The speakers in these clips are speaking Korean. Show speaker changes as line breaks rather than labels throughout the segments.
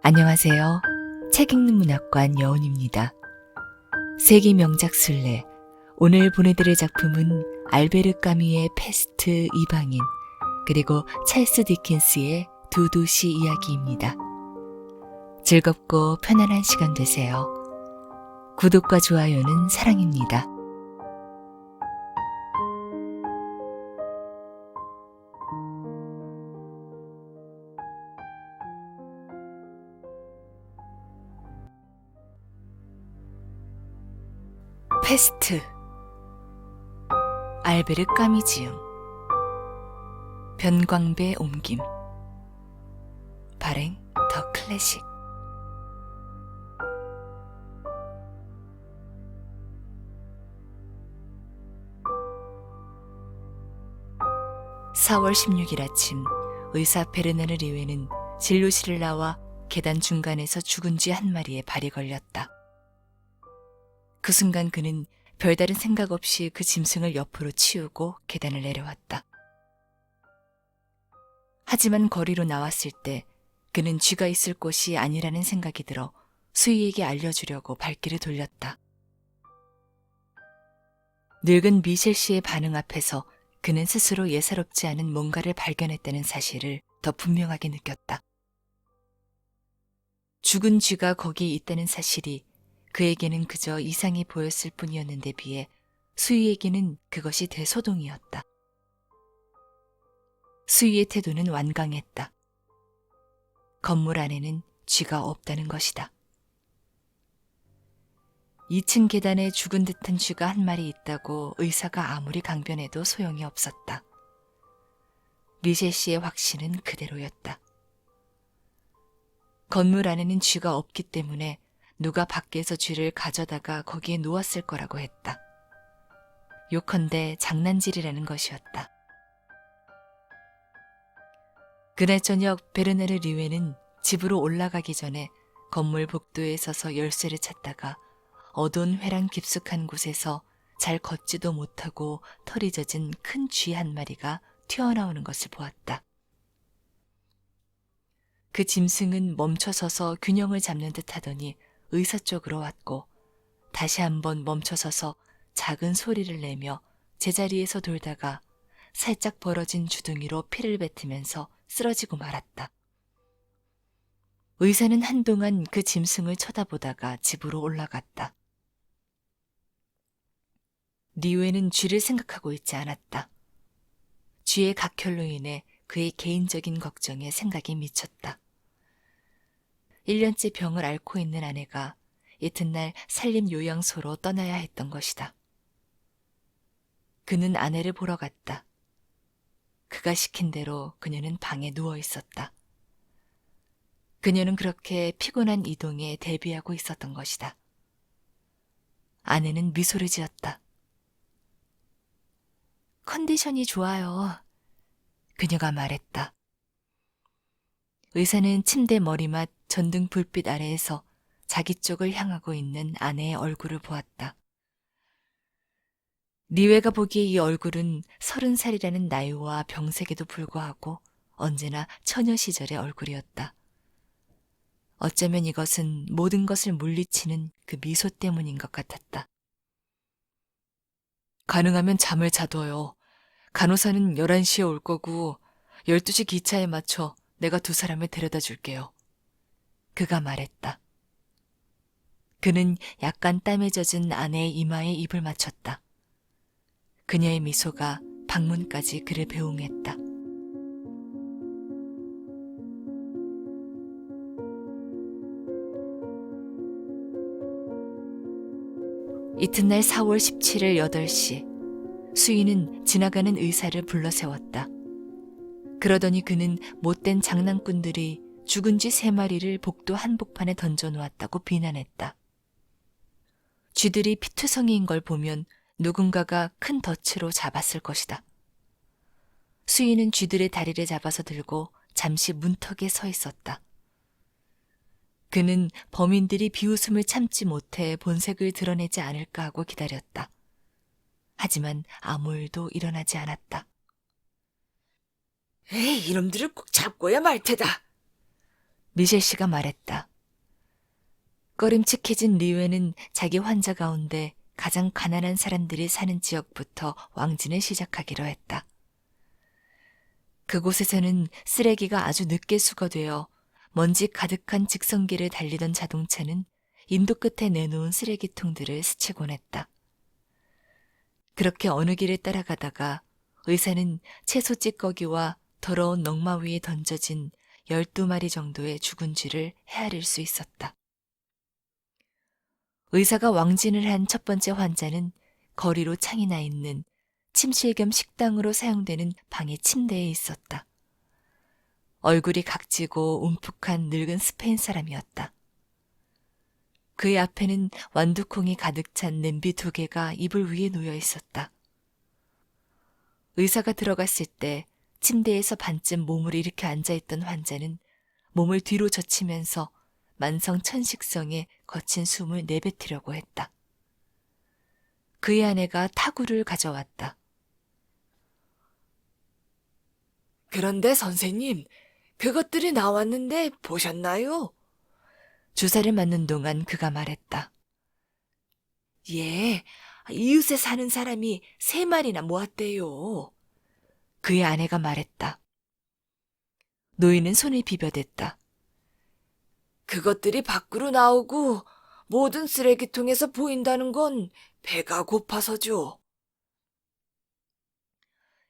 안녕하세요. 책 읽는 문학관 여운입니다. 세계 명작 순례. 오늘 보내드릴 작품은 알베르 까뮈의 패스트 이방인, 그리고 찰스 디킨스의 두 도시 이야기입니다. 즐겁고 편안한 시간 되세요. 구독과 좋아요는 사랑입니다. 패스트. 알베르 까뮈 지음. 변광배 옮김. 발행 더 클래식. (4월 16일) 아침, 의사 베르나르 리웨는 진료실을 나와 계단 중간에서 죽은 쥐 한 마리에 발이 걸렸다. 그 순간 그는 별다른 생각 없이 그 짐승을 옆으로 치우고 계단을 내려왔다. 하지만 거리로 나왔을 때 그는 쥐가 있을 곳이 아니라는 생각이 들어 수희에게 알려주려고 발길을 돌렸다. 늙은 미셸 씨의 반응 앞에서 그는 스스로 예사롭지 않은 뭔가를 발견했다는 사실을 더 분명하게 느꼈다. 죽은 쥐가 거기 있다는 사실이 그에게는 그저 이상이 보였을 뿐이었는데 비해 수희에게는 그것이 대소동이었다. 수희의 태도는 완강했다. 건물 안에는 쥐가 없다는 것이다. 2층 계단에 죽은 듯한 쥐가 한 마리 있다고 의사가 아무리 강변해도 소용이 없었다. 미셸 씨의 확신은 그대로였다. 건물 안에는 쥐가 없기 때문에 누가 밖에서 쥐를 가져다가 거기에 놓았을 거라고 했다. 요컨대 장난질이라는 것이었다. 그날 저녁 베르나르 리웨는 집으로 올라가기 전에 건물 복도에 서서 열쇠를 찾다가 어두운 회랑 깊숙한 곳에서 잘 걷지도 못하고 털이 젖은 큰 쥐 한 마리가 튀어나오는 것을 보았다. 그 짐승은 멈춰서서 균형을 잡는 듯 하더니 의사 쪽으로 왔고 다시 한번 멈춰서서 작은 소리를 내며 제자리에서 돌다가 살짝 벌어진 주둥이로 피를 뱉으면서 쓰러지고 말았다. 의사는 한동안 그 짐승을 쳐다보다가 집으로 올라갔다. 리웨는 쥐를 생각하고 있지 않았다. 쥐의 각혈로 인해 그의 개인적인 걱정에 생각이 미쳤다. 1년째 병을 앓고 있는 아내가 이튿날 산림요양소로 떠나야 했던 것이다. 그는 아내를 보러 갔다. 그가 시킨 대로 그녀는 방에 누워 있었다. 그녀는 그렇게 피곤한 이동에 대비하고 있었던 것이다. 아내는 미소를 지었다. 컨디션이 좋아요. 그녀가 말했다. 의사는 침대 머리맡 전등 불빛 아래에서 자기 쪽을 향하고 있는 아내의 얼굴을 보았다. 리웨가 보기에 이 얼굴은 30살이라는 나이와 병색에도 불구하고 언제나 처녀 시절의 얼굴이었다. 어쩌면 이것은 모든 것을 물리치는 그 미소 때문인 것 같았다. 가능하면 잠을 자둬요. 간호사는 11시에 올 거고 12시 기차에 맞춰 내가 두 사람을 데려다 줄게요. 그가 말했다. 그는 약간 땀에 젖은 아내의 이마에 입을 맞췄다. 그녀의 미소가 방문까지 그를 배웅했다. 이튿날 4월 17일 8시, 수희는 지나가는 의사를 불러 세웠다. 그러더니 그는 못된 장난꾼들이 죽은 쥐 3마리를 복도 한복판에 던져놓았다고 비난했다. 쥐들이 피투성이인 걸 보면 누군가가 큰 덫으로 잡았을 것이다. 수희는 쥐들의 다리를 잡아서 들고 잠시 문턱에 서 있었다. 그는 범인들이 비웃음을 참지 못해 본색을 드러내지 않을까 하고 기다렸다. 하지만 아무 일도 일어나지 않았다.
에이, 이놈들을 꼭 잡고야 말 테다.
미셸 씨가 말했다. 꺼림칙해진 리웨는 자기 환자 가운데 가장 가난한 사람들이 사는 지역부터 왕진을 시작하기로 했다. 그곳에서는 쓰레기가 아주 늦게 수거되어 먼지 가득한 직선길을 달리던 자동차는 인도 끝에 내놓은 쓰레기통들을 스치곤 했다. 그렇게 어느 길을 따라가다가 의사는 채소 찌꺼기와 더러운 넝마 위에 던져진 12마리 정도의 죽은 쥐를 헤아릴 수 있었다. 의사가 왕진을 한 첫 번째 환자는 거리로 창이 나 있는 침실 겸 식당으로 사용되는 방의 침대에 있었다. 얼굴이 각지고 움푹한 늙은 스페인 사람이었다. 그의 앞에는 완두콩이 가득 찬 냄비 2개가 이불 위에 놓여 있었다. 의사가 들어갔을 때 침대에서 반쯤 몸을 일으켜 앉아있던 환자는 몸을 뒤로 젖히면서 만성천식성에 거친 숨을 내뱉으려고 했다. 그의 아내가 타구를 가져왔다. 그런데 선생님, 그것들이 나왔는데 보셨나요? 주사를 맞는 동안 그가 말했다. 예, 이웃에 사는 사람이 3마리나 모았대요. 그의 아내가 말했다. 노인은 손을 비벼댔다. 그것들이 밖으로 나오고 모든 쓰레기통에서 보인다는 건 배가 고파서죠.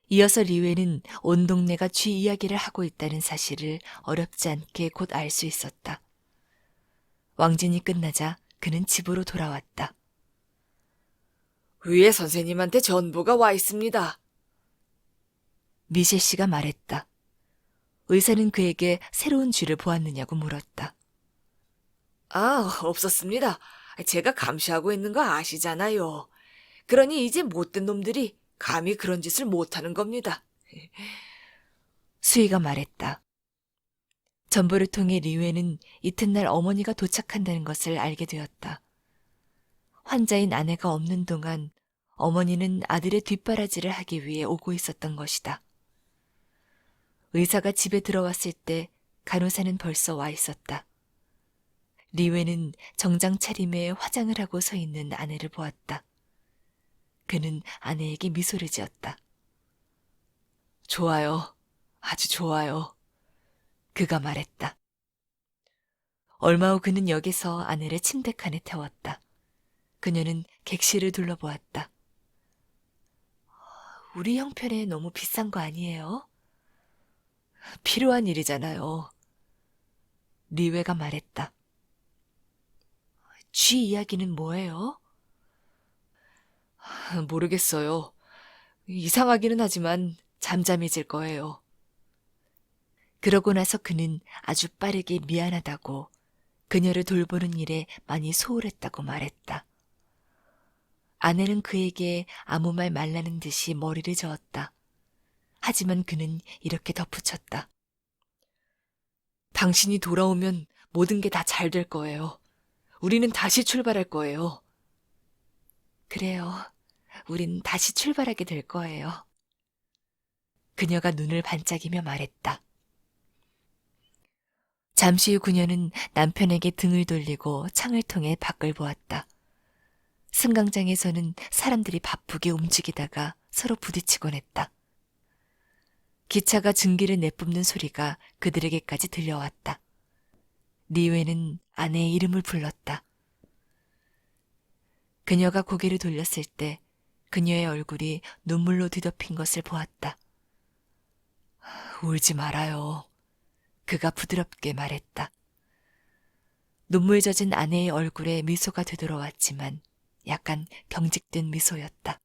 이어서 리웨는 온 동네가 쥐 이야기를 하고 있다는 사실을 어렵지 않게 곧 알 수 있었다. 왕진이 끝나자 그는 집으로 돌아왔다. 위에 선생님한테 전보가 와 있습니다. 미셸 씨가 말했다. 의사는 그에게 새로운 쥐를 보았느냐고 물었다. 아, 없었습니다. 제가 감시하고 있는 거 아시잖아요. 그러니 이제 못된 놈들이 감히 그런 짓을 못하는 겁니다. 수희가 말했다. 전보를 통해 리웨는 이튿날 어머니가 도착한다는 것을 알게 되었다. 환자인 아내가 없는 동안 어머니는 아들의 뒷바라지를 하기 위해 오고 있었던 것이다. 의사가 집에 들어왔을 때 간호사는 벌써 와 있었다. 리웨는 정장 차림에 화장을 하고 서 있는 아내를 보았다. 그는 아내에게 미소를 지었다. 좋아요. 아주 좋아요. 그가 말했다. 얼마 후 그는 역에서 아내를 침대칸에 태웠다. 그녀는 객실을 둘러보았다. 우리 형편에 너무 비싼 거 아니에요? 필요한 일이잖아요. 리웨가 말했다. 쥐 이야기는 뭐예요? 모르겠어요. 이상하기는 하지만 잠잠해질 거예요. 그러고 나서 그는 아주 빠르게 미안하다고 그녀를 돌보는 일에 많이 소홀했다고 말했다. 아내는 그에게 아무 말 말라는 듯이 머리를 저었다. 하지만 그는 이렇게 덧붙였다. 당신이 돌아오면 모든 게 다 잘 될 거예요. 우리는 다시 출발할 거예요. 그래요. 우린 다시 출발하게 될 거예요. 그녀가 눈을 반짝이며 말했다. 잠시 후 그녀는 남편에게 등을 돌리고 창을 통해 밖을 보았다. 승강장에서는 사람들이 바쁘게 움직이다가 서로 부딪히곤 했다. 기차가 증기를 내뿜는 소리가 그들에게까지 들려왔다. 리웨는 아내의 이름을 불렀다. 그녀가 고개를 돌렸을 때 그녀의 얼굴이 눈물로 뒤덮인 것을 보았다. 울지 말아요. 그가 부드럽게 말했다. 눈물 젖은 아내의 얼굴에 미소가 되돌아왔지만 약간 경직된 미소였다.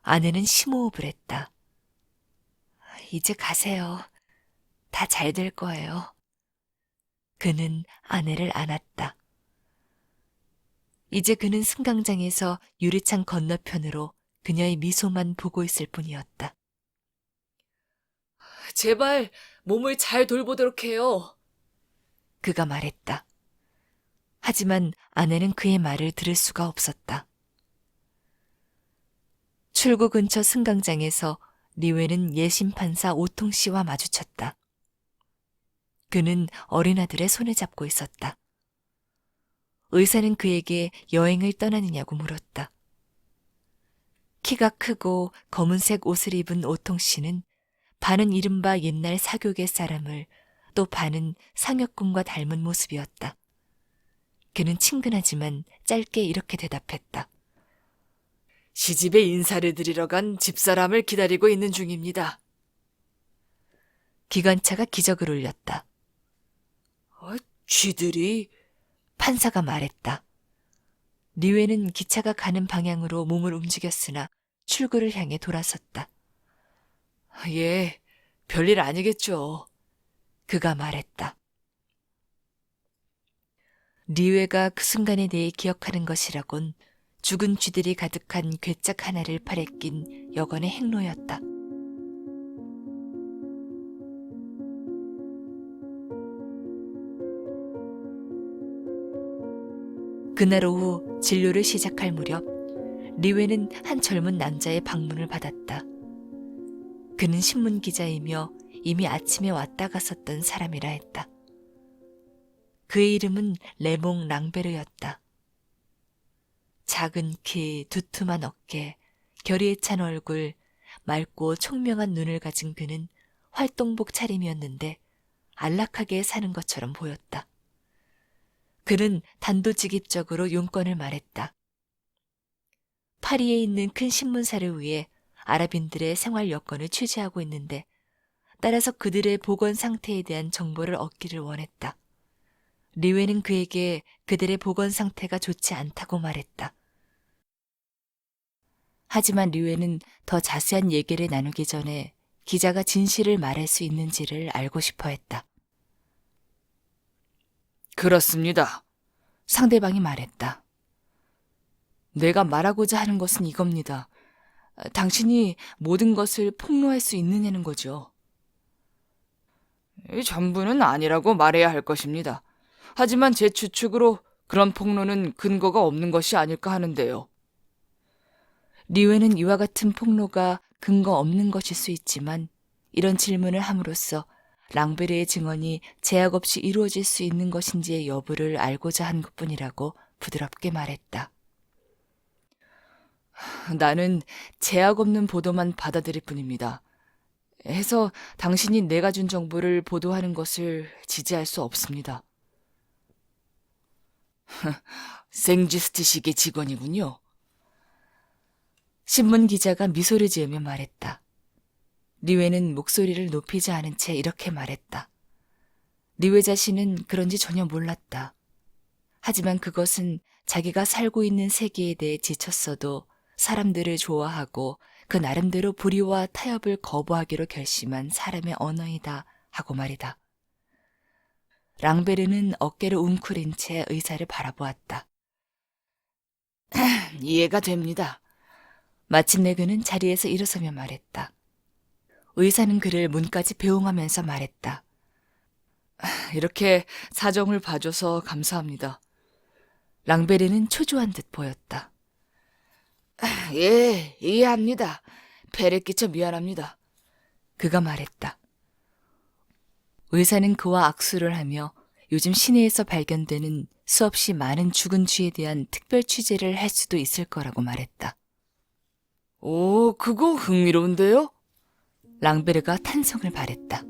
아내는 심호흡을 했다. 이제 가세요. 다 잘 될 거예요. 그는 아내를 안았다. 이제 그는 승강장에서 유리창 건너편으로 그녀의 미소만 보고 있을 뿐이었다. 제발 몸을 잘 돌보도록 해요. 그가 말했다. 하지만 아내는 그의 말을 들을 수가 없었다. 출구 근처 승강장에서 리웨는 예심판사 오통 씨와 마주쳤다. 그는 어린아들의 손을 잡고 있었다. 의사는 그에게 여행을 떠나느냐고 물었다. 키가 크고 검은색 옷을 입은 오통 씨는 반은 이른바 옛날 사교계 사람을, 또 반은 상혁군과 닮은 모습이었다. 그는 친근하지만 짧게 이렇게 대답했다. 시집에 인사를 드리러 간 집사람을 기다리고 있는 중입니다. 기관차가 기적을 울렸다. 쥐들이? 판사가 말했다. 리웨는 기차가 가는 방향으로 몸을 움직였으나 출구를 향해 돌아섰다. 예, 별일 아니겠죠. 그가 말했다. 리웨가 그 순간에 대해 기억하는 것이라곤 죽은 쥐들이 가득한 괴짝 하나를 팔에 낀 여건의 행로였다. 그날 오후 진료를 시작할 무렵 리웨는 한 젊은 남자의 방문을 받았다. 그는 신문기자이며 이미 아침에 왔다 갔었던 사람이라 했다. 그의 이름은 레몽 랑베르였다. 작은 키, 두툼한 어깨, 결의에 찬 얼굴, 맑고 총명한 눈을 가진 그는 활동복 차림이었는데 안락하게 사는 것처럼 보였다. 그는 단도직입적으로 용건을 말했다. 파리에 있는 큰 신문사를 위해 아랍인들의 생활 여건을 취재하고 있는데 따라서 그들의 보건 상태에 대한 정보를 얻기를 원했다. 리웨는 그에게 그들의 보건 상태가 좋지 않다고 말했다. 하지만 리웨는 더 자세한 얘기를 나누기 전에 기자가 진실을 말할 수 있는지를 알고 싶어 했다. 그렇습니다. 상대방이 말했다. 내가 말하고자 하는 것은 이겁니다. 당신이 모든 것을 폭로할 수 있느냐는 거죠. 전부는 아니라고 말해야 할 것입니다. 하지만 제 추측으로 그런 폭로는 근거가 없는 것이 아닐까 하는데요. 리웨는 이와 같은 폭로가 근거 없는 것일 수 있지만 이런 질문을 함으로써 랑베르의 증언이 제약 없이 이루어질 수 있는 것인지의 여부를 알고자 한 것뿐이라고 부드럽게 말했다. 나는 제약 없는 보도만 받아들일 뿐입니다. 해서 당신이 내가 준 정보를 보도하는 것을 지지할 수 없습니다. 생지스트식의 직원이군요. 신문 기자가 미소를 지으며 말했다. 리웨는 목소리를 높이지 않은 채 이렇게 말했다. 리웨 자신은 그런지 전혀 몰랐다. 하지만 그것은 자기가 살고 있는 세계에 대해 지쳤어도 사람들을 좋아하고 그 나름대로 불의와 타협을 거부하기로 결심한 사람의 언어이다 하고 말이다. 랑베르는 어깨를 웅크린 채 의사를 바라보았다. 이해가 됩니다. 마침내 그는 자리에서 일어서며 말했다. 의사는 그를 문까지 배웅하면서 말했다. 이렇게 사정을 봐줘서 감사합니다. 랑베르는 초조한 듯 보였다. 예, 이해합니다. 폐를 끼쳐 미안합니다. 그가 말했다. 의사는 그와 악수를 하며 요즘 시내에서 발견되는 수없이 많은 죽은 쥐에 대한 특별 취재를 할 수도 있을 거라고 말했다. 오, 그거 흥미로운데요? 랑베르가 탄성을 발했다.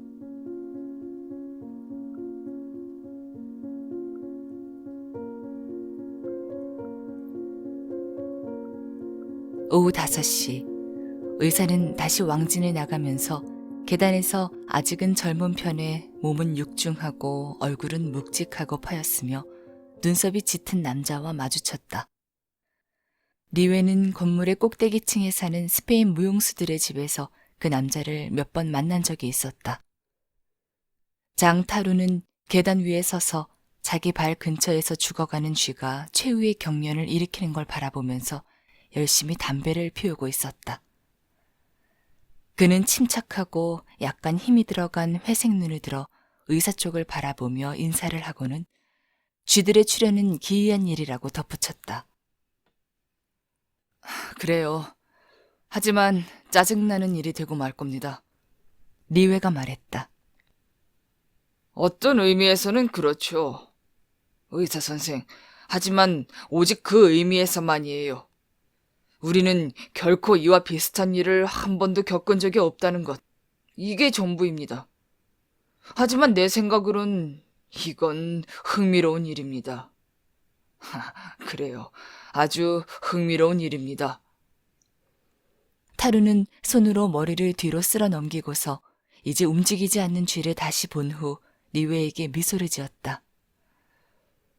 오후 5시, 의사는 다시 왕진을 나가면서 계단에서 아직은 젊은 편에 몸은 육중하고 얼굴은 묵직하고 파였으며 눈썹이 짙은 남자와 마주쳤다. 리웨는 건물의 꼭대기층에 사는 스페인 무용수들의 집에서 그 남자를 몇 번 만난 적이 있었다. 장타루는 계단 위에 서서 자기 발 근처에서 죽어가는 쥐가 최후의 경련을 일으키는 걸 바라보면서 열심히 담배를 피우고 있었다. 그는 침착하고 약간 힘이 들어간 회색 눈을 들어 의사 쪽을 바라보며 인사를 하고는 쥐들의 출현은 기이한 일이라고 덧붙였다. 그래요. 하지만 짜증나는 일이 되고 말 겁니다. 리웨가 말했다.
어떤 의미에서는 그렇죠. 의사 선생. 하지만 오직 그 의미에서만이에요. 우리는 결코 이와 비슷한 일을 한 번도 겪은 적이 없다는 것. 이게 전부입니다. 하지만 내 생각으론 이건 흥미로운 일입니다. 그래요. 아주 흥미로운 일입니다.
타루는 손으로 머리를 뒤로 쓸어 넘기고서 이제 움직이지 않는 쥐를 다시 본 후 리웨에게 미소를 지었다.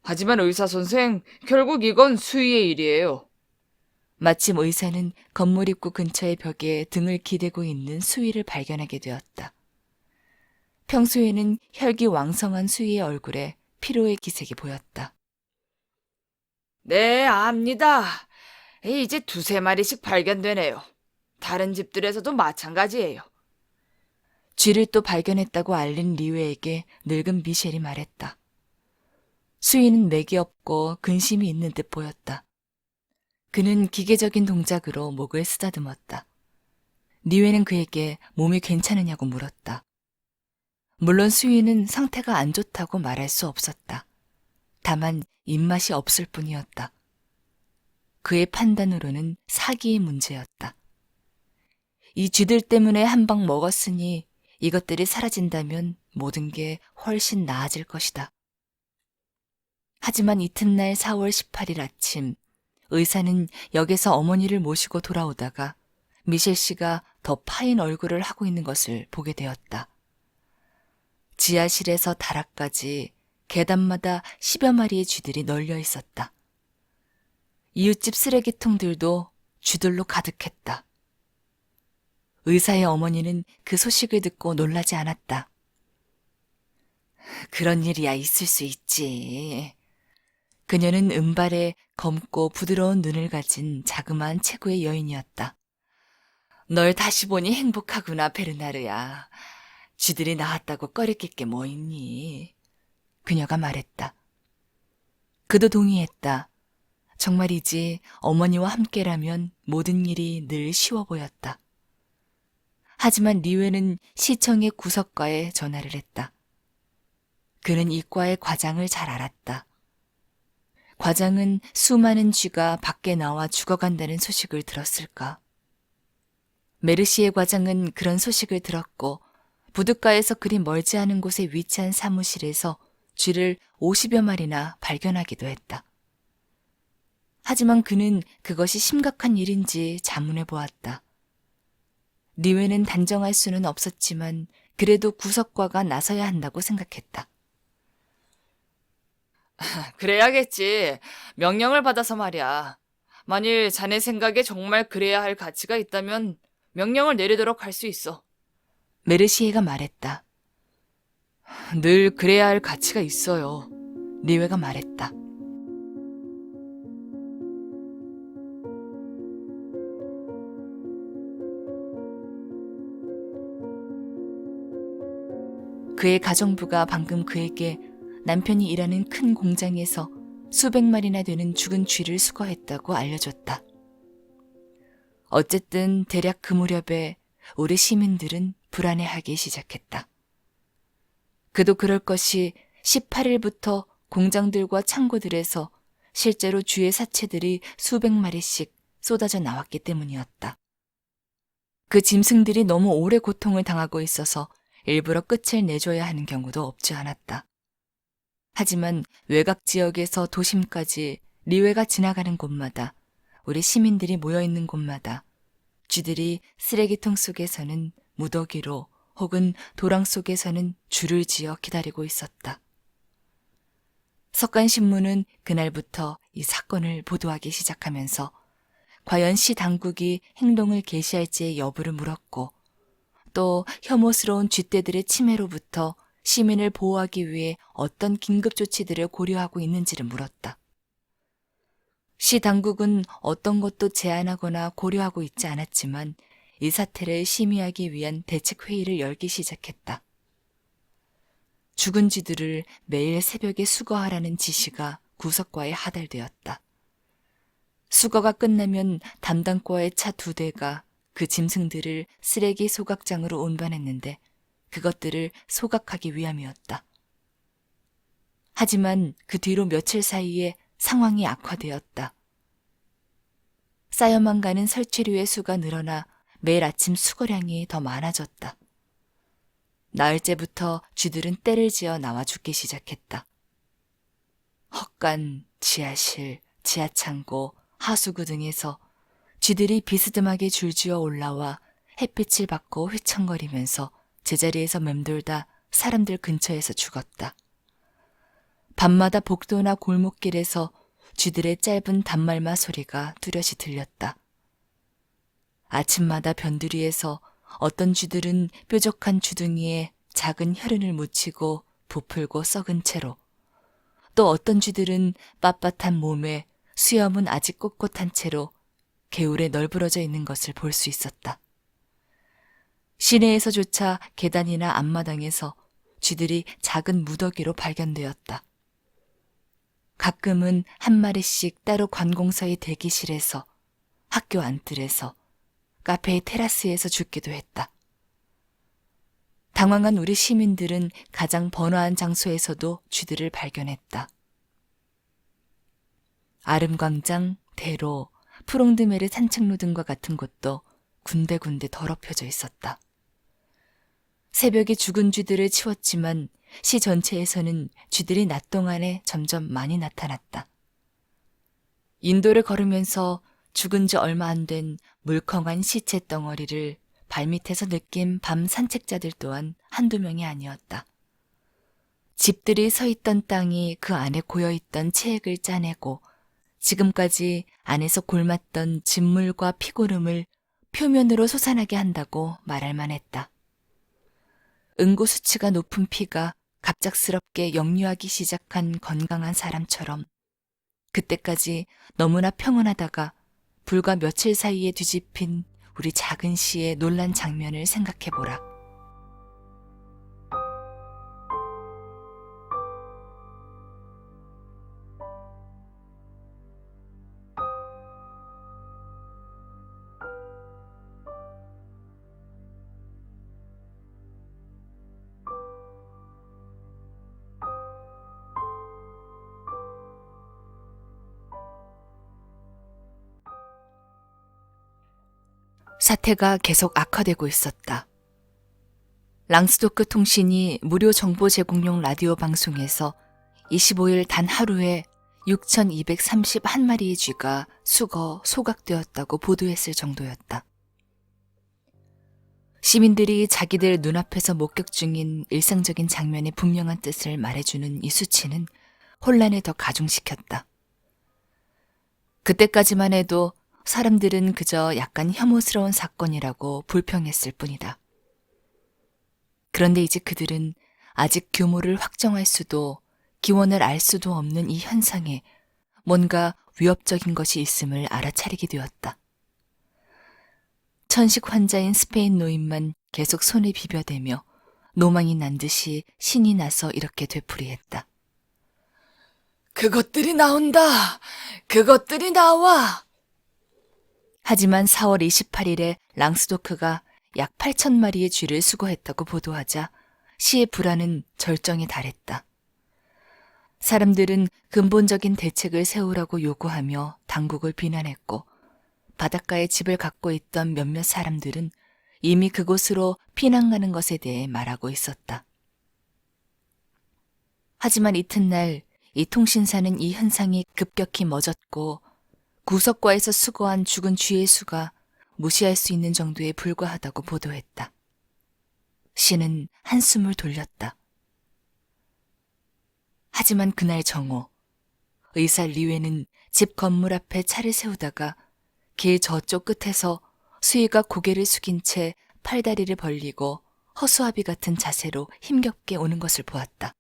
하지만 의사 선생, 결국 이건 수의의 일이에요.
마침 의사는 건물 입구 근처의 벽에 등을 기대고 있는 수위를 발견하게 되었다. 평소에는 혈기왕성한 수위의 얼굴에 피로의 기색이 보였다.
네, 압니다. 이제 두세 마리씩 발견되네요. 다른 집들에서도 마찬가지예요.
쥐를 또 발견했다고 알린 리웨에게 늙은 미셸이 말했다. 수위는 맥이 없고 근심이 있는 듯 보였다. 그는 기계적인 동작으로 목을 쓰다듬었다. 리웨는 그에게 몸이 괜찮으냐고 물었다. 물론 수위는 상태가 안 좋다고 말할 수 없었다. 다만 입맛이 없을 뿐이었다. 그의 판단으로는 사기의 문제였다. 이 쥐들 때문에 한 방 먹었으니 이것들이 사라진다면 모든 게 훨씬 나아질 것이다. 하지만 이튿날 4월 18일 아침, 의사는 역에서 어머니를 모시고 돌아오다가 미셸 씨가 더 파인 얼굴을 하고 있는 것을 보게 되었다. 지하실에서 다락까지 계단마다 10여 마리의 쥐들이 널려 있었다. 이웃집 쓰레기통들도 쥐들로 가득했다. 의사의 어머니는 그 소식을 듣고 놀라지 않았다. 그런 일이야 있을 수 있지. 그녀는 은발에 검고 부드러운 눈을 가진 자그마한 체구의 여인이었다. 널 다시 보니 행복하구나, 베르나르야. 쥐들이 나왔다고 꺼리낄 게 뭐 있니? 그녀가 말했다. 그도 동의했다. 정말이지 어머니와 함께라면 모든 일이 늘 쉬워 보였다. 하지만 리웨는 시청의 구석과에 전화를 했다. 그는 이 과의 과장을 잘 알았다. 과장은 수많은 쥐가 밖에 나와 죽어간다는 소식을 들었을까? 메르시의 과장은 그런 소식을 들었고 부둣가에서 그리 멀지 않은 곳에 위치한 사무실에서 쥐를 50여 마리나 발견하기도 했다. 하지만 그는 그것이 심각한 일인지 자문해 보았다. 리웨는 단정할 수는 없었지만 그래도 구석과가 나서야 한다고 생각했다.
그래야겠지. 명령을 받아서 말이야. 만일 자네 생각에 정말 그래야 할 가치가 있다면 명령을 내리도록 할 수 있어.
메르시에가 말했다.
늘 그래야 할 가치가 있어요.
리웨가 말했다. 그의 가정부가 방금 그에게 남편이 일하는 큰 공장에서 수백 마리나 되는 죽은 쥐를 수거했다고 알려줬다. 어쨌든 대략 그 무렵에 우리 시민들은 불안해하기 시작했다. 그도 그럴 것이 18일부터 공장들과 창고들에서 실제로 쥐의 사체들이 수백 마리씩 쏟아져 나왔기 때문이었다. 그 짐승들이 너무 오래 고통을 당하고 있어서 일부러 끝을 내줘야 하는 경우도 없지 않았다. 하지만 외곽 지역에서 도심까지 리웨가 지나가는 곳마다 우리 시민들이 모여있는 곳마다 쥐들이 쓰레기통 속에서는 무더기로 혹은 도랑 속에서는 줄을 지어 기다리고 있었다. 석간신문은 그날부터 이 사건을 보도하기 시작하면서 과연 시 당국이 행동을 개시할지의 여부를 물었고 또 혐오스러운 쥐떼들의 침해로부터 시민을 보호하기 위해 어떤 긴급 조치들을 고려하고 있는지를 물었다. 시 당국은 어떤 것도 제안하거나 고려하고 있지 않았지만 이 사태를 심의하기 위한 대책회의를 열기 시작했다. 죽은 쥐들을 매일 새벽에 수거하라는 지시가 구석과에 하달되었다. 수거가 끝나면 담당과의 차 2대가 그 짐승들을 쓰레기 소각장으로 운반했는데 그것들을 소각하기 위함이었다. 하지만 그 뒤로 며칠 사이에 상황이 악화되었다. 쌓여만 가는 설치류의 수가 늘어나 매일 아침 수거량이 더 많아졌다. 나흘째부터 쥐들은 떼를 지어 나와 죽기 시작했다. 헛간, 지하실, 지하창고, 하수구 등에서 쥐들이 비스듬하게 줄지어 올라와 햇빛을 받고 휘청거리면서 제자리에서 맴돌다 사람들 근처에서 죽었다. 밤마다 복도나 골목길에서 쥐들의 짧은 단말마 소리가 뚜렷이 들렸다. 아침마다 변두리에서 어떤 쥐들은 뾰족한 주둥이에 작은 혈흔을 묻히고 부풀고 썩은 채로, 또 어떤 쥐들은 빳빳한 몸에 수염은 아직 꼿꼿한 채로 개울에 널브러져 있는 것을 볼 수 있었다. 시내에서조차 계단이나 앞마당에서 쥐들이 작은 무더기로 발견되었다. 가끔은 한 마리씩 따로 관공서의 대기실에서, 학교 안뜰에서, 카페의 테라스에서 죽기도 했다. 당황한 우리 시민들은 가장 번화한 장소에서도 쥐들을 발견했다. 아름광장, 대로, 프롱드메르 산책로 등과 같은 곳도 군데군데 더럽혀져 있었다. 새벽에 죽은 쥐들을 치웠지만 시 전체에서는 쥐들이 낮 동안에 점점 많이 나타났다. 인도를 걸으면서 죽은 지 얼마 안 된 물컹한 시체 덩어리를 발밑에서 느낀 밤 산책자들 또한 한두 명이 아니었다. 집들이 서 있던 땅이 그 안에 고여있던 체액을 짜내고 지금까지 안에서 골맞던 진물과 피고름을 표면으로 솟아나게 한다고 말할 만했다. 응고 수치가 높은 피가 갑작스럽게 역류하기 시작한 건강한 사람처럼 그때까지 너무나 평온하다가 불과 며칠 사이에 뒤집힌 우리 작은 시의 놀란 장면을 생각해보라. 사태가 계속 악화되고 있었다. 랑스도크 통신이 무료 정보 제공용 라디오 방송에서 25일 단 하루에 6,231마리의 쥐가 수거, 소각되었다고 보도했을 정도였다. 시민들이 자기들 눈앞에서 목격 중인 일상적인 장면의 분명한 뜻을 말해주는 이 수치는 혼란을 더 가중시켰다. 그때까지만 해도 사람들은 그저 약간 혐오스러운 사건이라고 불평했을 뿐이다. 그런데 이제 그들은 아직 규모를 확정할 수도 기원을 알 수도 없는 이 현상에 뭔가 위협적인 것이 있음을 알아차리게 되었다. 천식 환자인 스페인 노인만 계속 손을 비벼대며 노망이 난 듯이 신이 나서 이렇게 되풀이했다.
그것들이 나온다. 그것들이 나와.
하지만 4월 28일에 랑스도크가 약 8,000마리의 쥐를 수거했다고 보도하자 시의 불안은 절정에 달했다. 사람들은 근본적인 대책을 세우라고 요구하며 당국을 비난했고 바닷가에 집을 갖고 있던 몇몇 사람들은 이미 그곳으로 피난 가는 것에 대해 말하고 있었다. 하지만 이튿날 이 통신사는 이 현상이 급격히 멎었고 구석과에서 수거한 죽은 쥐의 수가 무시할 수 있는 정도에 불과하다고 보도했다. 시는 한숨을 돌렸다. 하지만 그날 정오, 의사 리웨는 집 건물 앞에 차를 세우다가 길 저쪽 끝에서 수희가 고개를 숙인 채 팔다리를 벌리고 허수아비 같은 자세로 힘겹게 오는 것을 보았다.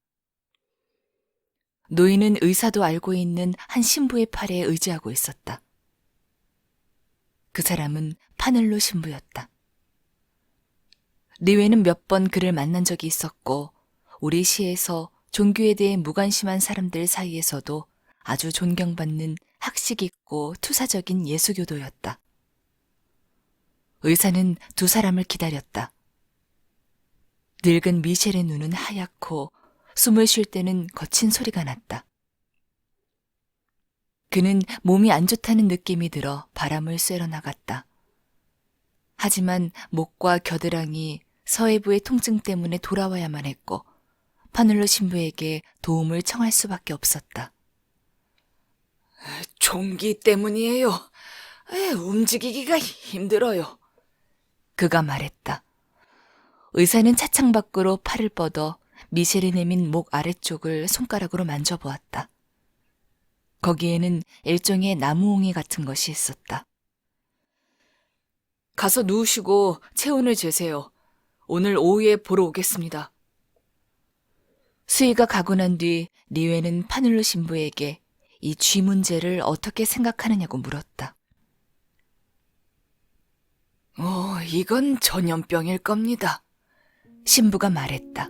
노인은 의사도 알고 있는 한 신부의 팔에 의지하고 있었다. 그 사람은 파넬로 신부였다. 리웨는 몇 번 그를 만난 적이 있었고 우리 시에서 종교에 대해 무관심한 사람들 사이에서도 아주 존경받는 학식 있고 투사적인 예수교도였다. 의사는 두 사람을 기다렸다. 늙은 미셸의 눈은 하얗고 숨을 쉴 때는 거친 소리가 났다. 그는 몸이 안 좋다는 느낌이 들어 바람을 쐬러 나갔다. 하지만 목과 겨드랑이, 서해부의 통증 때문에 돌아와야만 했고 파눌로 신부에게 도움을 청할 수밖에 없었다.
종기 때문이에요. 움직이기가 힘들어요.
그가 말했다. 의사는 차창 밖으로 팔을 뻗어 미셸이 내민 목 아래쪽을 손가락으로 만져보았다. 거기에는 일종의 나무옹이 같은 것이 있었다.
가서 누우시고 체온을 재세요. 오늘 오후에 보러 오겠습니다.
수희가 가고 난 뒤 리웨는 파눌로 신부에게 이 쥐 문제를 어떻게 생각하느냐고 물었다.
이건 전염병일 겁니다.
신부가 말했다.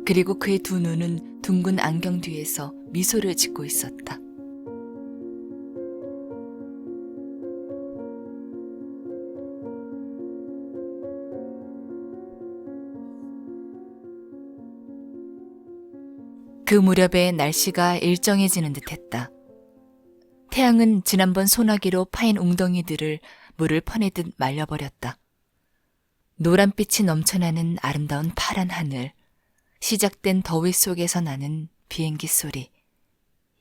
그리고 그의 두 눈은 둥근 안경 뒤에서 미소를 짓고 있었다. 그 무렵에 날씨가 일정해지는 듯했다. 태양은 지난번 소나기로 파인 웅덩이들을 물을 퍼내듯 말려버렸다. 노란빛이 넘쳐나는 아름다운 파란 하늘, 시작된 더위 속에서 나는 비행기 소리.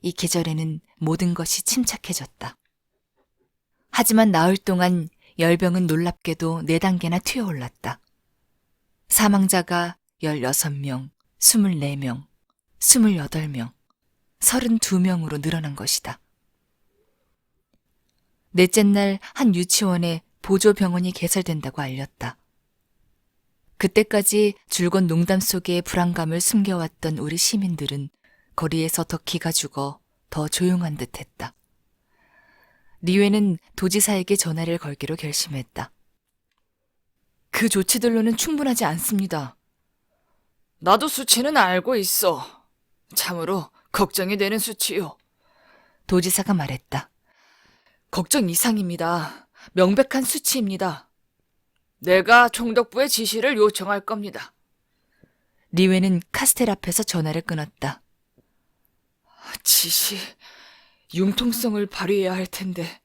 이 계절에는 모든 것이 침착해졌다. 하지만 나흘 동안 열병은 놀랍게도 4단계나 튀어올랐다. 사망자가 16명, 24명, 28명, 32명으로 늘어난 것이다. 넷째 날 한 유치원에 보조병원이 개설된다고 알렸다. 그때까지 줄곧 농담 속에 불안감을 숨겨왔던 우리 시민들은 거리에서 더 기가 죽어 더 조용한 듯했다. 리웨는 도지사에게 전화를 걸기로 결심했다. 그 조치들로는 충분하지 않습니다.
나도 수치는 알고 있어. 참으로 걱정이 되는 수치요.
도지사가 말했다.
걱정 이상입니다. 명백한 수치입니다. 내가 총독부의 지시를 요청할 겁니다.
리웨는 카스텔 앞에서 전화를 끊었다.
지시, 융통성을 발휘해야 할 텐데.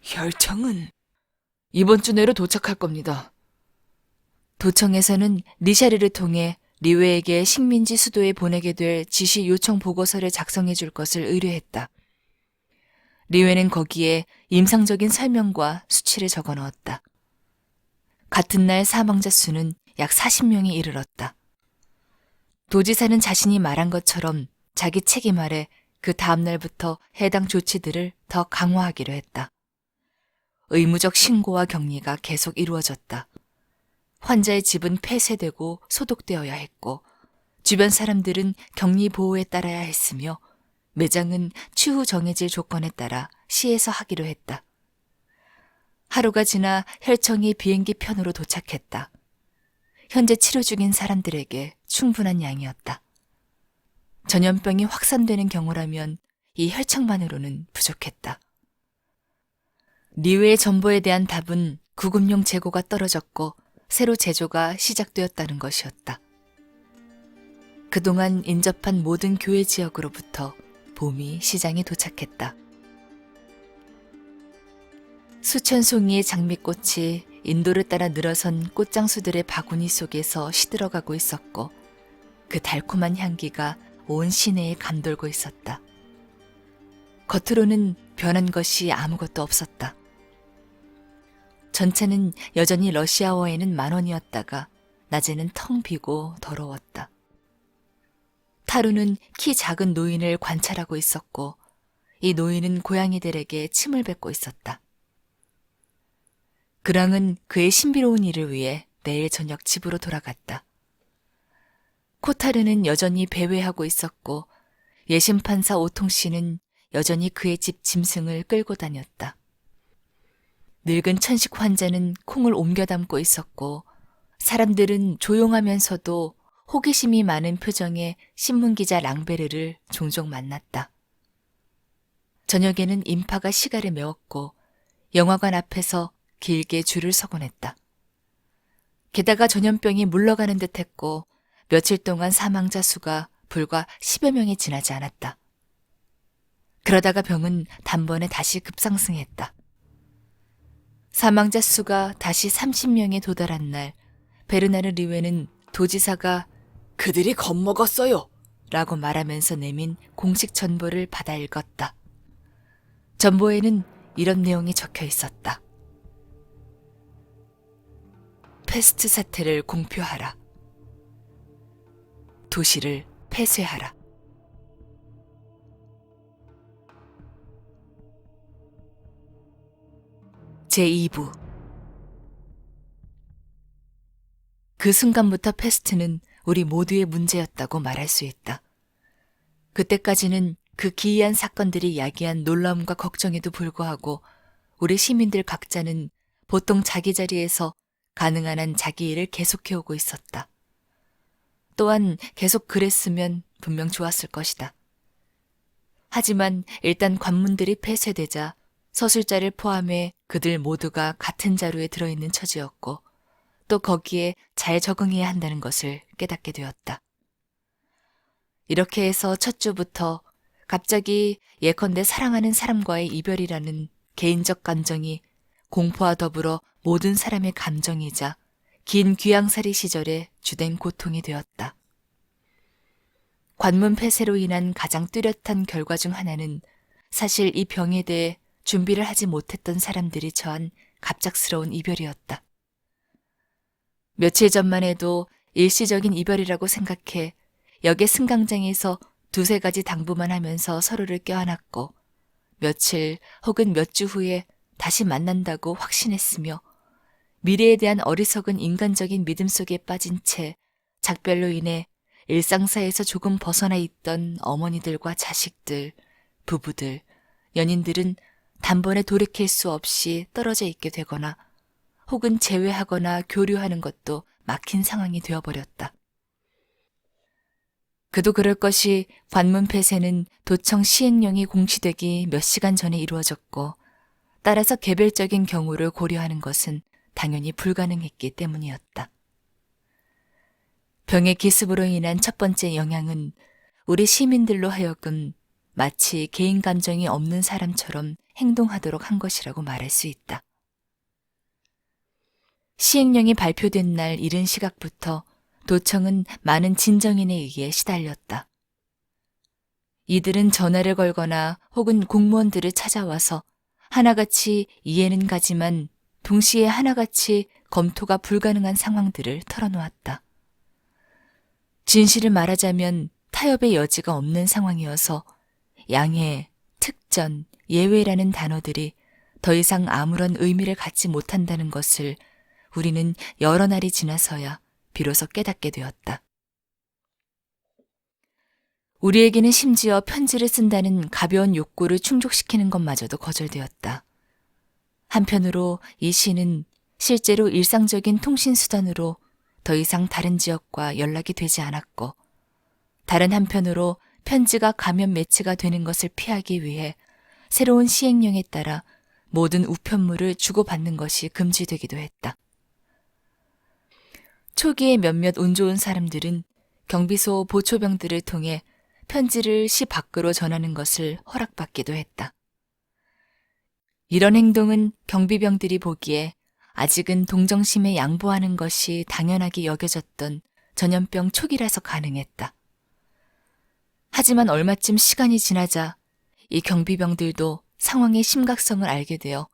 혈청은 이번 주 내로 도착할 겁니다.
도청에서는 리샤르를 통해 리웨에게 식민지 수도에 보내게 될 지시 요청 보고서를 작성해 줄 것을 의뢰했다. 리웨는 거기에 임상적인 설명과 수치를 적어 넣었다. 같은 날 사망자 수는 약 40명에 이르렀다. 도지사는 자신이 말한 것처럼 자기 책임 아래 그 다음 날부터 해당 조치들을 더 강화하기로 했다. 의무적 신고와 격리가 계속 이루어졌다. 환자의 집은 폐쇄되고 소독되어야 했고 주변 사람들은 격리 보호에 따라야 했으며 매장은 추후 정해질 조건에 따라 시에서 하기로 했다. 하루가 지나 혈청이 비행기 편으로 도착했다. 현재 치료 중인 사람들에게 충분한 양이었다. 전염병이 확산되는 경우라면 이 혈청만으로는 부족했다. 리웨의 전보에 대한 답은 구급용 재고가 떨어졌고 새로 제조가 시작되었다는 것이었다. 그동안 인접한 모든 교회 지역으로부터 봄이 시장에 도착했다. 수천 송이의 장미꽃이 인도를 따라 늘어선 꽃장수들의 바구니 속에서 시들어가고 있었고 그 달콤한 향기가 온 시내에 감돌고 있었다. 겉으로는 변한 것이 아무것도 없었다. 전체는 여전히 러시아어에는 10,000원이었다가 낮에는 텅 비고 더러웠다. 타루는 키 작은 노인을 관찰하고 있었고 이 노인은 고양이들에게 침을 뱉고 있었다. 그랑은 그의 신비로운 일을 위해 내일 저녁 집으로 돌아갔다. 코타르는 여전히 배회하고 있었고 예심판사 오통 씨는 여전히 그의 집 짐승을 끌고 다녔다. 늙은 천식 환자는 콩을 옮겨 담고 있었고 사람들은 조용하면서도 호기심이 많은 표정의 신문기자 랑베르를 종종 만났다. 저녁에는 인파가 시가를 메웠고 영화관 앞에서 길게 줄을 서곤 했다. 게다가 전염병이 물러가는 듯했고 며칠 동안 사망자 수가 불과 10여 명이 지나지 않았다. 그러다가 병은 단번에 다시 급상승했다. 사망자 수가 다시 30명에 도달한 날, 베르나르 리웨는 도지사가
그들이 겁먹었어요.
라고 말하면서 내민 공식 전보를 받아 읽었다. 전보에는 이런 내용이 적혀 있었다. 패스트 사태를 공표하라. 도시를 폐쇄하라. 제2부. 그 순간부터 패스트는 우리 모두의 문제였다고 말할 수 있다. 그때까지는 그 기이한 사건들이 야기한 놀라움과 걱정에도 불구하고 우리 시민들 각자는 보통 자기 자리에서 가능한 한 자기 일을 계속해오고 있었다. 또한 계속 그랬으면 분명 좋았을 것이다. 하지만 일단 관문들이 폐쇄되자 서술자를 포함해 그들 모두가 같은 자루에 들어있는 처지였고 또 거기에 잘 적응해야 한다는 것을 깨닫게 되었다. 이렇게 해서 첫 주부터 갑자기 예컨대 사랑하는 사람과의 이별이라는 개인적 감정이 공포와 더불어 모든 사람의 감정이자 긴 귀양살이 시절의 주된 고통이 되었다. 관문 폐쇄로 인한 가장 뚜렷한 결과 중 하나는 사실 이 병에 대해 준비를 하지 못했던 사람들이 처한 갑작스러운 이별이었다. 며칠 전만 해도 일시적인 이별이라고 생각해 역의 승강장에서 두세 가지 당부만 하면서 서로를 껴안았고 며칠 혹은 몇 주 후에 다시 만난다고 확신했으며 미래에 대한 어리석은 인간적인 믿음 속에 빠진 채 작별로 인해 일상사에서 조금 벗어나 있던 어머니들과 자식들, 부부들, 연인들은 단번에 돌이킬 수 없이 떨어져 있게 되거나 혹은 재회하거나 교류하는 것도 막힌 상황이 되어버렸다. 그도 그럴 것이 관문 폐쇄는 도청 시행령이 공시되기 몇 시간 전에 이루어졌고 따라서 개별적인 경우를 고려하는 것은 당연히 불가능했기 때문이었다. 병의 기습으로 인한 첫 번째 영향은 우리 시민들로 하여금 마치 개인 감정이 없는 사람처럼 행동하도록 한 것이라고 말할 수 있다. 시행령이 발표된 날 이른 시각부터 도청은 많은 진정인에 의해 시달렸다. 이들은 전화를 걸거나 혹은 공무원들을 찾아와서 하나같이 이해는 가지만 동시에 하나같이 검토가 불가능한 상황들을 털어놓았다. 진실을 말하자면 타협의 여지가 없는 상황이어서 양해, 특전, 예외라는 단어들이 더 이상 아무런 의미를 갖지 못한다는 것을 우리는 여러 날이 지나서야 비로소 깨닫게 되었다. 우리에게는 심지어 편지를 쓴다는 가벼운 욕구를 충족시키는 것마저도 거절되었다. 한편으로 이 시는 실제로 일상적인 통신수단으로 더 이상 다른 지역과 연락이 되지 않았고 다른 한편으로 편지가 가면 매치가 되는 것을 피하기 위해 새로운 시행령에 따라 모든 우편물을 주고받는 것이 금지되기도 했다. 초기에 몇몇 운 좋은 사람들은 경비소 보초병들을 통해 편지를 시 밖으로 전하는 것을 허락받기도 했다. 이런 행동은 경비병들이 보기에 아직은 동정심에 양보하는 것이 당연하게 여겨졌던 전염병 초기라서 가능했다. 하지만 얼마쯤 시간이 지나자 이 경비병들도 상황의 심각성을 알게 되어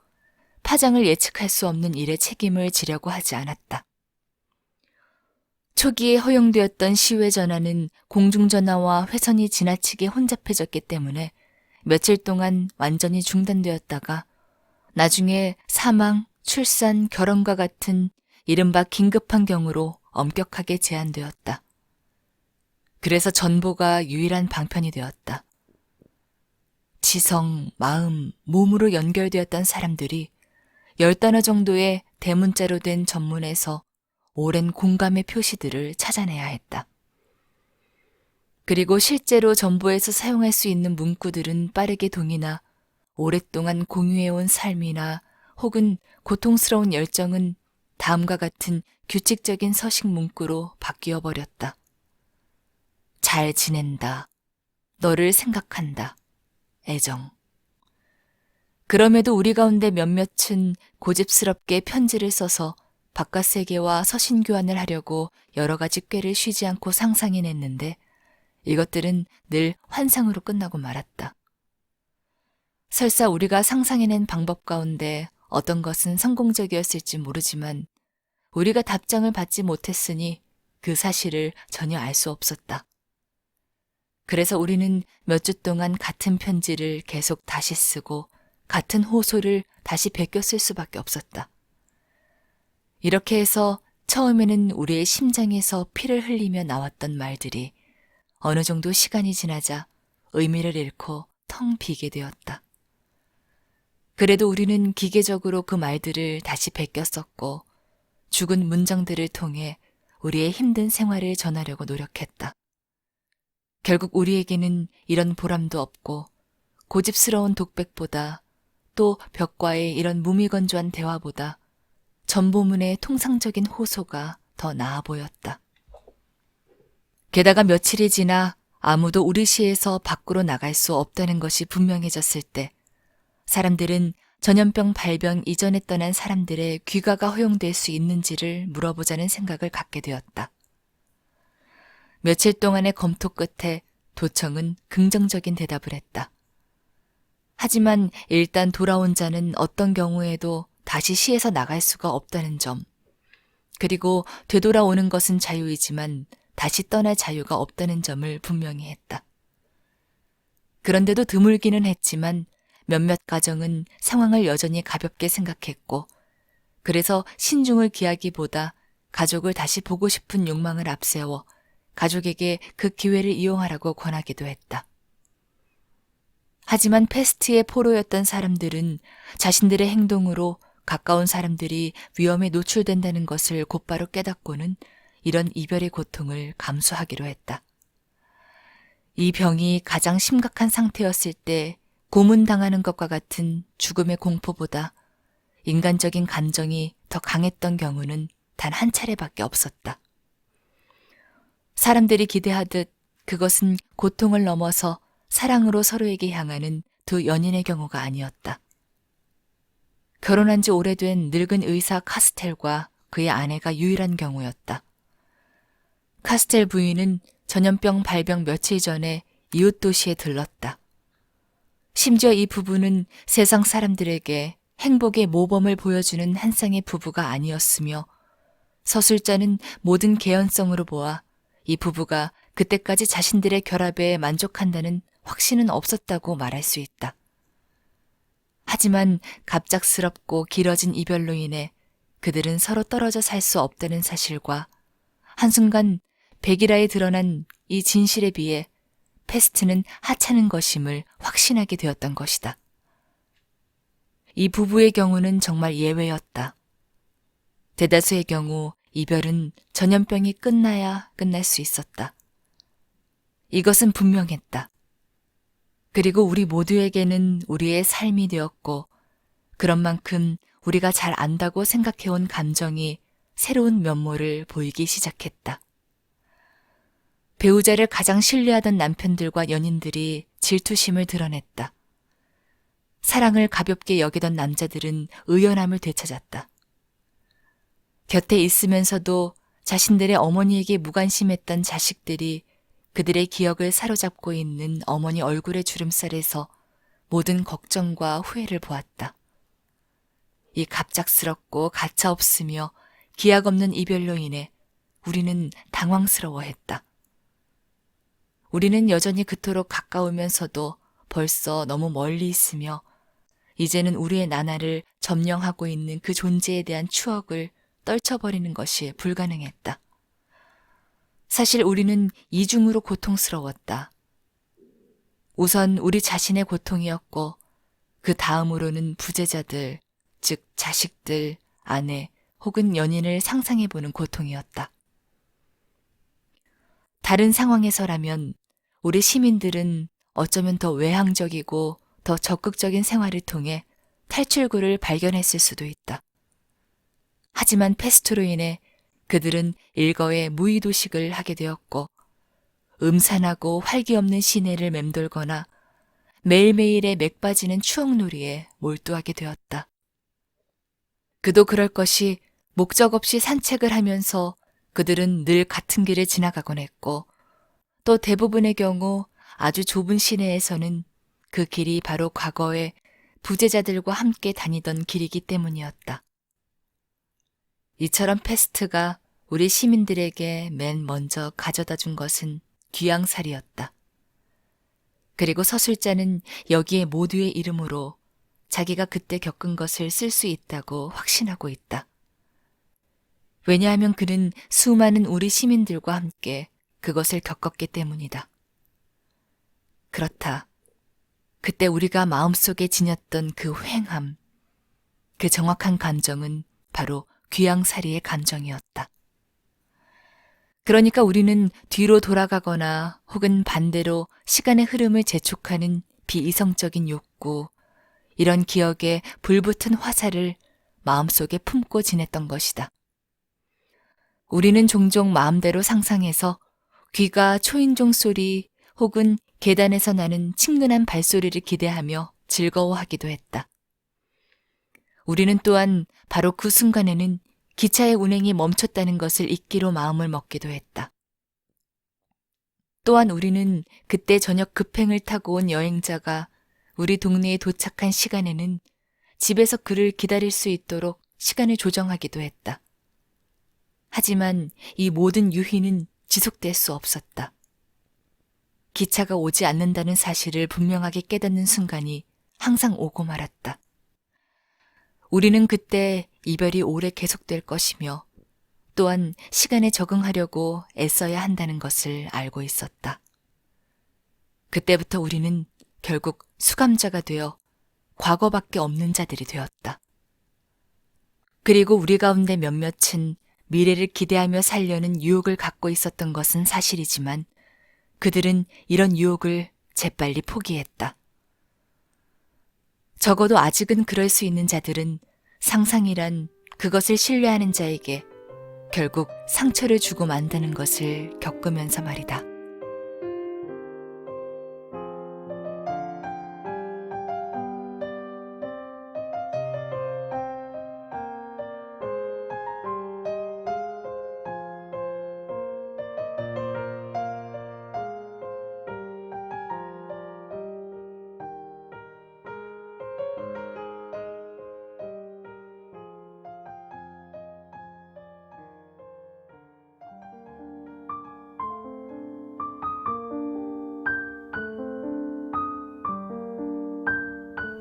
파장을 예측할 수 없는 일에 책임을 지려고 하지 않았다. 초기에 허용되었던 시외 전화는 공중전화와 회선이 지나치게 혼잡해졌기 때문에 며칠 동안 완전히 중단되었다가 나중에 사망, 출산, 결혼과 같은 이른바 긴급한 경우로 엄격하게 제한되었다. 그래서 전보가 유일한 방편이 되었다. 지성, 마음, 몸으로 연결되었던 사람들이 10단어 정도의 대문자로 된 전문에서 오랜 공감의 표시들을 찾아내야 했다. 그리고 실제로 전보에서 사용할 수 있는 문구들은 빠르게 동이나 오랫동안 공유해온 삶이나 혹은 고통스러운 열정은 다음과 같은 규칙적인 서식 문구로 바뀌어 버렸다. 잘 지낸다. 너를 생각한다. 애정. 그럼에도 우리 가운데 몇몇은 고집스럽게 편지를 써서 바깥 세계와 서신 교환을 하려고 여러 가지 꾀를 쉬지 않고 상상해냈는데 이것들은 늘 환상으로 끝나고 말았다. 설사 우리가 상상해낸 방법 가운데 어떤 것은 성공적이었을지 모르지만 우리가 답장을 받지 못했으니 그 사실을 전혀 알 수 없었다. 그래서 우리는 몇 주 동안 같은 편지를 계속 다시 쓰고 같은 호소를 다시 베껴 쓸 수밖에 없었다. 이렇게 해서 처음에는 우리의 심장에서 피를 흘리며 나왔던 말들이 어느 정도 시간이 지나자 의미를 잃고 텅 비게 되었다. 그래도 우리는 기계적으로 그 말들을 다시 베껴 썼고 죽은 문장들을 통해 우리의 힘든 생활을 전하려고 노력했다. 결국 우리에게는 이런 보람도 없고 고집스러운 독백보다 또 벽과의 이런 무미건조한 대화보다 전보문의 통상적인 호소가 더 나아 보였다. 게다가 며칠이 지나 아무도 우리 시에서 밖으로 나갈 수 없다는 것이 분명해졌을 때 사람들은 전염병 발병 이전에 떠난 사람들의 귀가가 허용될 수 있는지를 물어보자는 생각을 갖게 되었다. 며칠 동안의 검토 끝에 도청은 긍정적인 대답을 했다. 하지만 일단 돌아온 자는 어떤 경우에도 다시 시에서 나갈 수가 없다는 점, 그리고 되돌아오는 것은 자유이지만 다시 떠날 자유가 없다는 점을 분명히 했다. 그런데도 드물기는 했지만 몇몇 가정은 상황을 여전히 가볍게 생각했고, 그래서 신중을 기하기보다 가족을 다시 보고 싶은 욕망을 앞세워 가족에게 그 기회를 이용하라고 권하기도 했다. 하지만 패스트의 포로였던 사람들은 자신들의 행동으로 가까운 사람들이 위험에 노출된다는 것을 곧바로 깨닫고는 이런 이별의 고통을 감수하기로 했다. 이 병이 가장 심각한 상태였을 때 고문당하는 것과 같은 죽음의 공포보다 인간적인 감정이 더 강했던 경우는 단 한 차례밖에 없었다. 사람들이 기대하듯 그것은 고통을 넘어서 사랑으로 서로에게 향하는 두 연인의 경우가 아니었다. 결혼한 지 오래된 늙은 의사 카스텔과 그의 아내가 유일한 경우였다. 카스텔 부인은 전염병 발병 며칠 전에 이웃 도시에 들렀다. 심지어 이 부부는 세상 사람들에게 행복의 모범을 보여주는 한 쌍의 부부가 아니었으며 서술자는 모든 개연성으로 보아 이 부부가 그때까지 자신들의 결합에 만족한다는 확신은 없었다고 말할 수 있다. 하지만 갑작스럽고 길어진 이별로 인해 그들은 서로 떨어져 살 수 없다는 사실과 한순간 백일화에 드러난 이 진실에 비해 패스트는 하찮은 것임을 확신하게 되었던 것이다. 이 부부의 경우는 정말 예외였다. 대다수의 경우 이별은 전염병이 끝나야 끝날 수 있었다. 이것은 분명했다. 그리고 우리 모두에게는 우리의 삶이 되었고 그런 만큼 우리가 잘 안다고 생각해온 감정이 새로운 면모를 보이기 시작했다. 배우자를 가장 신뢰하던 남편들과 연인들이 질투심을 드러냈다. 사랑을 가볍게 여기던 남자들은 의연함을 되찾았다. 곁에 있으면서도 자신들의 어머니에게 무관심했던 자식들이 그들의 기억을 사로잡고 있는 어머니 얼굴의 주름살에서 모든 걱정과 후회를 보았다. 이 갑작스럽고 가차없으며 기약 없는 이별로 인해 우리는 당황스러워했다. 우리는 여전히 그토록 가까우면서도 벌써 너무 멀리 있으며 이제는 우리의 나날을 점령하고 있는 그 존재에 대한 추억을 떨쳐버리는 것이 불가능했다. 사실 우리는 이중으로 고통스러웠다. 우선 우리 자신의 고통이었고 그 다음으로는 부재자들, 즉 자식들, 아내 혹은 연인을 상상해보는 고통이었다. 다른 상황에서라면 우리 시민들은 어쩌면 더 외향적이고 더 적극적인 생활을 통해 탈출구를 발견했을 수도 있다. 하지만 패스트로 인해 그들은 일거에 무의도식을 하게 되었고 음산하고 활기 없는 시내를 맴돌거나 매일매일의 맥 빠지는 추억놀이에 몰두하게 되었다. 그도 그럴 것이 목적 없이 산책을 하면서 그들은 늘 같은 길을 지나가곤 했고, 또 대부분의 경우 아주 좁은 시내에서는 그 길이 바로 과거에 부재자들과 함께 다니던 길이기 때문이었다. 이처럼 패스트가 우리 시민들에게 맨 먼저 가져다 준 것은 귀양살이였다. 그리고 서술자는 여기에 모두의 이름으로 자기가 그때 겪은 것을 쓸 수 있다고 확신하고 있다. 왜냐하면 그는 수많은 우리 시민들과 함께 그것을 겪었기 때문이다. 그렇다. 그때 우리가 마음속에 지녔던 그 휑함, 그 정확한 감정은 바로 귀양살이의 감정이었다. 그러니까 우리는 뒤로 돌아가거나 혹은 반대로 시간의 흐름을 재촉하는 비이성적인 욕구, 이런 기억에 불붙은 화살을 마음속에 품고 지냈던 것이다. 우리는 종종 마음대로 상상해서 귀가 초인종 소리 혹은 계단에서 나는 친근한 발소리를 기대하며 즐거워하기도 했다. 우리는 또한 바로 그 순간에는 기차의 운행이 멈췄다는 것을 잊기로 마음을 먹기도 했다. 또한 우리는 그때 저녁 급행을 타고 온 여행자가 우리 동네에 도착한 시간에는 집에서 그를 기다릴 수 있도록 시간을 조정하기도 했다. 하지만 이 모든 유희는 지속될 수 없었다. 기차가 오지 않는다는 사실을 분명하게 깨닫는 순간이 항상 오고 말았다. 우리는 그때 이별이 오래 계속될 것이며 또한 시간에 적응하려고 애써야 한다는 것을 알고 있었다. 그때부터 우리는 결국 수감자가 되어 과거밖에 없는 자들이 되었다. 그리고 우리 가운데 몇몇은 미래를 기대하며 살려는 유혹을 갖고 있었던 것은 사실이지만 그들은 이런 유혹을 재빨리 포기했다. 적어도 아직은 그럴 수 있는 자들은 상상이란 그것을 신뢰하는 자에게 결국 상처를 주고 만다는 것을 겪으면서 말이다.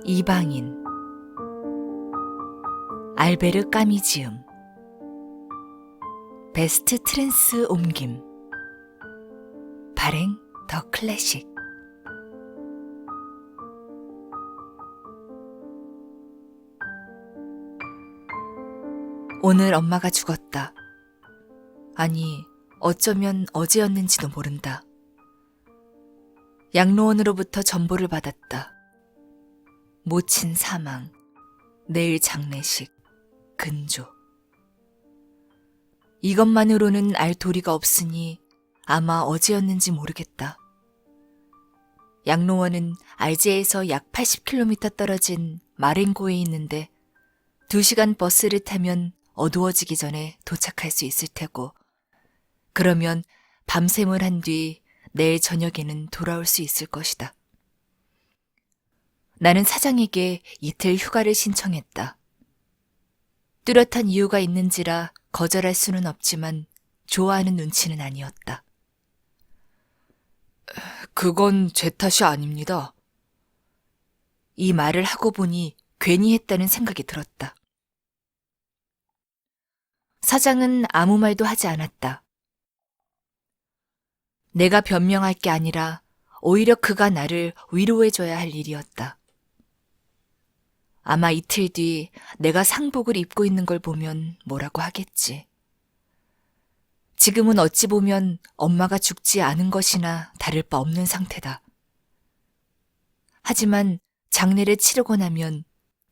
이방인 알베르 까미지움 베스트 트랜스 옮김 발행 더 클래식 오늘 엄마가 죽었다. 아니, 어쩌면 어제였는지도 모른다. 양로원으로부터 전보를 받았다. 모친 사망, 내일 장례식, 근조. 이것만으로는 알 도리가 없으니 아마 어제였는지 모르겠다. 양로원은 알제에서 약 80km 떨어진 마렌고에 있는데 2시간 버스를 타면 어두워지기 전에 도착할 수 있을 테고, 그러면 밤샘을 한 뒤 내일 저녁에는 돌아올 수 있을 것이다. 나는 사장에게 이틀 휴가를 신청했다. 뚜렷한 이유가 있는지라 거절할 수는 없지만 좋아하는 눈치는 아니었다. 그건 제 탓이 아닙니다. 이 말을 하고 보니 괜히 했다는 생각이 들었다. 사장은 아무 말도 하지 않았다. 내가 변명할 게 아니라 오히려 그가 나를 위로해줘야 할 일이었다. 아마 이틀 뒤 내가 상복을 입고 있는 걸 보면 뭐라고 하겠지. 지금은 어찌 보면 엄마가 죽지 않은 것이나 다를 바 없는 상태다. 하지만 장례를 치르고 나면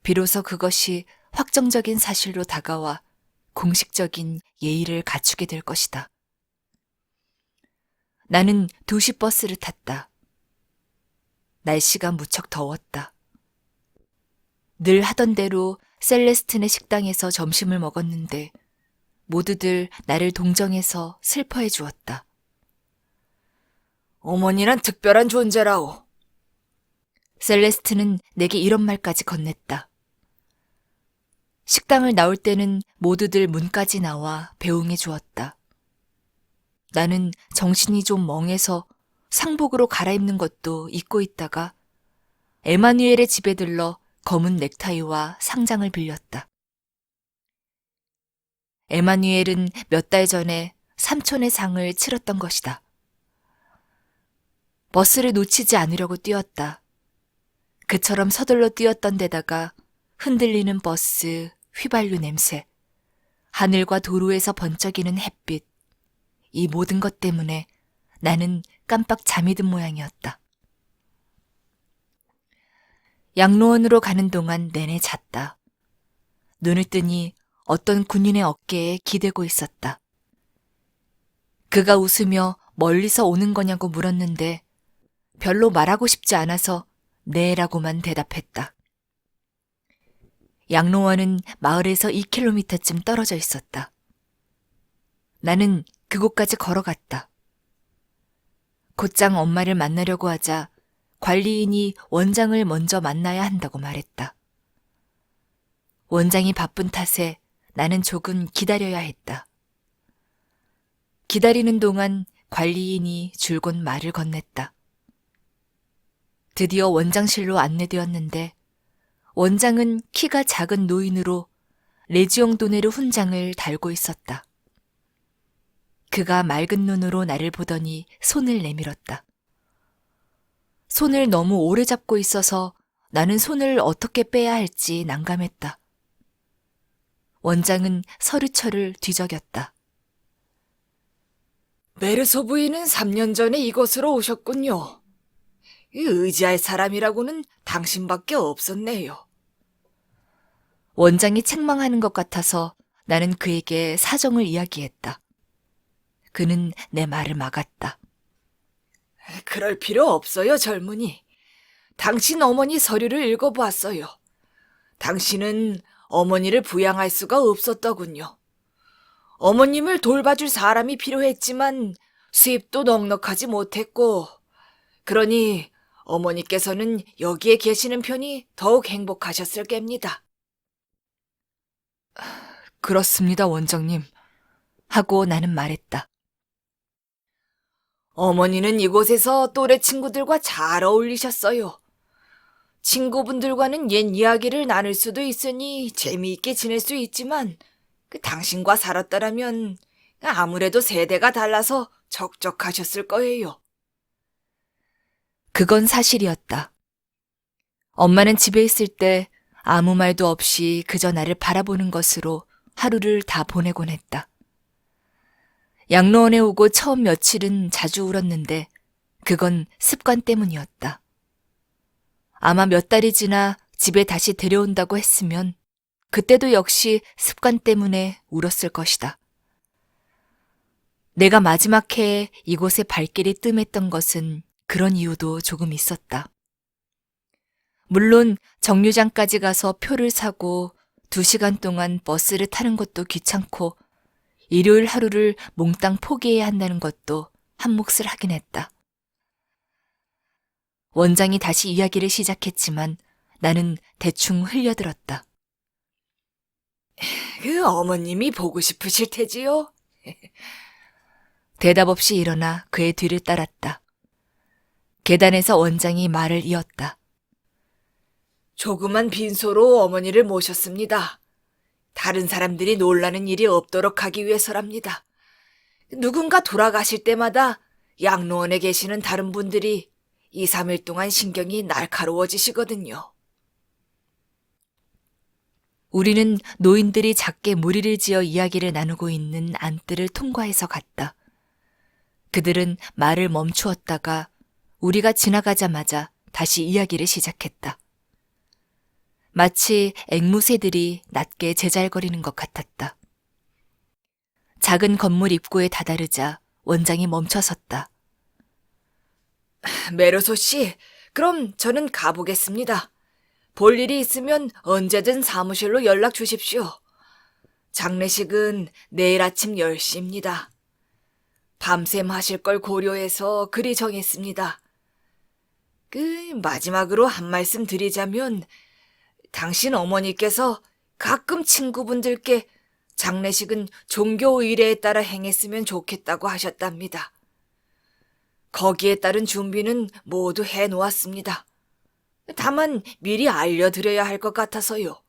비로소 그것이 확정적인 사실로 다가와 공식적인 예의를 갖추게 될 것이다. 나는 2시 버스를 탔다. 날씨가 무척 더웠다. 늘 하던 대로 셀레스틴의 식당에서 점심을 먹었는데 모두들 나를 동정해서 슬퍼해 주었다.
어머니란 특별한 존재라오.
셀레스틴은 내게 이런 말까지 건넸다. 식당을 나올 때는 모두들 문까지 나와 배웅해 주었다. 나는 정신이 좀 멍해서 상복으로 갈아입는 것도 잊고 있다가 에마누엘의 집에 들러 검은 넥타이와 상장을 빌렸다. 에마누엘은 몇 달 전에 삼촌의 상을 치렀던 것이다. 버스를 놓치지 않으려고 뛰었다. 그처럼 서둘러 뛰었던 데다가 흔들리는 버스, 휘발유 냄새, 하늘과 도로에서 번쩍이는 햇빛, 이 모든 것 때문에 나는 깜빡 잠이 든 모양이었다. 양로원으로 가는 동안 내내 잤다. 눈을 뜨니 어떤 군인의 어깨에 기대고 있었다. 그가 웃으며 멀리서 오는 거냐고 물었는데 별로 말하고 싶지 않아서 네라고만 대답했다. 양로원은 마을에서 2km쯤 떨어져 있었다. 나는 그곳까지 걸어갔다. 곧장 엄마를 만나려고 하자 관리인이 원장을 먼저 만나야 한다고 말했다. 원장이 바쁜 탓에 나는 조금 기다려야 했다. 기다리는 동안 관리인이 줄곧 말을 건넸다. 드디어 원장실로 안내되었는데 원장은 키가 작은 노인으로 레지옹 도네르 훈장을 달고 있었다. 그가 맑은 눈으로 나를 보더니 손을 내밀었다. 손을 너무 오래 잡고 있어서 나는 손을 어떻게 빼야 할지 난감했다. 원장은 서류처를 뒤적였다.
메르소 부인은 3년 전에 이곳으로 오셨군요. 의지할 사람이라고는 당신밖에 없었네요.
원장이 책망하는 것 같아서 나는 그에게 사정을 이야기했다. 그는 내 말을 막았다.
그럴 필요 없어요, 젊은이. 당신 어머니 서류를 읽어보았어요. 당신은 어머니를 부양할 수가 없었더군요. 어머님을 돌봐줄 사람이 필요했지만 수입도 넉넉하지 못했고, 그러니 어머니께서는 여기에 계시는 편이 더욱 행복하셨을 겁니다.
그렇습니다, 원장님. 하고 나는 말했다.
어머니는 이곳에서 또래 친구들과 잘 어울리셨어요. 친구분들과는 옛 이야기를 나눌 수도 있으니 재미있게 지낼 수 있지만 당신과 살았더라면 아무래도 세대가 달라서 적적하셨을 거예요.
그건 사실이었다. 엄마는 집에 있을 때 아무 말도 없이 그저 나를 바라보는 것으로 하루를 다 보내곤 했다. 양로원에 오고 처음 며칠은 자주 울었는데 그건 습관 때문이었다. 아마 몇 달이 지나 집에 다시 데려온다고 했으면 그때도 역시 습관 때문에 울었을 것이다. 내가 마지막 해에 이곳에 발길이 뜸했던 것은 그런 이유도 조금 있었다. 물론 정류장까지 가서 표를 사고 2시간 동안 버스를 타는 것도 귀찮고 일요일 하루를 몽땅 포기해야 한다는 것도 한 몫을 하긴 했다. 원장이 다시 이야기를 시작했지만 나는 대충 흘려들었다.
그 어머님이 보고 싶으실 테지요?
대답 없이 일어나 그의 뒤를 따랐다. 계단에서 원장이 말을 이었다.
조그만 빈소로 어머니를 모셨습니다. 다른 사람들이 놀라는 일이 없도록 하기 위해서랍니다. 누군가 돌아가실 때마다 양로원에 계시는 다른 분들이 2, 3일 동안 신경이 날카로워지시거든요.
우리는 노인들이 작게 무리를 지어 이야기를 나누고 있는 안뜰을 통과해서 갔다. 그들은 말을 멈추었다가 우리가 지나가자마자 다시 이야기를 시작했다. 마치 앵무새들이 낮게 제잘거리는 것 같았다. 작은 건물 입구에 다다르자 원장이 멈춰섰다.
메르소 씨, 그럼 저는 가보겠습니다. 볼 일이 있으면 언제든 사무실로 연락 주십시오. 장례식은 내일 아침 10시입니다. 밤샘 하실 걸 고려해서 그리 정했습니다. 마지막으로 한 말씀 드리자면, 당신 어머니께서 가끔 친구분들께 장례식은 종교 의례에 따라 행했으면 좋겠다고 하셨답니다. 거기에 따른 준비는 모두 해놓았습니다. 다만 미리 알려드려야 할 것 같아서요.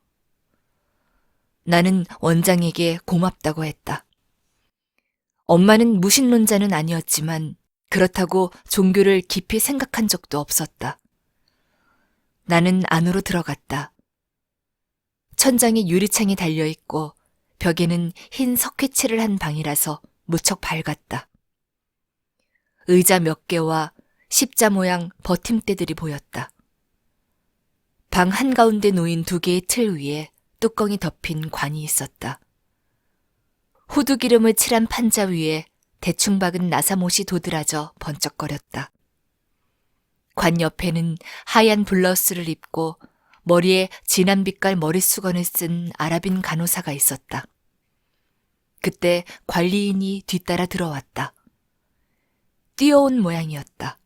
나는 원장에게 고맙다고 했다. 엄마는 무신론자는 아니었지만 그렇다고 종교를 깊이 생각한 적도 없었다. 나는 안으로 들어갔다. 천장에 유리창이 달려있고 벽에는 흰 석회칠을 한 방이라서 무척 밝았다. 의자 몇 개와 십자 모양 버팀대들이 보였다. 방 한가운데 놓인 2개의 틀 위에 뚜껑이 덮인 관이 있었다. 호두기름을 칠한 판자 위에 대충 박은 나사못이 도드라져 번쩍거렸다. 관 옆에는 하얀 블라우스를 입고 머리에 진한 빛깔 머릿수건을 쓴 아랍인 간호사가 있었다. 그때 관리인이 뒤따라 들어왔다. 뛰어온 모양이었다.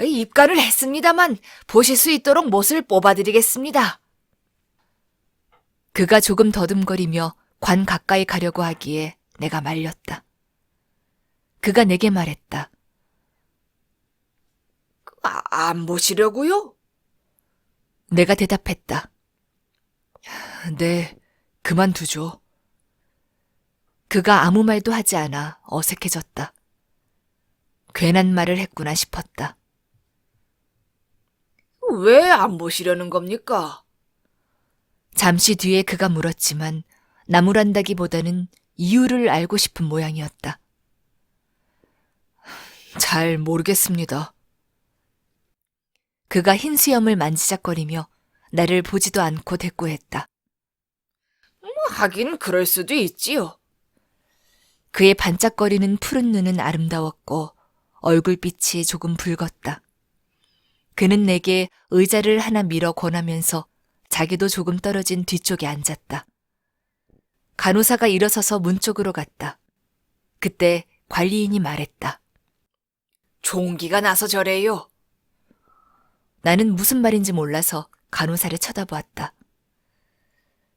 입간을 했습니다만 보실 수 있도록 못을 뽑아드리겠습니다.
그가 조금 더듬거리며 관 가까이 가려고 하기에 내가 말렸다. 그가 내게 말했다.
안 보시려고요?
내가 대답했다. 네, 그만두죠. 그가 아무 말도 하지 않아 어색해졌다. 괜한 말을 했구나 싶었다.
왜 안 보시려는 겁니까?
잠시 뒤에 그가 물었지만 나무란다기보다는 이유를 알고 싶은 모양이었다. 잘 모르겠습니다. 그가 흰 수염을 만지작거리며 나를 보지도 않고 대꾸했다.
하긴 그럴 수도 있지요.
그의 반짝거리는 푸른 눈은 아름다웠고 얼굴빛이 조금 붉었다. 그는 내게 의자를 하나 밀어 권하면서 자기도 조금 떨어진 뒤쪽에 앉았다. 간호사가 일어서서 문 쪽으로 갔다. 그때 관리인이 말했다.
종기가 나서 저래요.
나는 무슨 말인지 몰라서 간호사를 쳐다보았다.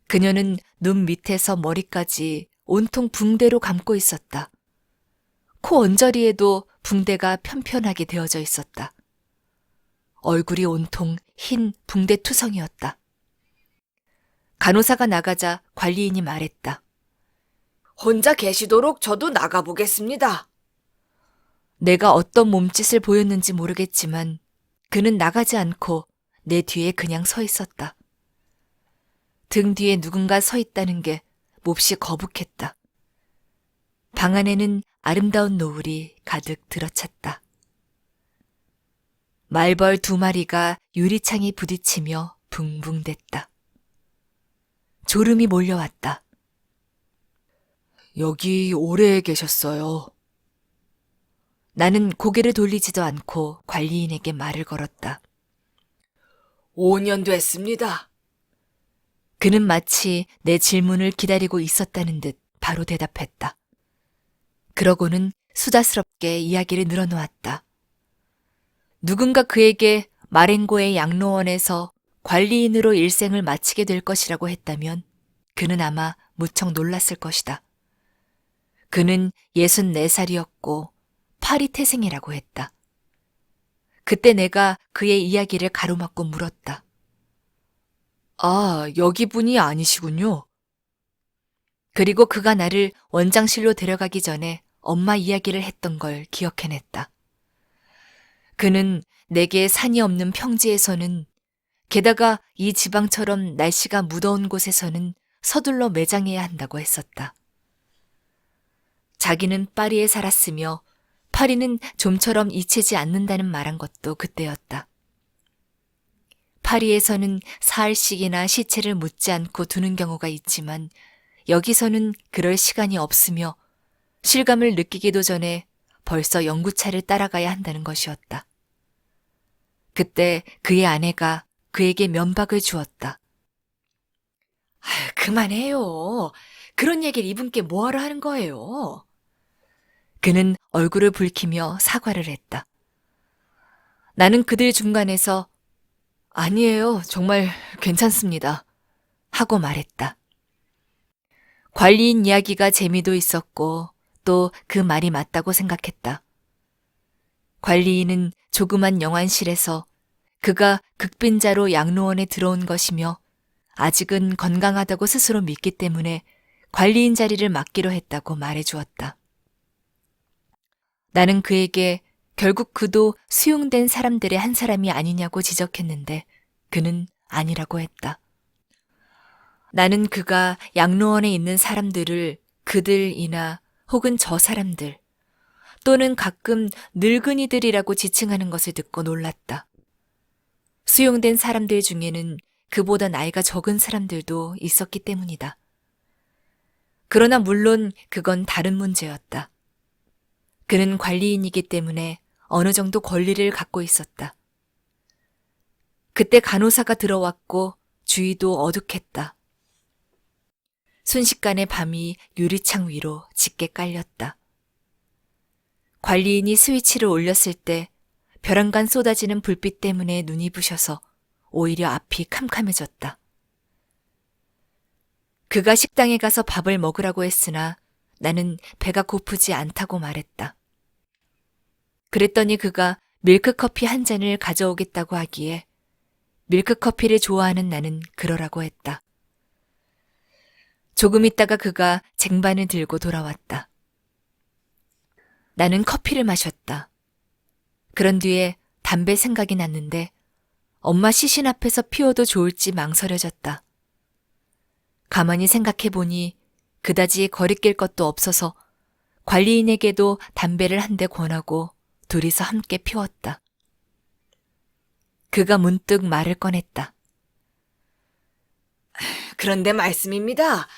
그녀는 눈 밑에서 머리까지 온통 붕대로 감고 있었다. 코 언저리에도 붕대가 편편하게 되어져 있었다. 얼굴이 온통 흰 붕대 투성이었다. 간호사가 나가자 관리인이 말했다.
혼자 계시도록 저도 나가보겠습니다.
내가 어떤 몸짓을 보였는지 모르겠지만 그는 나가지 않고 내 뒤에 그냥 서 있었다. 등 뒤에 누군가 서 있다는 게 몹시 거북했다. 방 안에는 아름다운 노을이 가득 들어찼다. 말벌 2마리가 유리창에 부딪히며 붕붕댔다. 졸음이 몰려왔다. 여기 오래 계셨어요. 나는 고개를 돌리지도 않고 관리인에게 말을 걸었다.
5년 됐습니다.
그는 마치 내 질문을 기다리고 있었다는 듯 바로 대답했다. 그러고는 수다스럽게 이야기를 늘어놓았다. 누군가 그에게 마렌고의 양로원에서 관리인으로 일생을 마치게 될 것이라고 했다면 그는 아마 무척 놀랐을 것이다. 그는 64살이었고 파리 태생이라고 했다. 그때 내가 그의 이야기를 가로막고 물었다. 아, 여기 분이 아니시군요. 그리고 그가 나를 원장실로 데려가기 전에 엄마 이야기를 했던 걸 기억해냈다. 그는 내게 산이 없는 평지에서는, 게다가 이 지방처럼 날씨가 무더운 곳에서는 서둘러 매장해야 한다고 했었다. 자기는 파리에 살았으며 파리는 좀처럼 잊히지 않는다는 말한 것도 그때였다. 파리에서는 사흘씩이나 시체를 묻지 않고 두는 경우가 있지만 여기서는 그럴 시간이 없으며 실감을 느끼기도 전에 벌써 연구차를 따라가야 한다는 것이었다. 그때 그의 아내가 그에게 면박을 주었다.
그만해요. 그런 얘기를 이분께 뭐하러 하는 거예요?
그는 얼굴을 붉히며 사과를 했다. 나는 그들 중간에서 아니에요. 정말 괜찮습니다. 하고 말했다. 관리인 이야기가 재미도 있었고 또 그 말이 맞다고 생각했다. 관리인은 조그만 영안실에서 그가 극빈자로 양로원에 들어온 것이며 아직은 건강하다고 스스로 믿기 때문에 관리인 자리를 맡기로 했다고 말해주었다. 나는 그에게 결국 그도 수용된 사람들의 한 사람이 아니냐고 지적했는데 그는 아니라고 했다. 나는 그가 양로원에 있는 사람들을 그들이나 혹은 저 사람들 또는 가끔 늙은이들이라고 지칭하는 것을 듣고 놀랐다. 수용된 사람들 중에는 그보다 나이가 적은 사람들도 있었기 때문이다. 그러나 물론 그건 다른 문제였다. 그는 관리인이기 때문에 어느 정도 권리를 갖고 있었다. 그때 간호사가 들어왔고 주위도 어둑했다. 순식간에 밤이 유리창 위로 짙게 깔렸다. 관리인이 스위치를 올렸을 때 벼랑간 쏟아지는 불빛 때문에 눈이 부셔서 오히려 앞이 캄캄해졌다. 그가 식당에 가서 밥을 먹으라고 했으나 나는 배가 고프지 않다고 말했다. 그랬더니 그가 밀크커피 한 잔을 가져오겠다고 하기에 밀크커피를 좋아하는 나는 그러라고 했다. 조금 있다가 그가 쟁반을 들고 돌아왔다. 나는 커피를 마셨다. 그런 뒤에 담배 생각이 났는데 엄마 시신 앞에서 피워도 좋을지 망설여졌다. 가만히 생각해보니 그다지 거리낄 것도 없어서 관리인에게도 담배를 한 대 권하고 둘이서 함께 피웠다. 그가 문득 말을 꺼냈다.
그런데 말씀입니다.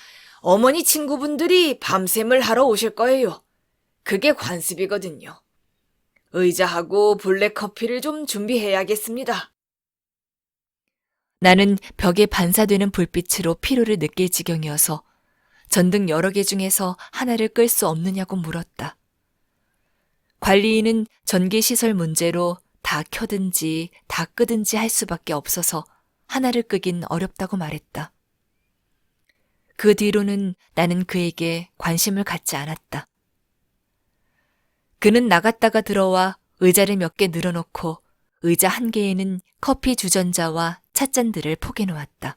어머니 친구분들이 밤샘을 하러 오실 거예요. 그게 관습이거든요. 의자하고 블랙커피를 좀 준비해야겠습니다.
나는 벽에 반사되는 불빛으로 피로를 느낄 지경이어서 전등 여러 개 중에서 하나를 끌 수 없느냐고 물었다. 관리인은 전기시설 문제로 다 켜든지 다 끄든지 할 수밖에 없어서 하나를 끄긴 어렵다고 말했다. 그 뒤로는 나는 그에게 관심을 갖지 않았다. 그는 나갔다가 들어와 의자를 몇 개 늘어놓고 의자 한 개에는 커피 주전자와 찻잔들을 포개놓았다.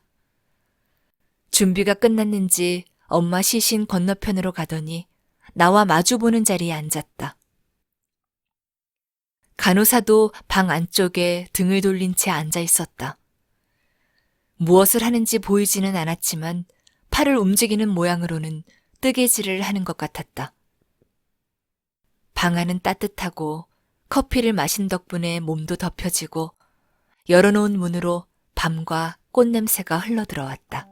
준비가 끝났는지 엄마 시신 건너편으로 가더니 나와 마주보는 자리에 앉았다. 간호사도 방 안쪽에 등을 돌린 채 앉아 있었다. 무엇을 하는지 보이지는 않았지만 팔을 움직이는 모양으로는 뜨개질을 하는 것 같았다. 방 안은 따뜻하고 커피를 마신 덕분에 몸도 덮여지고 열어놓은 문으로 밤과 꽃냄새가 흘러들어왔다.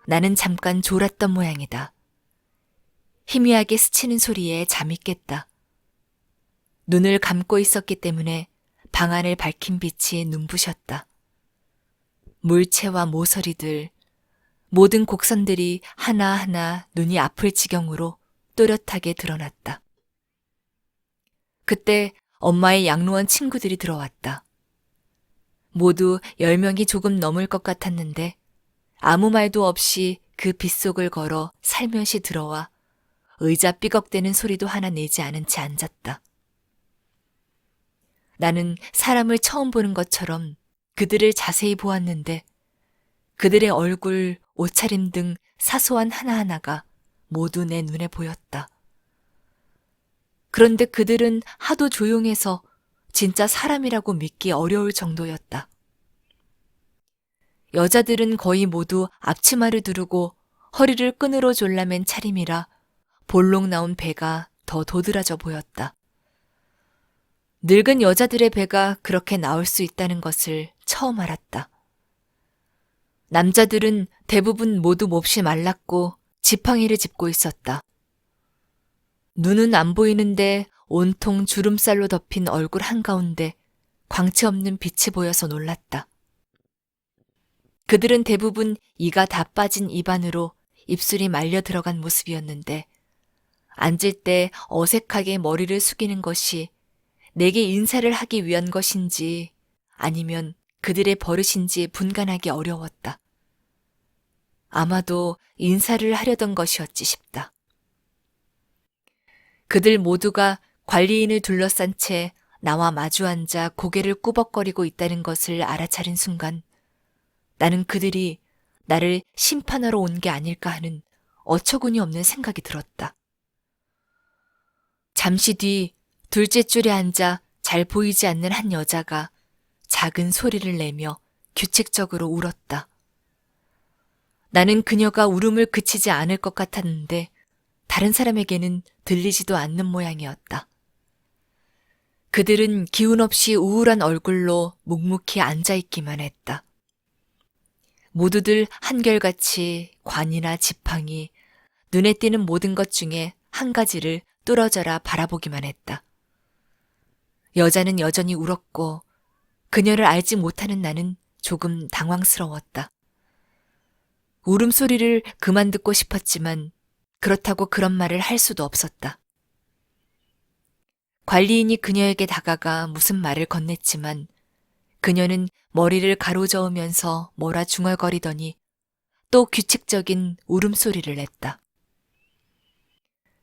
나는 잠깐 졸았던 모양이다. 희미하게 스치는 소리에 잠이 깼다. 눈을 감고 있었기 때문에 방 안을 밝힌 빛이 눈부셨다. 물체와 모서리들, 모든 곡선들이 하나하나 눈이 아플 지경으로 또렷하게 드러났다. 그때 엄마의 양로원 친구들이 들어왔다. 모두 10명이 조금 넘을 것 같았는데 아무 말도 없이 그 빗속을 걸어 살며시 들어와 의자 삐걱대는 소리도 하나 내지 않은 채 앉았다. 나는 사람을 처음 보는 것처럼 그들을 자세히 보았는데 그들의 얼굴, 옷차림 등 사소한 하나하나가 모두 내 눈에 보였다. 그런데 그들은 하도 조용해서 진짜 사람이라고 믿기 어려울 정도였다. 여자들은 거의 모두 앞치마를 두르고 허리를 끈으로 졸라맨 차림이라 볼록 나온 배가 더 도드라져 보였다. 늙은 여자들의 배가 그렇게 나올 수 있다는 것을 처음 알았다. 남자들은 대부분 모두 몹시 말랐고 지팡이를 짚고 있었다. 눈은 안 보이는데 온통 주름살로 덮인 얼굴 한가운데 광채 없는 빛이 보여서 놀랐다. 그들은 대부분 이가 다 빠진 입안으로 입술이 말려 들어간 모습이었는데 앉을 때 어색하게 머리를 숙이는 것이 내게 인사를 하기 위한 것인지 아니면 그들의 버릇인지 분간하기 어려웠다. 아마도 인사를 하려던 것이었지 싶다. 그들 모두가 관리인을 둘러싼 채 나와 마주 앉아 고개를 꾸벅거리고 있다는 것을 알아차린 순간 나는 그들이 나를 심판하러 온 게 아닐까 하는 어처구니 없는 생각이 들었다. 잠시 뒤 둘째 줄에 앉아 잘 보이지 않는 한 여자가 작은 소리를 내며 규칙적으로 울었다. 나는 그녀가 울음을 그치지 않을 것 같았는데 다른 사람에게는 들리지도 않는 모양이었다. 그들은 기운 없이 우울한 얼굴로 묵묵히 앉아있기만 했다. 모두들 한결같이 관이나 지팡이, 눈에 띄는 모든 것 중에 한 가지를 뚫어져라 바라보기만 했다. 여자는 여전히 울었고 그녀를 알지 못하는 나는 조금 당황스러웠다. 울음소리를 그만 듣고 싶었지만 그렇다고 그런 말을 할 수도 없었다. 관리인이 그녀에게 다가가 무슨 말을 건넸지만 그녀는 머리를 가로저으면서 뭐라 중얼거리더니 또 규칙적인 울음소리를 냈다.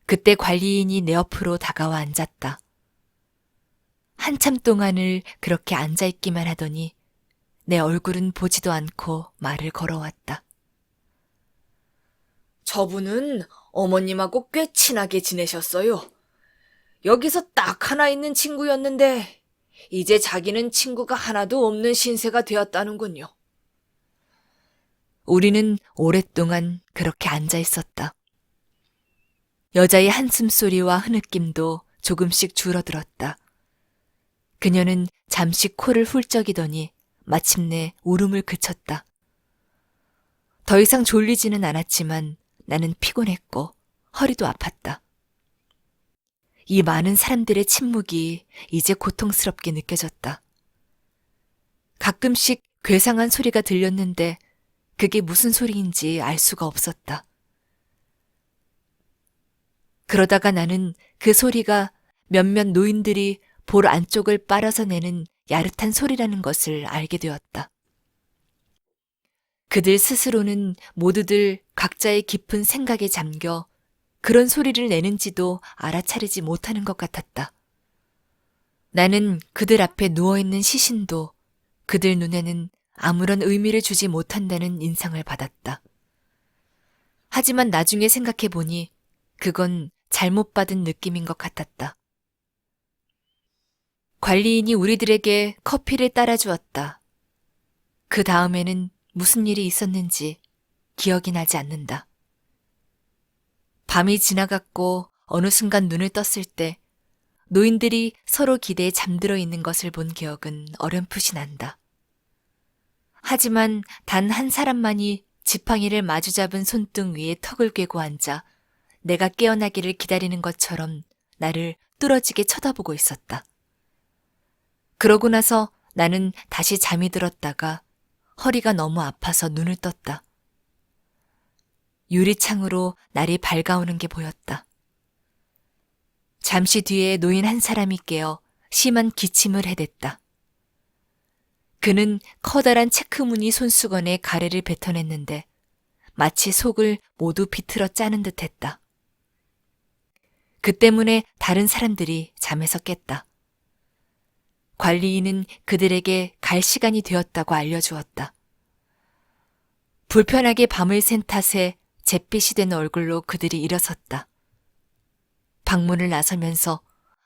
그때 관리인이 내 옆으로 다가와 앉았다. 한참 동안을 그렇게 앉아있기만 하더니 내 얼굴은 보지도 않고 말을 걸어왔다.
저분은 어머님하고 꽤 친하게 지내셨어요. 여기서 딱 하나 있는 친구였는데 이제 자기는 친구가 하나도 없는 신세가 되었다는군요.
우리는 오랫동안 그렇게 앉아 있었다. 여자의 한숨소리와 흐느낌도 조금씩 줄어들었다. 그녀는 잠시 코를 훌쩍이더니 마침내 울음을 그쳤다. 더 이상 졸리지는 않았지만 나는 피곤했고 허리도 아팠다. 이 많은 사람들의 침묵이 이제 고통스럽게 느껴졌다. 가끔씩 괴상한 소리가 들렸는데 그게 무슨 소리인지 알 수가 없었다. 그러다가 나는 그 소리가 몇몇 노인들이 볼 안쪽을 빨아서 내는 야릇한 소리라는 것을 알게 되었다. 그들 스스로는 모두들 각자의 깊은 생각에 잠겨 그런 소리를 내는지도 알아차리지 못하는 것 같았다. 나는 그들 앞에 누워있는 시신도 그들 눈에는 아무런 의미를 주지 못한다는 인상을 받았다. 하지만 나중에 생각해보니 그건 잘못 받은 느낌인 것 같았다. 관리인이 우리들에게 커피를 따라주었다. 그 다음에는 무슨 일이 있었는지 기억이 나지 않는다. 밤이 지나갔고 어느 순간 눈을 떴을 때 노인들이 서로 기대에 잠들어 있는 것을 본 기억은 어렴풋이 난다. 하지만 단 한 사람만이 지팡이를 마주잡은 손등 위에 턱을 꿰고 앉아 내가 깨어나기를 기다리는 것처럼 나를 뚫어지게 쳐다보고 있었다. 그러고 나서 나는 다시 잠이 들었다가 허리가 너무 아파서 눈을 떴다. 유리창으로 날이 밝아오는 게 보였다. 잠시 뒤에 노인 한 사람이 깨어 심한 기침을 해댔다. 그는 커다란 체크무늬 손수건에 가래를 뱉어냈는데 마치 속을 모두 비틀어 짜는 듯했다. 그 때문에 다른 사람들이 잠에서 깼다. 관리인은 그들에게 갈 시간이 되었다고 알려주었다. 불편하게 밤을 샌 탓에 잿빛이 된 얼굴로 그들이 일어섰다. 방문을 나서면서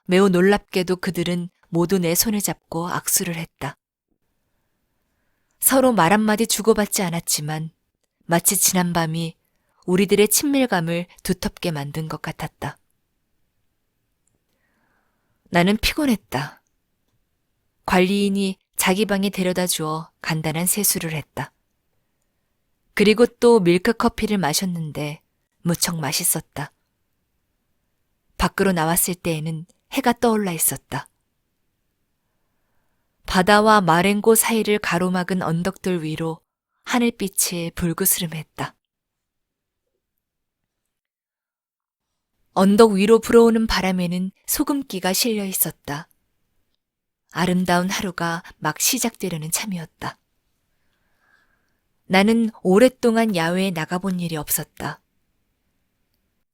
매우 놀랍게도 그들은 모두 내 손을 잡고 악수를 했다. 서로 말 한마디 주고받지 않았지만 마치 지난밤이 우리들의 친밀감을 두텁게 만든 것 같았다. 나는 피곤했다. 관리인이 자기 방에 데려다 주어 간단한 세수를 했다. 그리고 또 밀크 커피를 마셨는데 무척 맛있었다. 밖으로 나왔을 때에는 해가 떠올라 있었다. 바다와 마렌고 사이를 가로막은 언덕들 위로 하늘빛이 불그스름했다. 언덕 위로 불어오는 바람에는 소금기가 실려 있었다. 아름다운 하루가 막 시작되려는 참이었다. 나는 오랫동안 야외에 나가본 일이 없었다.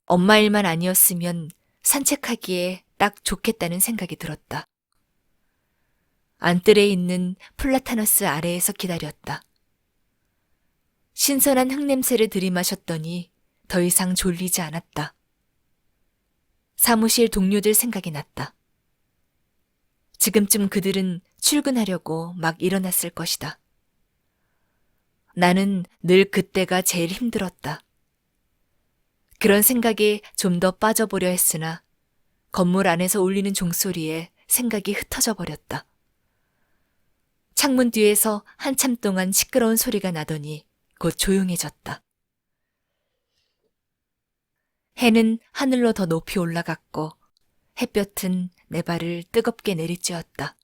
엄마 일만 아니었으면 산책하기에 딱 좋겠다는 생각이 들었다. 안뜰에 있는 플라타너스 아래에서 기다렸다. 신선한 흙냄새를 들이마셨더니 더 이상 졸리지 않았다. 사무실 동료들 생각이 났다. 지금쯤 그들은 출근하려고 막 일어났을 것이다. 나는 늘 그때가 제일 힘들었다. 그런 생각에 좀 더 빠져보려 했으나 건물 안에서 울리는 종소리에 생각이 흩어져 버렸다. 창문 뒤에서 한참 동안 시끄러운 소리가 나더니 곧 조용해졌다. 해는 하늘로 더 높이 올라갔고 햇볕은 내 발을 뜨겁게 내리쬐었다.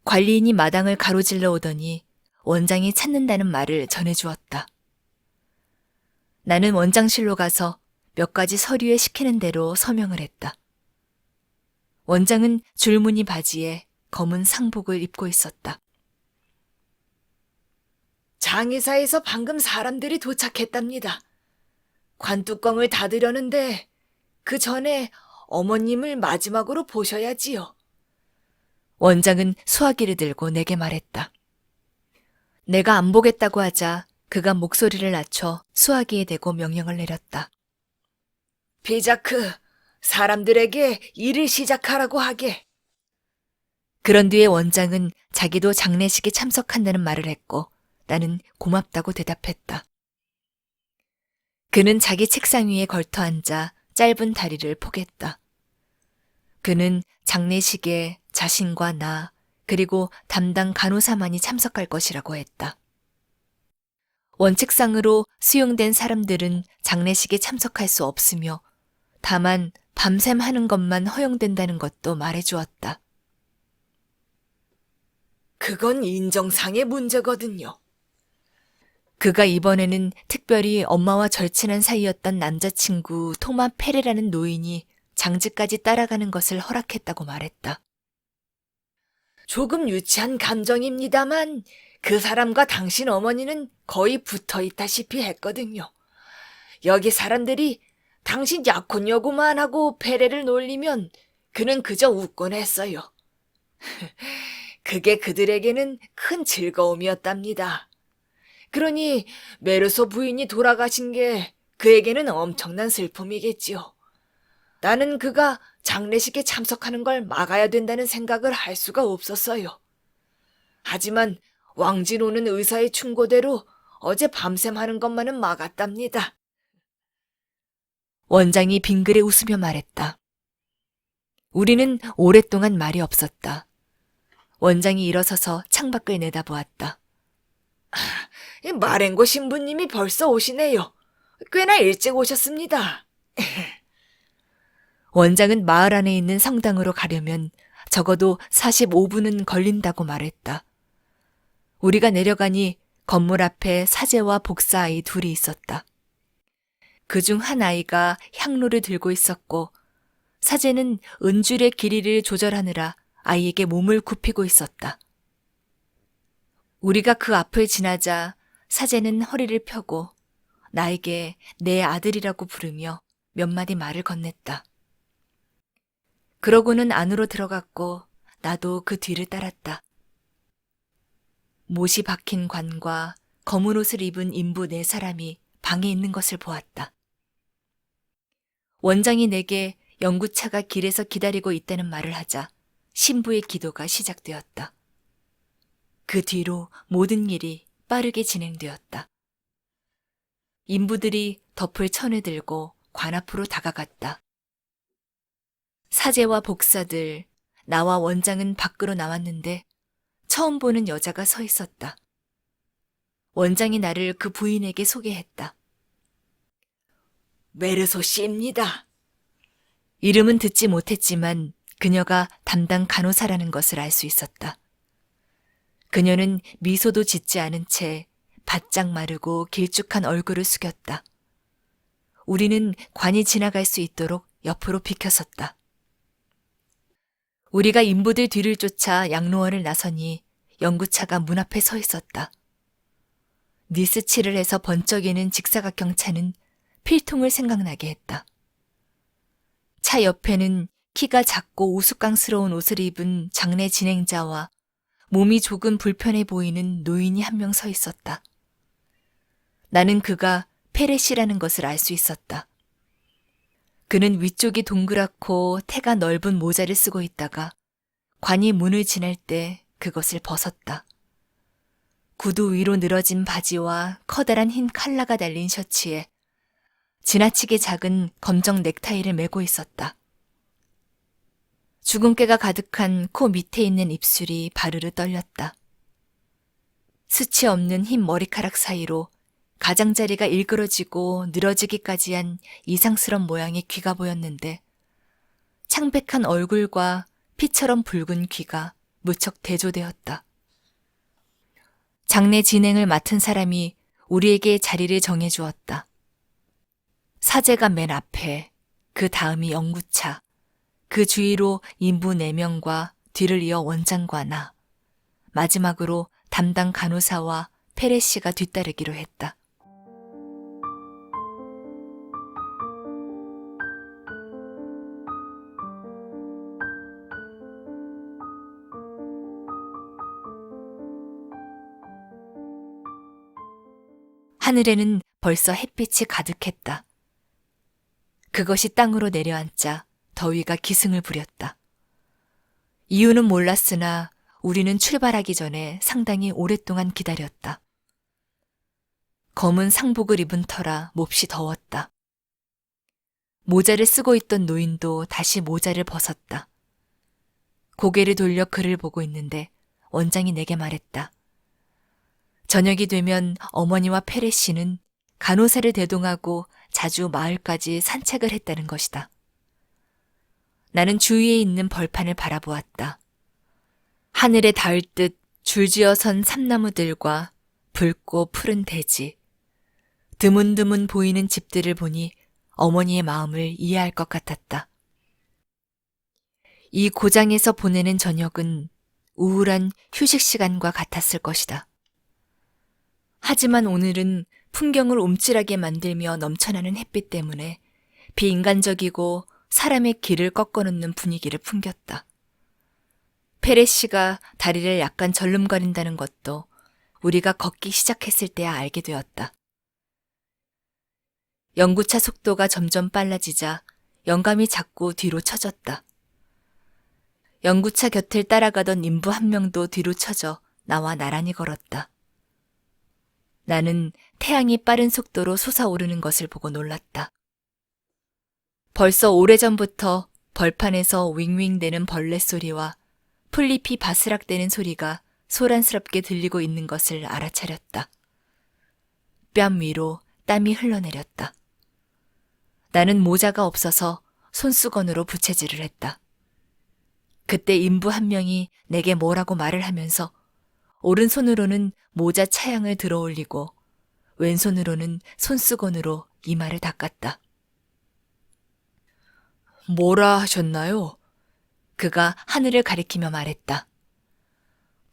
관리인이 마당을 가로질러 오더니 원장이 찾는다는 말을 전해주었다. 나는 원장실로 가서 몇 가지 서류에 시키는 대로 서명을 했다. 원장은 줄무늬 바지에 검은 상복을 입고 있었다.
장의사에서 방금 사람들이 도착했답니다. 관뚜껑을 닫으려는데 그 전에 어머님을 마지막으로 보셔야지요.
원장은 수화기를 들고 내게 말했다. 내가 안 보겠다고 하자 그가 목소리를 낮춰 수화기에 대고 명령을 내렸다.
비자크, 사람들에게 일을 시작하라고 하게.
그런 뒤에 원장은 자기도 장례식에 참석한다는 말을 했고 나는 고맙다고 대답했다. 그는 자기 책상 위에 걸터 앉아 짧은 다리를 포겠다. 그는 장례식에 자신과 나 그리고 담당 간호사만이 참석할 것이라고 했다. 원칙상으로 수용된 사람들은 장례식에 참석할 수 없으며 다만 밤샘 하는 것만 허용된다는 것도 말해주었다.
그건 인정상의 문제거든요.
그가 이번에는 특별히 엄마와 절친한 사이였던 남자친구 토마 페레라는 노인이 장지까지 따라가는 것을 허락했다고 말했다.
조금 유치한 감정입니다만 그 사람과 당신 어머니는 거의 붙어 있다시피 했거든요. 여기 사람들이 당신 약혼 여고만 하고 페레를 놀리면 그는 그저 웃곤 했어요. 그게 그들에게는 큰 즐거움이었답니다. 그러니 메르소 부인이 돌아가신 게 그에게는 엄청난 슬픔이겠지요. 나는 그가 장례식에 참석하는 걸 막아야 된다는 생각을 할 수가 없었어요. 하지만 왕진 오는 의사의 충고대로 어제 밤샘 하는 것만은 막았답니다.
원장이 빙그레 웃으며 말했다. 우리는 오랫동안 말이 없었다. 원장이 일어서서 창밖을 내다보았다.
마렌고 신부님이 벌써 오시네요. 꽤나 일찍 오셨습니다.
원장은 마을 안에 있는 성당으로 가려면 적어도 45분은 걸린다고 말했다. 우리가 내려가니 건물 앞에 사제와 복사 아이 둘이 있었다. 그중 한 아이가 향로를 들고 있었고 사제는 은줄의 길이를 조절하느라 아이에게 몸을 굽히고 있었다. 우리가 그 앞을 지나자 사제는 허리를 펴고 나에게 내 아들이라고 부르며 몇 마디 말을 건넸다. 그러고는 안으로 들어갔고 나도 그 뒤를 따랐다. 못이 박힌 관과 검은 옷을 입은 인부 4사람이 방에 있는 것을 보았다. 원장이 내게 연구차가 길에서 기다리고 있다는 말을 하자 신부의 기도가 시작되었다. 그 뒤로 모든 일이 빠르게 진행되었다. 인부들이 덮을 천을 들고 관 앞으로 다가갔다. 사제와 복사들, 나와 원장은 밖으로 나왔는데 처음 보는 여자가 서 있었다. 원장이 나를 그 부인에게 소개했다.
메르소 씨입니다.
이름은 듣지 못했지만 그녀가 담당 간호사라는 것을 알 수 있었다. 그녀는 미소도 짓지 않은 채 바짝 마르고 길쭉한 얼굴을 숙였다. 우리는 관이 지나갈 수 있도록 옆으로 비켜섰다. 우리가 인부들 뒤를 쫓아 양로원을 나서니 연구차가 문 앞에 서 있었다. 니스칠을 해서 번쩍이는 직사각형 차는 필통을 생각나게 했다. 차 옆에는 키가 작고 우스꽝스러운 옷을 입은 장례 진행자와 몸이 조금 불편해 보이는 노인이 한 명 서 있었다. 나는 그가 페레시라는 것을 알 수 있었다. 그는 위쪽이 동그랗고 태가 넓은 모자를 쓰고 있다가 관이 문을 지날 때 그것을 벗었다. 구두 위로 늘어진 바지와 커다란 흰 칼라가 달린 셔츠에 지나치게 작은 검정 넥타이를 메고 있었다. 주근깨가 가득한 코 밑에 있는 입술이 바르르 떨렸다. 수치 없는 흰 머리카락 사이로 가장자리가 일그러지고 늘어지기까지 한 이상스런 모양의 귀가 보였는데 창백한 얼굴과 피처럼 붉은 귀가 무척 대조되었다. 장례 진행을 맡은 사람이 우리에게 자리를 정해주었다. 사제가 맨 앞에, 그 다음이 연구차, 그 주위로 인부 4명과 뒤를 이어 원장과 나, 마지막으로 담당 간호사와 페레시가 뒤따르기로 했다. 하늘에는 벌써 햇빛이 가득했다. 그것이 땅으로 내려앉자 더위가 기승을 부렸다. 이유는 몰랐으나 우리는 출발하기 전에 상당히 오랫동안 기다렸다. 검은 상복을 입은 터라 몹시 더웠다. 모자를 쓰고 있던 노인도 다시 모자를 벗었다. 고개를 돌려 그를 보고 있는데 원장이 내게 말했다. 저녁이 되면 어머니와 페레 씨는 간호사를 대동하고 자주 마을까지 산책을 했다는 것이다. 나는 주위에 있는 벌판을 바라보았다. 하늘에 닿을 듯 줄지어 선 삼나무들과 붉고 푸른 대지, 드문드문 보이는 집들을 보니 어머니의 마음을 이해할 것 같았다. 이 고장에서 보내는 저녁은 우울한 휴식 시간과 같았을 것이다. 하지만 오늘은 풍경을 움찔하게 만들며 넘쳐나는 햇빛 때문에 비인간적이고 사람의 길을 꺾어놓는 분위기를 풍겼다. 페레 씨가 다리를 약간 절름거린다는 것도 우리가 걷기 시작했을 때야 알게 되었다. 연구차 속도가 점점 빨라지자 영감이 자꾸 뒤로 처졌다. 연구차 곁을 따라가던 인부 한 명도 뒤로 처져 나와 나란히 걸었다. 나는 태양이 빠른 속도로 솟아오르는 것을 보고 놀랐다. 벌써 오래전부터 벌판에서 윙윙대는 벌레 소리와 풀잎이 바스락대는 소리가 소란스럽게 들리고 있는 것을 알아차렸다. 뺨 위로 땀이 흘러내렸다. 나는 모자가 없어서 손수건으로 부채질을 했다. 그때 인부 한 명이 내게 뭐라고 말을 하면서 오른손으로는 모자 차양을 들어 올리고 왼손으로는 손수건으로 이마를 닦았다. 뭐라 하셨나요? 그가 하늘을 가리키며 말했다.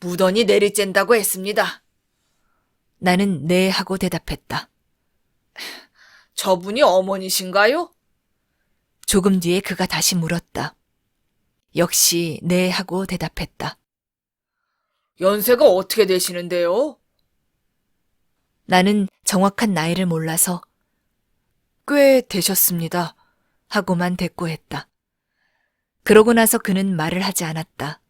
무던히 내리쨘다고 했습니다.
나는 네 하고 대답했다.
저분이 어머니신가요?
조금 뒤에 그가 다시 물었다. 역시 네 하고 대답했다.
연세가 어떻게 되시는데요?
나는 정확한 나이를 몰라서 꽤 되셨습니다 하고만 대꾸했다. 그러고 나서 그는 말을 하지 않았다.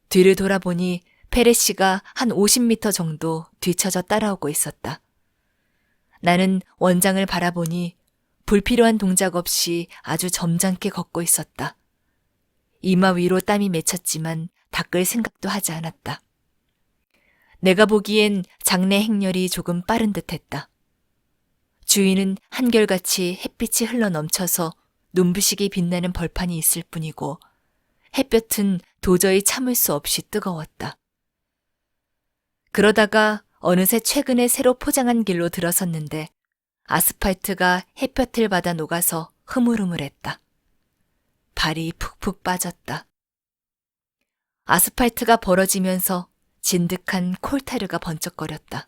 뒤를 돌아보니 페레 씨가 한 50m 정도 뒤처져 따라오고 있었다. 나는 원장을 바라보니 불필요한 동작 없이 아주 점잖게 걷고 있었다. 이마 위로 땀이 맺혔지만 닦을 생각도 하지 않았다. 내가 보기엔 장내 행렬이 조금 빠른 듯했다. 주위는 한결같이 햇빛이 흘러넘쳐서 눈부시게 빛나는 벌판이 있을 뿐이고 햇볕은 도저히 참을 수 없이 뜨거웠다. 그러다가 어느새 최근에 새로 포장한 길로 들어섰는데 아스팔트가 햇볕을 받아 녹아서 흐물흐물했다. 발이 푹푹 빠졌다. 아스팔트가 벌어지면서 진득한 콜타르가 번쩍거렸다.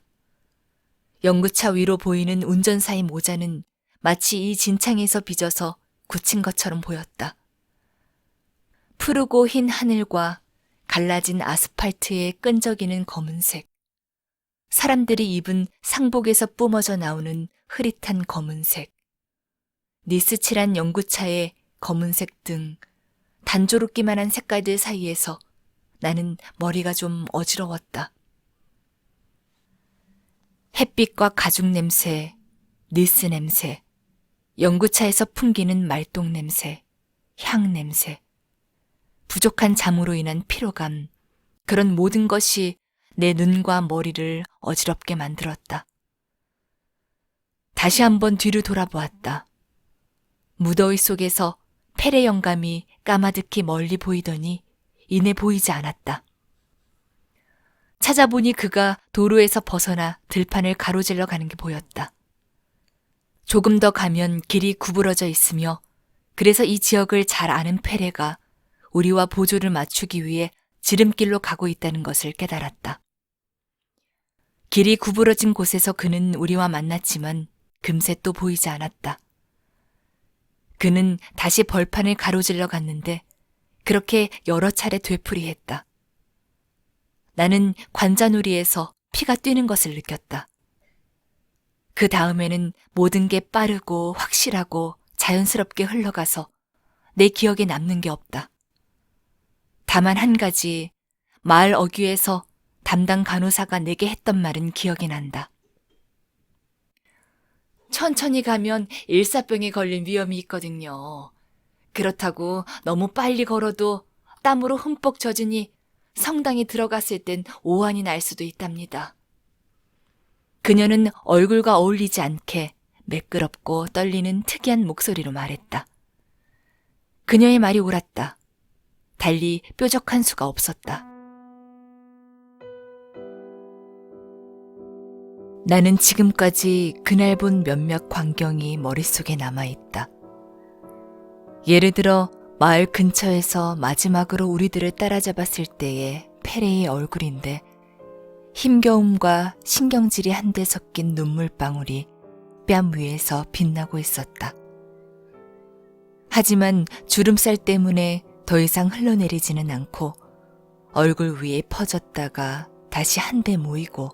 연구차 위로 보이는 운전사의 모자는 마치 이 진창에서 빚어서 굳힌 것처럼 보였다. 푸르고 흰 하늘과 갈라진 아스팔트에 끈적이는 검은색. 사람들이 입은 상복에서 뿜어져 나오는 흐릿한 검은색. 니스칠한 연구차의 검은색 등 단조롭기만 한 색깔들 사이에서 나는 머리가 좀 어지러웠다. 햇빛과 가죽 냄새, 니스 냄새, 연구차에서 풍기는 말똥 냄새, 향 냄새, 부족한 잠으로 인한 피로감, 그런 모든 것이 내 눈과 머리를 어지럽게 만들었다. 다시 한번 뒤로 돌아보았다. 무더위 속에서 페레 영감이 까마득히 멀리 보이더니 이내 보이지 않았다. 찾아보니 그가 도로에서 벗어나 들판을 가로질러 가는 게 보였다. 조금 더 가면 길이 구부러져 있으며 그래서 이 지역을 잘 아는 페레가 우리와 보조를 맞추기 위해 지름길로 가고 있다는 것을 깨달았다. 길이 구부러진 곳에서 그는 우리와 만났지만 금세 또 보이지 않았다. 그는 다시 벌판을 가로질러 갔는데 그렇게 여러 차례 되풀이했다. 나는 관자놀이에서 피가 뛰는 것을 느꼈다. 그 다음에는 모든 게 빠르고 확실하고 자연스럽게 흘러가서 내 기억에 남는 게 없다. 다만 한 가지, 마을 어귀에서 담당 간호사가 내게 했던 말은 기억이 난다. 천천히 가면 일사병에 걸릴 위험이 있거든요. 그렇다고 너무 빨리 걸어도 땀으로 흠뻑 젖으니 성당에 들어갔을 땐 오한이 날 수도 있답니다. 그녀는 얼굴과 어울리지 않게 매끄럽고 떨리는 특이한 목소리로 말했다. 그녀의 말이 옳았다. 달리 뾰족한 수가 없었다. 나는 지금까지 그날 본 몇몇 광경이 머릿속에 남아있다. 예를 들어 마을 근처에서 마지막으로 우리들을 따라잡았을 때의 페레의 얼굴인데 힘겨움과 신경질이 한데 섞인 눈물방울이 뺨 위에서 빛나고 있었다. 하지만 주름살 때문에 더 이상 흘러내리지는 않고 얼굴 위에 퍼졌다가 다시 한데 모이고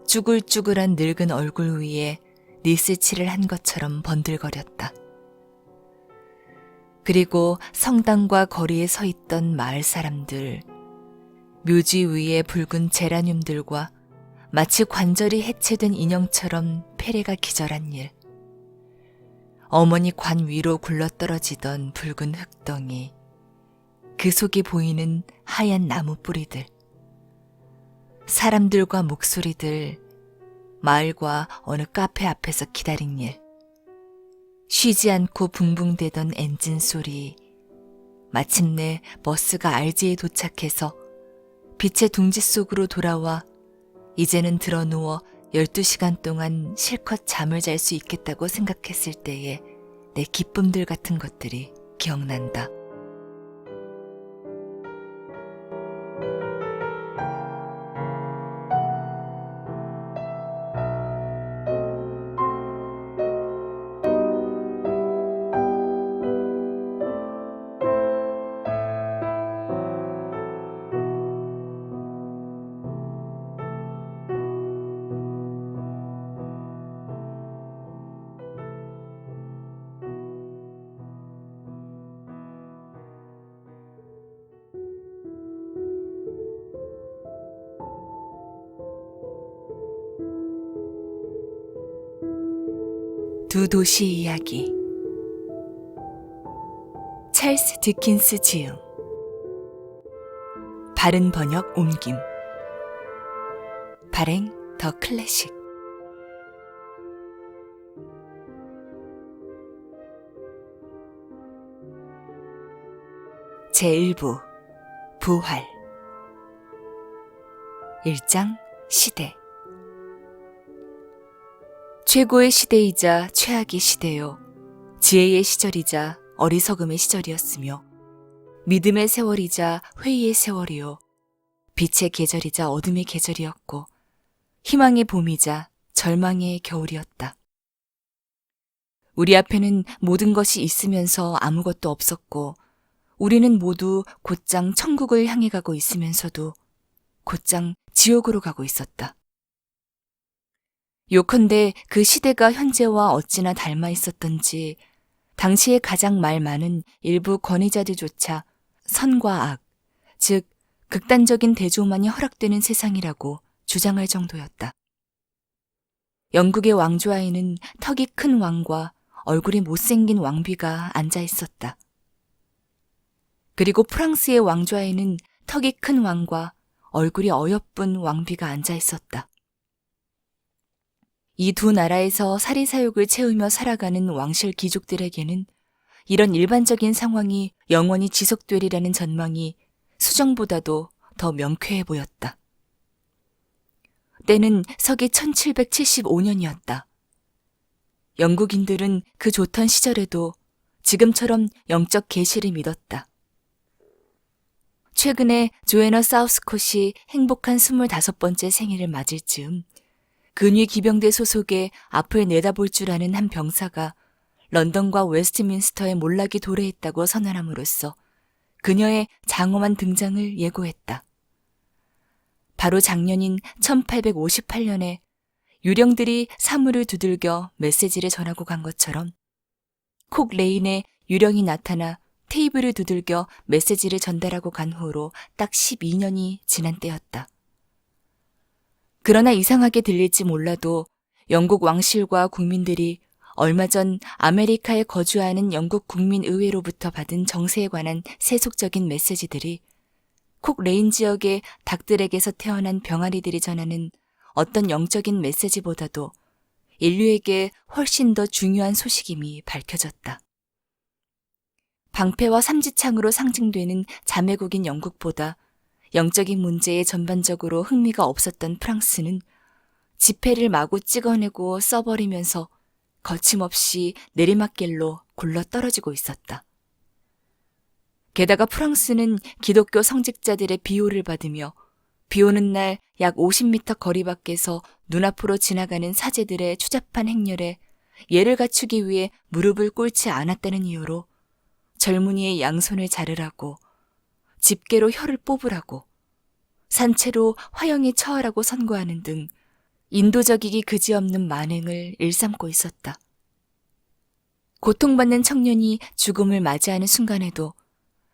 쭈글쭈글한 늙은 얼굴 위에 니스칠을 한 것처럼 번들거렸다. 그리고 성당과 거리에 서 있던 마을 사람들, 묘지 위에 붉은 제라늄들과 마치 관절이 해체된 인형처럼 페레가 기절한 일, 어머니 관 위로 굴러떨어지던 붉은 흙덩이, 그 속에 보이는 하얀 나무 뿌리들, 사람들과 목소리들, 마을과 어느 카페 앞에서 기다린 일, 쉬지 않고 붕붕대던 엔진 소리, 마침내 버스가 RG에 도착해서 빛의 둥지 속으로 돌아와 이제는 드러누워 12시간 동안 실컷 잠을 잘 수 있겠다고 생각했을 때의 내 기쁨들 같은 것들이 기억난다. 두 도시 이야기. 찰스 디킨스 지음. 바른 번역 옮김. 발행 더 클래식. 제1부 부활. 1장 시대. 최고의 시대이자 최악의 시대요. 지혜의 시절이자 어리석음의 시절이었으며 믿음의 세월이자 회의의 세월이요. 빛의 계절이자 어둠의 계절이었고 희망의 봄이자 절망의 겨울이었다. 우리 앞에는 모든 것이 있으면서 아무것도 없었고 우리는 모두 곧장 천국을 향해 가고 있으면서도 곧장 지옥으로 가고 있었다. 요컨대 그 시대가 현재와 어찌나 닮아 있었던지 당시에 가장 말 많은 일부 권위자들조차 선과 악, 즉 극단적인 대조만이 허락되는 세상이라고 주장할 정도였다. 영국의 왕좌에는 턱이 큰 왕과 얼굴이 못생긴 왕비가 앉아 있었다. 그리고 프랑스의 왕좌에는 턱이 큰 왕과 얼굴이 어여쁜 왕비가 앉아 있었다. 이 두 나라에서 사리사욕을 채우며 살아가는 왕실 귀족들에게는 이런 일반적인 상황이 영원히 지속되리라는 전망이 수정보다도 더 명쾌해 보였다. 때는 서기 1775년이었다. 영국인들은 그 좋던 시절에도 지금처럼 영적 계시를 믿었다. 최근에 조애너 사우스콧이 행복한 25번째 생일을 맞을 즈음 근위 기병대 소속의 앞을 내다볼 줄 아는 한 병사가 런던과 웨스트민스터에 몰락이 도래했다고 선언함으로써 그녀의 장엄한 등장을 예고했다. 바로 작년인 1858년에 유령들이 사물을 두들겨 메시지를 전하고 간 것처럼 콕 레인에 유령이 나타나 테이블을 두들겨 메시지를 전달하고 간 후로 딱 12년이 지난 때였다. 그러나 이상하게 들릴지 몰라도 영국 왕실과 국민들이 얼마 전 아메리카에 거주하는 영국 국민의회로부터 받은 정세에 관한 세속적인 메시지들이 콕 레인 지역의 닭들에게서 태어난 병아리들이 전하는 어떤 영적인 메시지보다도 인류에게 훨씬 더 중요한 소식임이 밝혀졌다. 방패와 삼지창으로 상징되는 자매국인 영국보다 영적인 문제에 전반적으로 흥미가 없었던 프랑스는 지폐를 마구 찍어내고 써버리면서 거침없이 내리막길로 굴러 떨어지고 있었다. 게다가 프랑스는 기독교 성직자들의 비호를 받으며 비 오는 날 약 50m 거리 밖에서 눈앞으로 지나가는 사제들의 추잡한 행렬에 예를 갖추기 위해 무릎을 꿇지 않았다는 이유로 젊은이의 양손을 자르라고, 집게로 혀를 뽑으라고, 산채로 화형에 처하라고 선고하는 등 인도적이기 그지없는 만행을 일삼고 있었다. 고통받는 청년이 죽음을 맞이하는 순간에도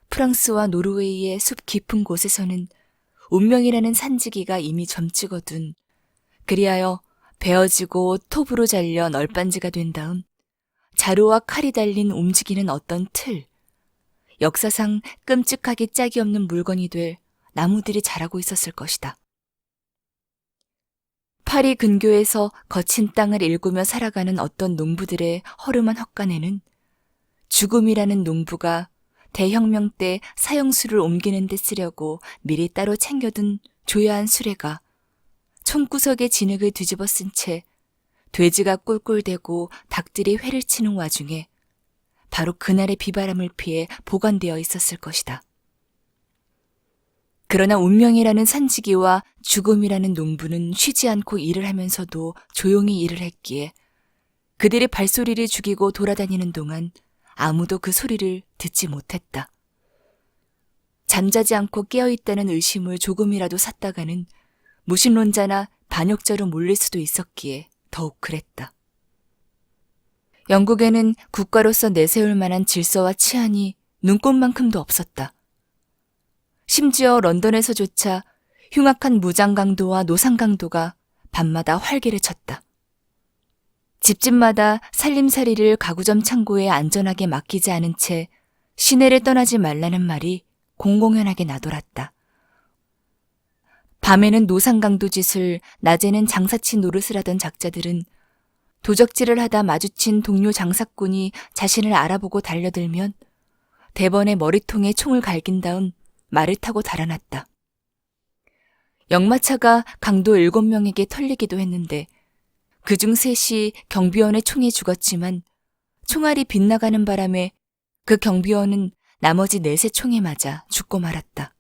프랑스와 노르웨이의 숲 깊은 곳에서는 운명이라는 산지기가 이미 점찍어둔, 그리하여 베어지고 톱으로 잘려 널빤지가 된 다음 자루와 칼이 달린 움직이는 어떤 틀, 역사상 끔찍하게 짝이 없는 물건이 될 나무들이 자라고 있었을 것이다. 파리 근교에서 거친 땅을 일구며 살아가는 어떤 농부들의 허름한 헛간에는 죽음이라는 농부가 대혁명 때 사형수를 옮기는 데 쓰려고 미리 따로 챙겨둔 조야한 수레가 총구석의 진흙을 뒤집어 쓴 채 돼지가 꿀꿀대고 닭들이 회를 치는 와중에 바로 그날의 비바람을 피해 보관되어 있었을 것이다. 그러나 운명이라는 산지기와 죽음이라는 농부는 쉬지 않고 일을 하면서도 조용히 일을 했기에 그들의 발소리를 죽이고 돌아다니는 동안 아무도 그 소리를 듣지 못했다. 잠자지 않고 깨어있다는 의심을 조금이라도 샀다가는 무신론자나 반역자로 몰릴 수도 있었기에 더욱 그랬다. 영국에는 국가로서 내세울 만한 질서와 치안이 눈꼽만큼도 없었다. 심지어 런던에서조차 흉악한 무장강도와 노상강도가 밤마다 활개를 쳤다. 집집마다 살림살이를 가구점 창고에 안전하게 맡기지 않은 채 시내를 떠나지 말라는 말이 공공연하게 나돌았다. 밤에는 노상강도 짓을, 낮에는 장사치 노릇을 하던 작자들은 도적질을 하다 마주친 동료 장사꾼이 자신을 알아보고 달려들면 대번에 머리통에 총을 갈긴 다음 말을 타고 달아났다. 역마차가 강도 7명에게 털리기도 했는데 그중 3이 경비원의 총에 죽었지만 총알이 빗나가는 바람에 그 경비원은 나머지 4의 총에 맞아 죽고 말았다.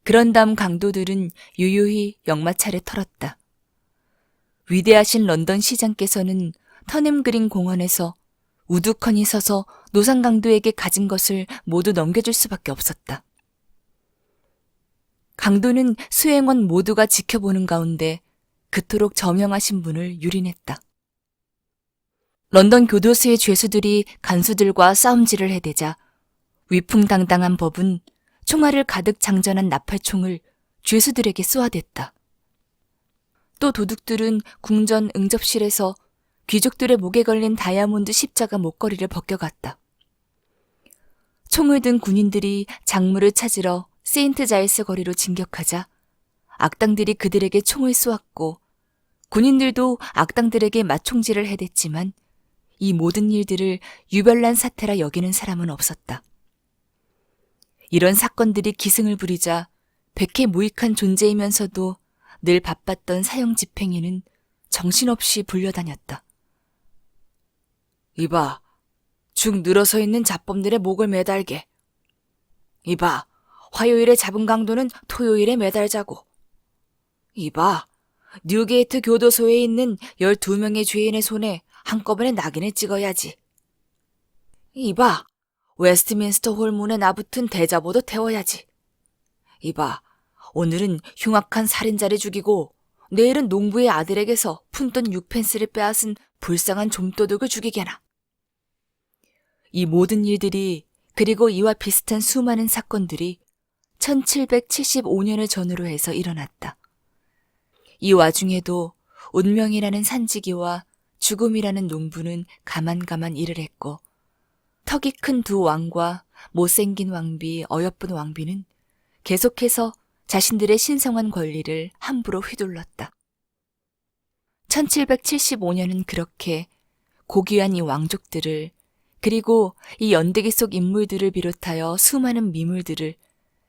그런 다음 강도들은 유유히 역마차를 털었다. 위대하신 런던 시장께서는 터넴 그린 공원에서 우두커니 서서 노상강도에게 가진 것을 모두 넘겨줄 수밖에 없었다. 강도는 수행원 모두가 지켜보는 가운데 그토록 저명하신 분을 유린했다. 런던 교도소의 죄수들이 간수들과 싸움질을 해대자 위풍당당한 법은 총알을 가득 장전한 나팔총을 죄수들에게 쏘아댔다. 또 도둑들은 궁전 응접실에서 귀족들의 목에 걸린 다이아몬드 십자가 목걸이를 벗겨갔다. 총을 든 군인들이 작물을 찾으러 세인트 자일스 거리로 진격하자 악당들이 그들에게 총을 쏘았고 군인들도 악당들에게 맞총질을 해댔지만 이 모든 일들을 유별난 사태라 여기는 사람은 없었다. 이런 사건들이 기승을 부리자 백해무익한 존재이면서도 늘 바빴던 사형 집행에는 정신없이 불려다녔다.
이봐, 죽 늘어서 있는 잡범들의 목을 매달게. 이봐, 화요일에 잡은 강도는 토요일에 매달자고. 이봐, 뉴게이트 교도소에 있는 12명의 죄인의 손에 한꺼번에 낙인을 찍어야지. 이봐, 웨스트민스터 홀문에 나붙은 대자보도 태워야지. 이봐, 오늘은 흉악한 살인자를 죽이고 내일은 농부의 아들에게서 푼돈 6펜스를 빼앗은 불쌍한 좀도둑을 죽이게나. 이 모든 일들이 그리고 이와 비슷한 수많은 사건들이 1775년을 전후로 해서 일어났다. 이 와중에도 운명이라는 산지기와 죽음이라는 농부는 가만가만 일을 했고 턱이 큰 두 왕과 못생긴 왕비, 어여쁜 왕비는 계속해서 자신들의 신성한 권리를 함부로 휘둘렀다. 1775년은 그렇게 고귀한 이 왕족들을 그리고 이 연대기 속 인물들을 비롯하여 수많은 미물들을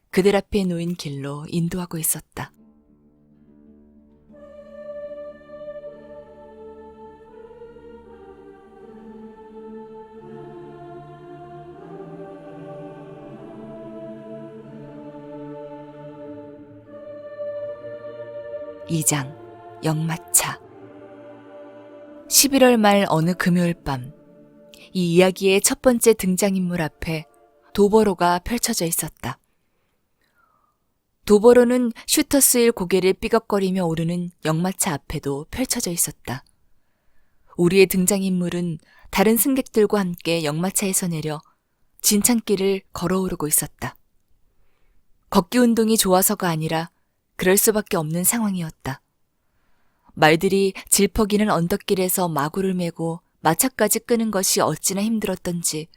그들 앞에 놓인 길로 인도하고 있었다. (2) 장 역마차 11월 말 어느 금요일 밤 이 이야기의 첫 번째 등장인물 앞에 도버로가 펼쳐져 있었다. 도버로는 슈터스힐 고개를 삐걱거리며 오르는 역마차 앞에도 펼쳐져 있었다. 우리의 등장인물은 다른 승객들과 함께 역마차에서 내려 진창길을 걸어오르고 있었다. 걷기 운동이 좋아서가 아니라 그럴 수밖에 없는 상황이었다. 말들이 질퍽이는 언덕길에서 마구를 메고 마차까지 끄는 것이 어찌나 힘들었던지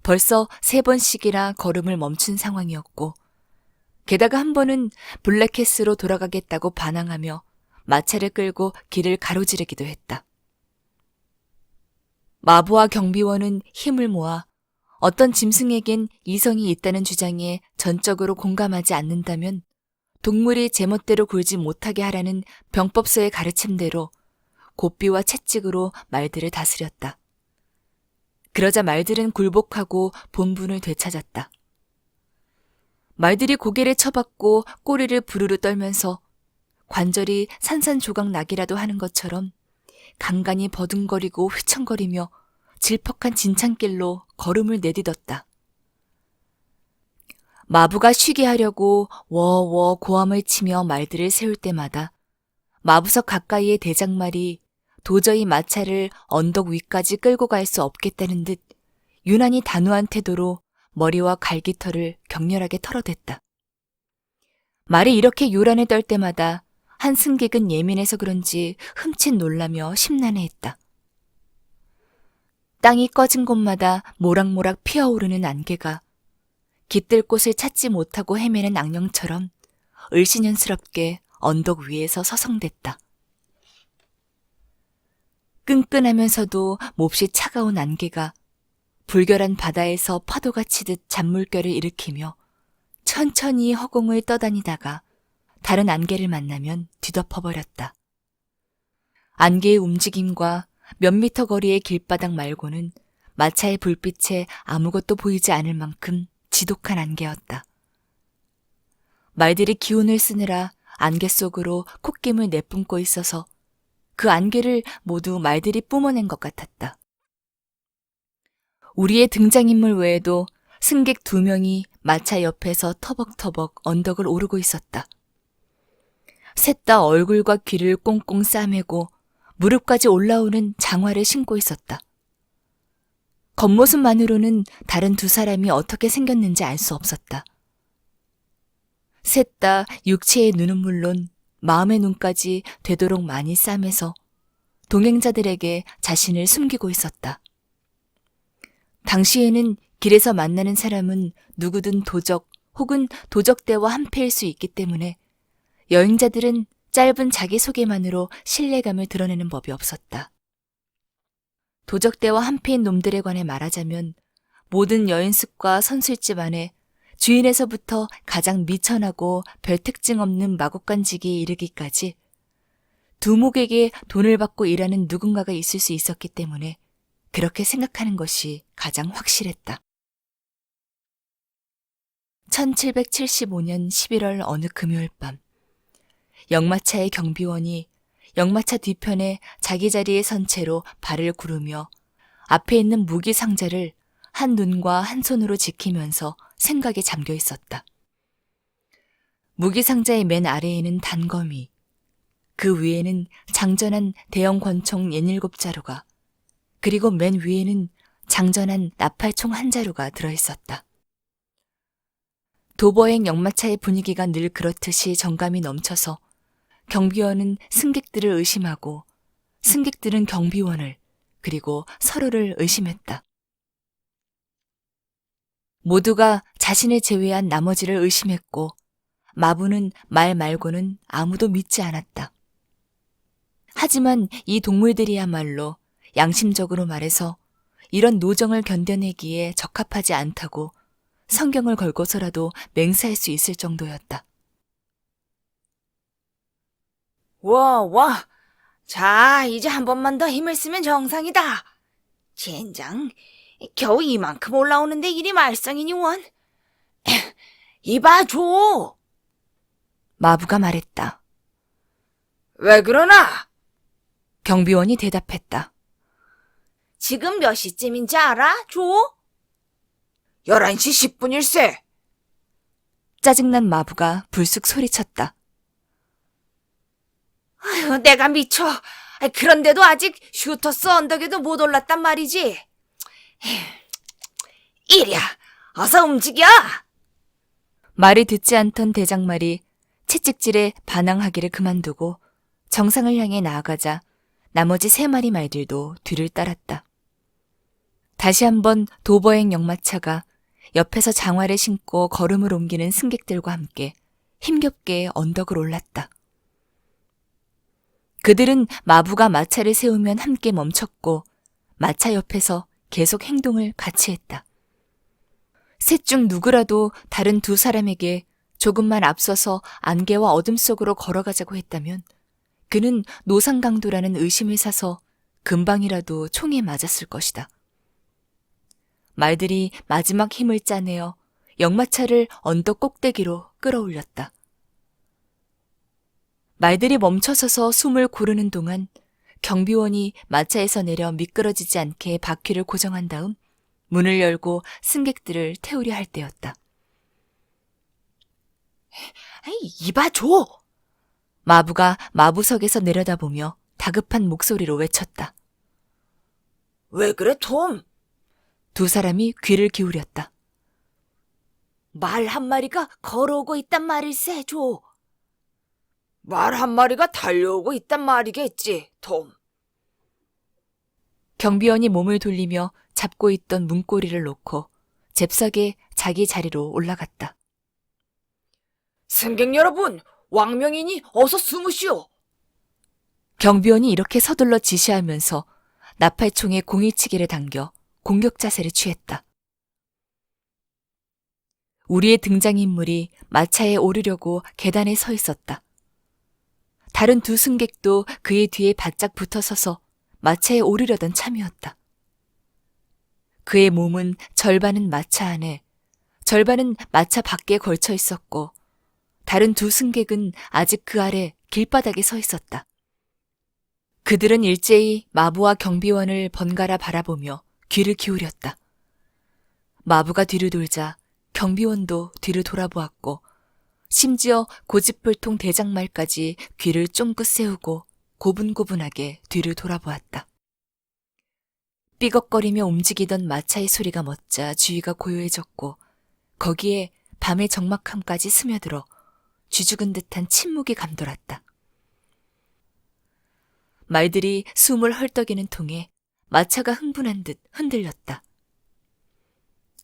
벌써 3번씩이나 걸음을 멈춘 상황이었고 게다가 한 번은 블랙캐스로 돌아가겠다고 반항하며 마차를 끌고 길을 가로지르기도 했다. 마부와 경비원은 힘을 모아 어떤 짐승에겐 이성이 있다는 주장에 전적으로 공감하지 않는다면 동물이 제멋대로 굴지 못하게 하라는 병법서의 가르침대로 고삐와 채찍으로 말들을 다스렸다. 그러자 말들은 굴복하고 본분을 되찾았다. 말들이 고개를 쳐박고 꼬리를 부르르 떨면서 관절이 산산조각 나기라도 하는 것처럼 간간히 버둥거리고 휘청거리며 질퍽한 진창길로 걸음을 내딛었다. 마부가 쉬게 하려고 워워 고함을 치며 말들을 세울 때마다 마부석 가까이의 대장말이 도저히 마차를 언덕 위까지 끌고 갈 수 없겠다는 듯 유난히 단호한 태도로 머리와 갈기털을 격렬하게 털어댔다. 말이 이렇게 요란을 떨 때마다 한 승객은 예민해서 그런지 흠칫 놀라며 심란해했다.
땅이 꺼진 곳마다 모락모락 피어오르는 안개가 깃들 곳을 찾지 못하고 헤매는 악령처럼 을씨년스럽게 언덕 위에서 서성댔다. 끈끈하면서도 몹시 차가운 안개가 불결한 바다에서 파도가 치듯 잔물결을 일으키며 천천히 허공을 떠다니다가 다른 안개를 만나면 뒤덮어버렸다. 안개의 움직임과 몇 미터 거리의 길바닥 말고는 마차의 불빛에 아무것도 보이지 않을 만큼 지독한 안개였다. 말들이 기운을 쓰느라 안개 속으로 콧김을 내뿜고 있어서 그 안개를 모두 말들이 뿜어낸 것 같았다. 우리의 등장인물 외에도 승객 2명이 마차 옆에서 터벅터벅 언덕을 오르고 있었다. 셋 다 얼굴과 귀를 꽁꽁 싸매고 무릎까지 올라오는 장화를 신고 있었다. 겉모습만으로는 다른 2사람이 어떻게 생겼는지 알 수 없었다. 셋 다 육체의 눈은 물론 마음의 눈까지 되도록 많이 싸매서 동행자들에게 자신을 숨기고 있었다. 당시에는 길에서 만나는 사람은 누구든 도적 혹은 도적대와 한패일 수 있기 때문에 여행자들은 짧은 자기소개만으로 신뢰감을 드러내는 법이 없었다. 도적대와 한패인 놈들에 관해 말하자면 모든 여인숙과 선술집 안에 주인에서부터 가장 미천하고 별 특징 없는 마곡간지기에 이르기까지 두목에게 돈을 받고 일하는 누군가가 있을 수 있었기 때문에 그렇게 생각하는 것이 가장 확실했다. 1775년 11월 어느 금요일 밤, 역마차의 경비원이 역마차 뒤편에 자기 자리에 선 채로 발을 구르며 앞에 있는 무기 상자를 한 눈과 한 손으로 지키면서 생각에 잠겨 있었다. 무기 상자의 맨 아래에는 단검이, 그 위에는 장전한 대형 권총 67자루가, 그리고 맨 위에는 장전한 나팔총 1자루가 들어있었다. 도보행 역마차의 분위기가 늘 그렇듯이 정감이 넘쳐서 경비원은 승객들을 의심하고 승객들은 경비원을 그리고 서로를 의심했다. 모두가 자신을 제외한 나머지를 의심했고 마부는 말 말고는 아무도 믿지 않았다. 하지만 이 동물들이야말로 양심적으로 말해서 이런 노정을 견뎌내기에 적합하지 않다고 성경을 걸고서라도 맹세할 수 있을 정도였다.
와. 자, 이제 한 번만 더 힘을 쓰면 정상이다. 젠장, 겨우 이만큼 올라오는데 이리 말썽이니 원. 이봐 줘.
마부가 말했다.
왜 그러나?
경비원이 대답했다.
지금 몇 시쯤인지 알아? 줘? 11시 10분일세.
짜증난 마부가 불쑥 소리쳤다.
아유, 내가 미쳐. 그런데도 아직 슈터스 언덕에도 못 올랐단 말이지. 이리야, 어서 움직여.
말을 듣지 않던 대장말이 채찍질에 반항하기를 그만두고 정상을 향해 나아가자 나머지 3마리 말들도 뒤를 따랐다. 다시 한번 도보행 역마차가 옆에서 장화를 신고 걸음을 옮기는 승객들과 함께 힘겹게 언덕을 올랐다. 그들은 마부가 마차를 세우면 함께 멈췄고 마차 옆에서 계속 행동을 같이 했다. 셋 중 누구라도 다른 2사람에게 조금만 앞서서 안개와 어둠 속으로 걸어가자고 했다면 그는 노상강도라는 의심을 사서 금방이라도 총에 맞았을 것이다. 말들이 마지막 힘을 짜내어 역마차를 언덕 꼭대기로 끌어올렸다. 말들이 멈춰서서 숨을 고르는 동안 경비원이 마차에서 내려 미끄러지지 않게 바퀴를 고정한 다음 문을 열고 승객들을 태우려 할 때였다.
이봐 줘.
마부가 마부석에서 내려다보며 다급한 목소리로 외쳤다.
왜 그래, 톰?
2사람이 귀를 기울였다.
말 한 마리가 걸어오고 있단 말일세, 줘. 말 한 마리가 달려오고 있단 말이겠지, 톰.
경비원이 몸을 돌리며 잡고 있던 문고리를 놓고 잽싸게 자기 자리로 올라갔다.
승객 여러분, 왕명이니 어서 숨으시오.
경비원이 이렇게 서둘러 지시하면서 나팔총에 공이치기를 당겨 공격 자세를 취했다. 우리의 등장인물이 마차에 오르려고 계단에 서 있었다. 다른 두 승객도 그의 뒤에 바짝 붙어 서서 마차에 오르려던 참이었다. 그의 몸은 절반은 마차 안에, 절반은 마차 밖에 걸쳐 있었고, 다른 두 승객은 아직 그 아래 길바닥에 서 있었다. 그들은 일제히 마부와 경비원을 번갈아 바라보며 귀를 기울였다. 마부가 뒤를 돌자 경비원도 뒤를 돌아보았고, 심지어 고집불통 대장말까지 귀를 쫑긋 세우고 고분고분하게 뒤를 돌아보았다. 삐걱거리며 움직이던 마차의 소리가 멎자 주위가 고요해졌고, 거기에 밤의 적막함까지 스며들어 쥐죽은 듯한 침묵이 감돌았다. 말들이 숨을 헐떡이는 통에 마차가 흥분한 듯 흔들렸다.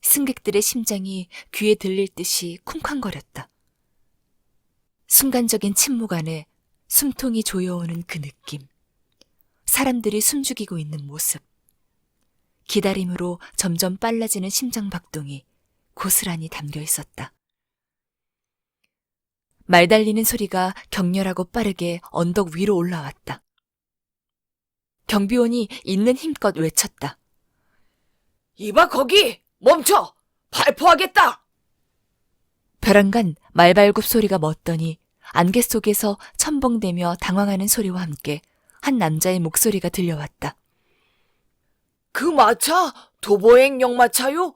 승객들의 심장이 귀에 들릴 듯이 쿵쾅거렸다. 순간적인 침묵 안에 숨통이 조여오는 그 느낌. 사람들이 숨죽이고 있는 모습. 기다림으로 점점 빨라지는 심장박동이 고스란히 담겨 있었다. 말 달리는 소리가 격렬하고 빠르게 언덕 위로 올라왔다. 경비원이 있는 힘껏 외쳤다.
이봐 거기! 멈춰! 발포하겠다!
벼랑간 말발굽 소리가 멎더니 안개 속에서 첨벙대며 당황하는 소리와 함께 한 남자의 목소리가 들려왔다.
그 마차 도보행 역마차요?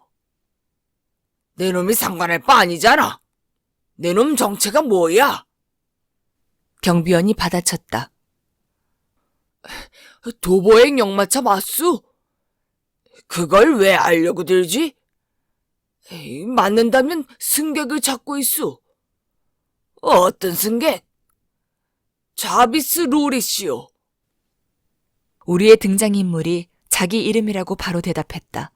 내 놈이 상관할 바 아니잖아. 내 놈 정체가 뭐야?
경비원이 받아쳤다.
도보행 역마차 맞수? 그걸 왜 알려고 들지? 에이, 맞는다면 승객을 찾고 있수. 어떤 승객? 자비스 로리씨요.
우리의 등장인물이 자기 이름이라고 바로 대답했다.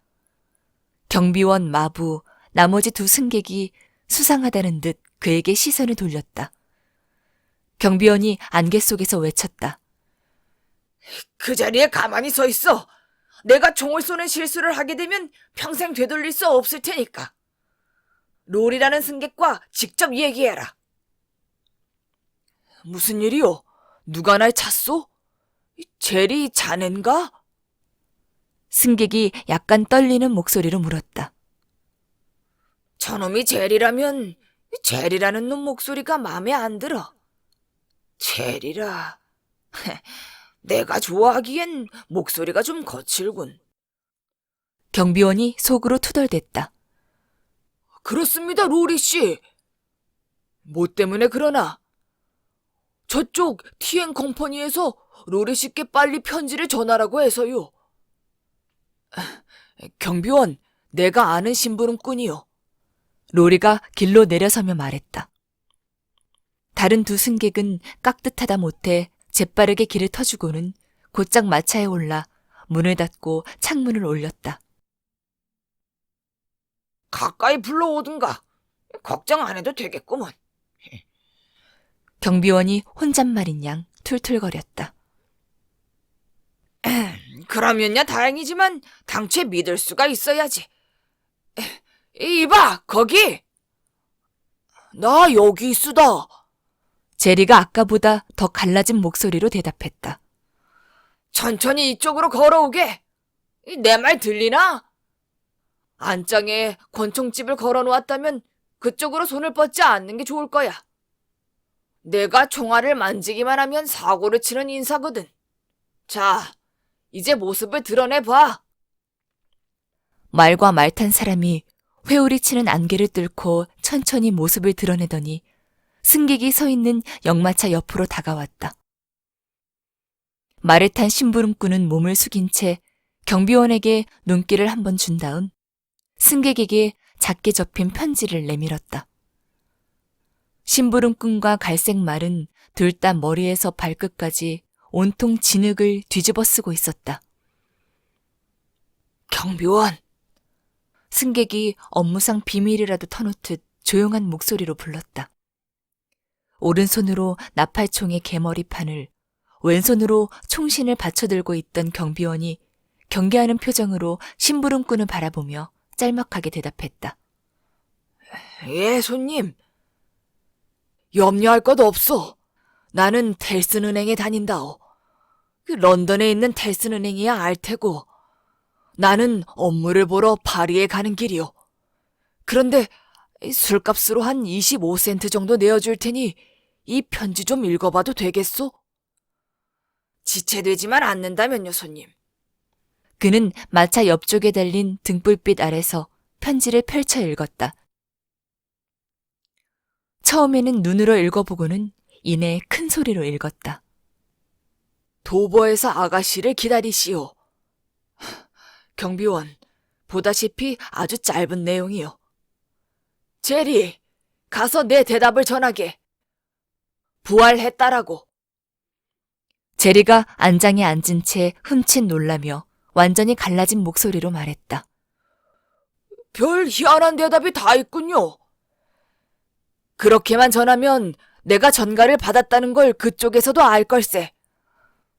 경비원, 마부, 나머지 두 승객이 수상하다는 듯 그에게 시선을 돌렸다. 경비원이 안개 속에서 외쳤다.
그 자리에 가만히 서 있어. 내가 총을 쏘는 실수를 하게 되면 평생 되돌릴 수 없을 테니까. 롤이라는 승객과 직접 얘기해라. 무슨 일이요? 누가 날 찼소? 제리 자넨가?
승객이 약간 떨리는 목소리로 물었다.
저놈이 제리라면 제리라는 놈 목소리가 마음에 안 들어. 제리라. 내가 좋아하기엔 목소리가 좀 거칠군.
경비원이 속으로 투덜댔다.
그렇습니다, 로리 씨. 뭐 때문에 그러나? 저쪽 TN 컴퍼니에서 로리 씨께 빨리 편지를 전하라고 해서요. 경비원, 내가 아는 심부름꾼이요. 로리가 길로 내려서며 말했다. 다른 두 승객은 깍듯하다 못해 재빠르게 길을 터주고는 곧장 마차에 올라 문을 닫고 창문을 올렸다. 가까이 불러오든가. 걱정 안 해도 되겠구먼.
경비원이 혼잣말인 양 툴툴거렸다.
그러면야 다행이지만 당최 믿을 수가 있어야지. 이봐, 거기! 나 여기 있으다.
제리가 아까보다 더 갈라진 목소리로 대답했다.
천천히 이쪽으로 걸어오게. 내 말 들리나? 안장에 권총집을 걸어놓았다면 그쪽으로 손을 뻗지 않는 게 좋을 거야. 내가 총알을 만지기만 하면 사고를 치는 인사거든. 자, 이제 모습을 드러내봐.
말과 말 탄 사람이 회오리 치는 안개를 뚫고 천천히 모습을 드러내더니 승객이 서 있는 역마차 옆으로 다가왔다. 말을 탄 심부름꾼은 몸을 숙인 채 경비원에게 눈길을 한번 준 다음 승객에게 작게 접힌 편지를 내밀었다. 심부름꾼과 갈색 말은 둘 다 머리에서 발끝까지 온통 진흙을 뒤집어 쓰고 있었다.
경비원.
승객이 업무상 비밀이라도 터놓듯 조용한 목소리로 불렀다. 오른손으로 나팔총의 개머리판을, 왼손으로 총신을 받쳐들고 있던 경비원이 경계하는 표정으로 심부름꾼을 바라보며 짤막하게 대답했다.
예, 손님. 염려할 것 없어. 나는 텔슨은행에 다닌다오. 런던에 있는 텔슨은행이야 알 테고. 나는 업무를 보러 파리에 가는 길이오. 그런데 술값으로 한 25센트 정도 내어줄 테니 이 편지 좀 읽어봐도 되겠소? 지체되지만 않는다면요, 손님.
그는 마차 옆쪽에 달린 등불빛 아래서 편지를 펼쳐 읽었다. 처음에는 눈으로 읽어보고는 이내 큰 소리로 읽었다.
도버에서 아가씨를 기다리시오. 경비원, 보다시피 아주 짧은 내용이요. 제리, 가서 내 대답을 전하게. 부활했다라고.
제리가 안장에 앉은 채 흠칫 놀라며 완전히 갈라진 목소리로 말했다.
별 희한한 대답이 다 있군요. 그렇게만 전하면 내가 전가를 받았다는 걸 그쪽에서도 알 걸세.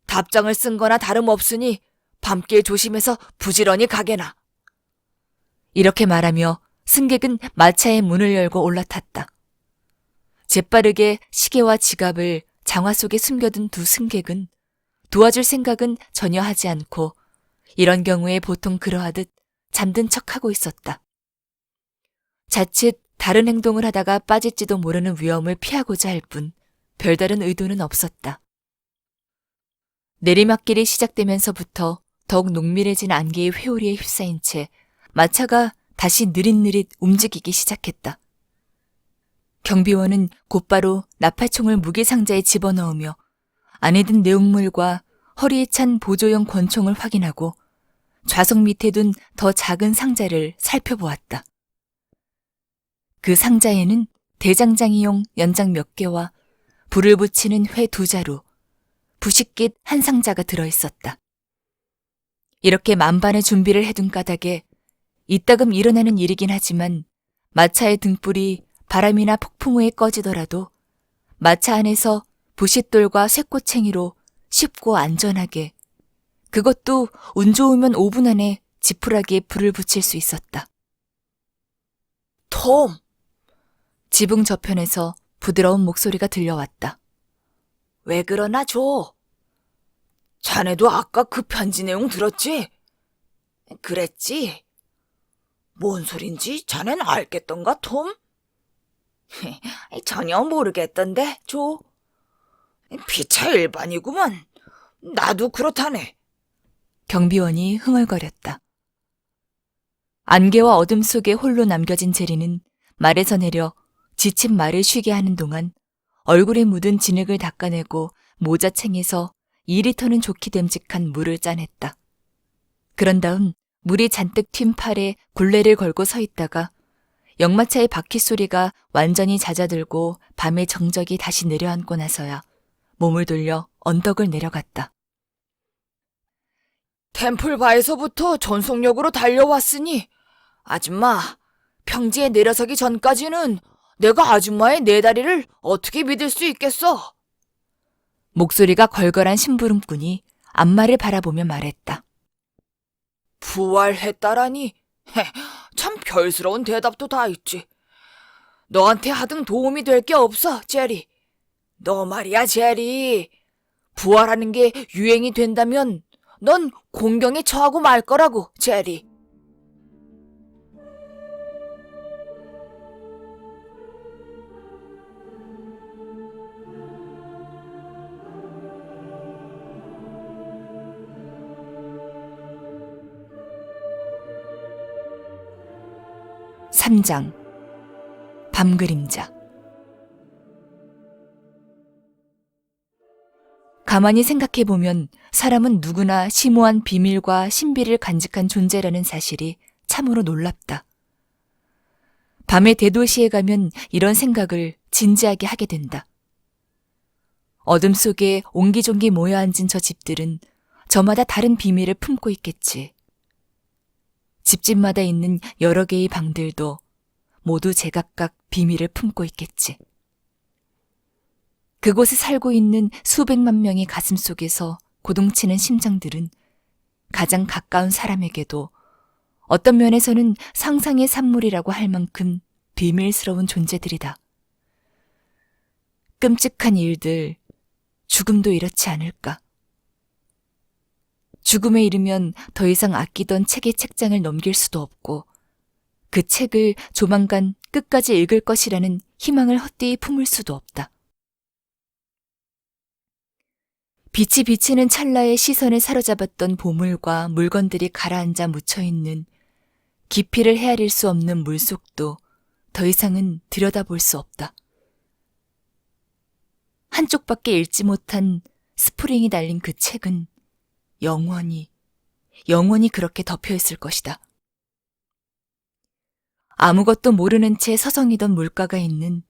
답장을 쓴 거나 다름없으니 밤길 조심해서 부지런히 가게나.
이렇게 말하며 승객은 마차의 문을 열고 올라탔다. 재빠르게 시계와 지갑을 장화 속에 숨겨둔 두 승객은 도와줄 생각은 전혀 하지 않고 이런 경우에 보통 그러하듯 잠든 척하고 있었다. 자칫 다른 행동을 하다가 빠질지도 모르는 위험을 피하고자 할 뿐 별다른 의도는 없었다. 내리막길이 시작되면서부터 더욱 농밀해진 안개의 회오리에 휩싸인 채 마차가 다시 느릿느릿 움직이기 시작했다. 경비원은 곧바로 나팔총을 무기상자에 집어넣으며 안에 든 내용물과 허리에 찬 보조용 권총을 확인하고 좌석 밑에 둔 더 작은 상자를 살펴보았다. 그 상자에는 대장장이용 연장 몇 개와 불을 붙이는 회 2자루, 부식깃 한 상자가 들어있었다. 이렇게 만반의 준비를 해둔 까닭에 이따금 일어나는 일이긴 하지만 마차의 등불이 바람이나 폭풍 후에 꺼지더라도 마차 안에서 부싯돌과 쇠꼬챙이로 쉽고 안전하게, 그것도 운 좋으면 5분 안에 지푸라기에 불을 붙일 수 있었다.
톰!
지붕 저편에서 부드러운 목소리가 들려왔다.
왜 그러나, 조? 자네도 아까 그 편지 내용 들었지? 그랬지? 뭔 소린지 자넨 알겠던가, 톰? 전혀 모르겠던데, 조. 피차 일반이구먼. 나도 그렇다네.
경비원이 흥얼거렸다. 안개와 어둠 속에 홀로 남겨진 제리는 말에서 내려 지친 말을 쉬게 하는 동안 얼굴에 묻은 진흙을 닦아내고 모자챙에서 2리터는 좋게 됨직한 물을 짜냈다. 그런 다음 물이 잔뜩 튄 팔에 굴레를 걸고 서 있다가 역마차의 바퀴 소리가 완전히 잦아들고 밤의 정적이 다시 내려앉고 나서야 몸을 돌려 언덕을 내려갔다.
템플바에서부터 전속력으로 달려왔으니 아줌마, 평지에 내려서기 전까지는 내가 아줌마의 네 다리를 어떻게 믿을 수 있겠어?
목소리가 걸걸한 심부름꾼이 앞말을 바라보며 말했다.
부활했다라니? 참 별스러운 대답도 다 있지. 너한테 하등 도움이 될 게 없어, 제리. 너 말이야, 제리. 부활하는 게 유행이 된다면 넌 공경에 처하고 말 거라고, 제리.
(3장) 밤그림자. 가만히 생각해보면 사람은 누구나 심오한 비밀과 신비를 간직한 존재라는 사실이 참으로 놀랍다. 밤의 대도시에 가면 이런 생각을 진지하게 하게 된다. 어둠 속에 옹기종기 모여 앉은 저 집들은 저마다 다른 비밀을 품고 있겠지. 집집마다 있는 여러 개의 방들도 모두 제각각 비밀을 품고 있겠지. 그곳에 살고 있는 수백만 명의 가슴 속에서 고동치는 심장들은 가장 가까운 사람에게도 어떤 면에서는 상상의 산물이라고 할 만큼 비밀스러운 존재들이다. 끔찍한 일들, 죽음도 이렇지 않을까. 죽음에 이르면 더 이상 아끼던 책의 책장을 넘길 수도 없고 그 책을 조만간 끝까지 읽을 것이라는 희망을 헛되이 품을 수도 없다. 빛이 비치는 찰나의 시선을 사로잡았던 보물과 물건들이 가라앉아 묻혀있는 깊이를 헤아릴 수 없는 물속도 더 이상은 들여다볼 수 없다. 한쪽밖에 읽지 못한 스프링이 달린 그 책은 영원히 그렇게 덮여있을 것이다. 아무것도 모르는 채 서성이던 물가가 있는,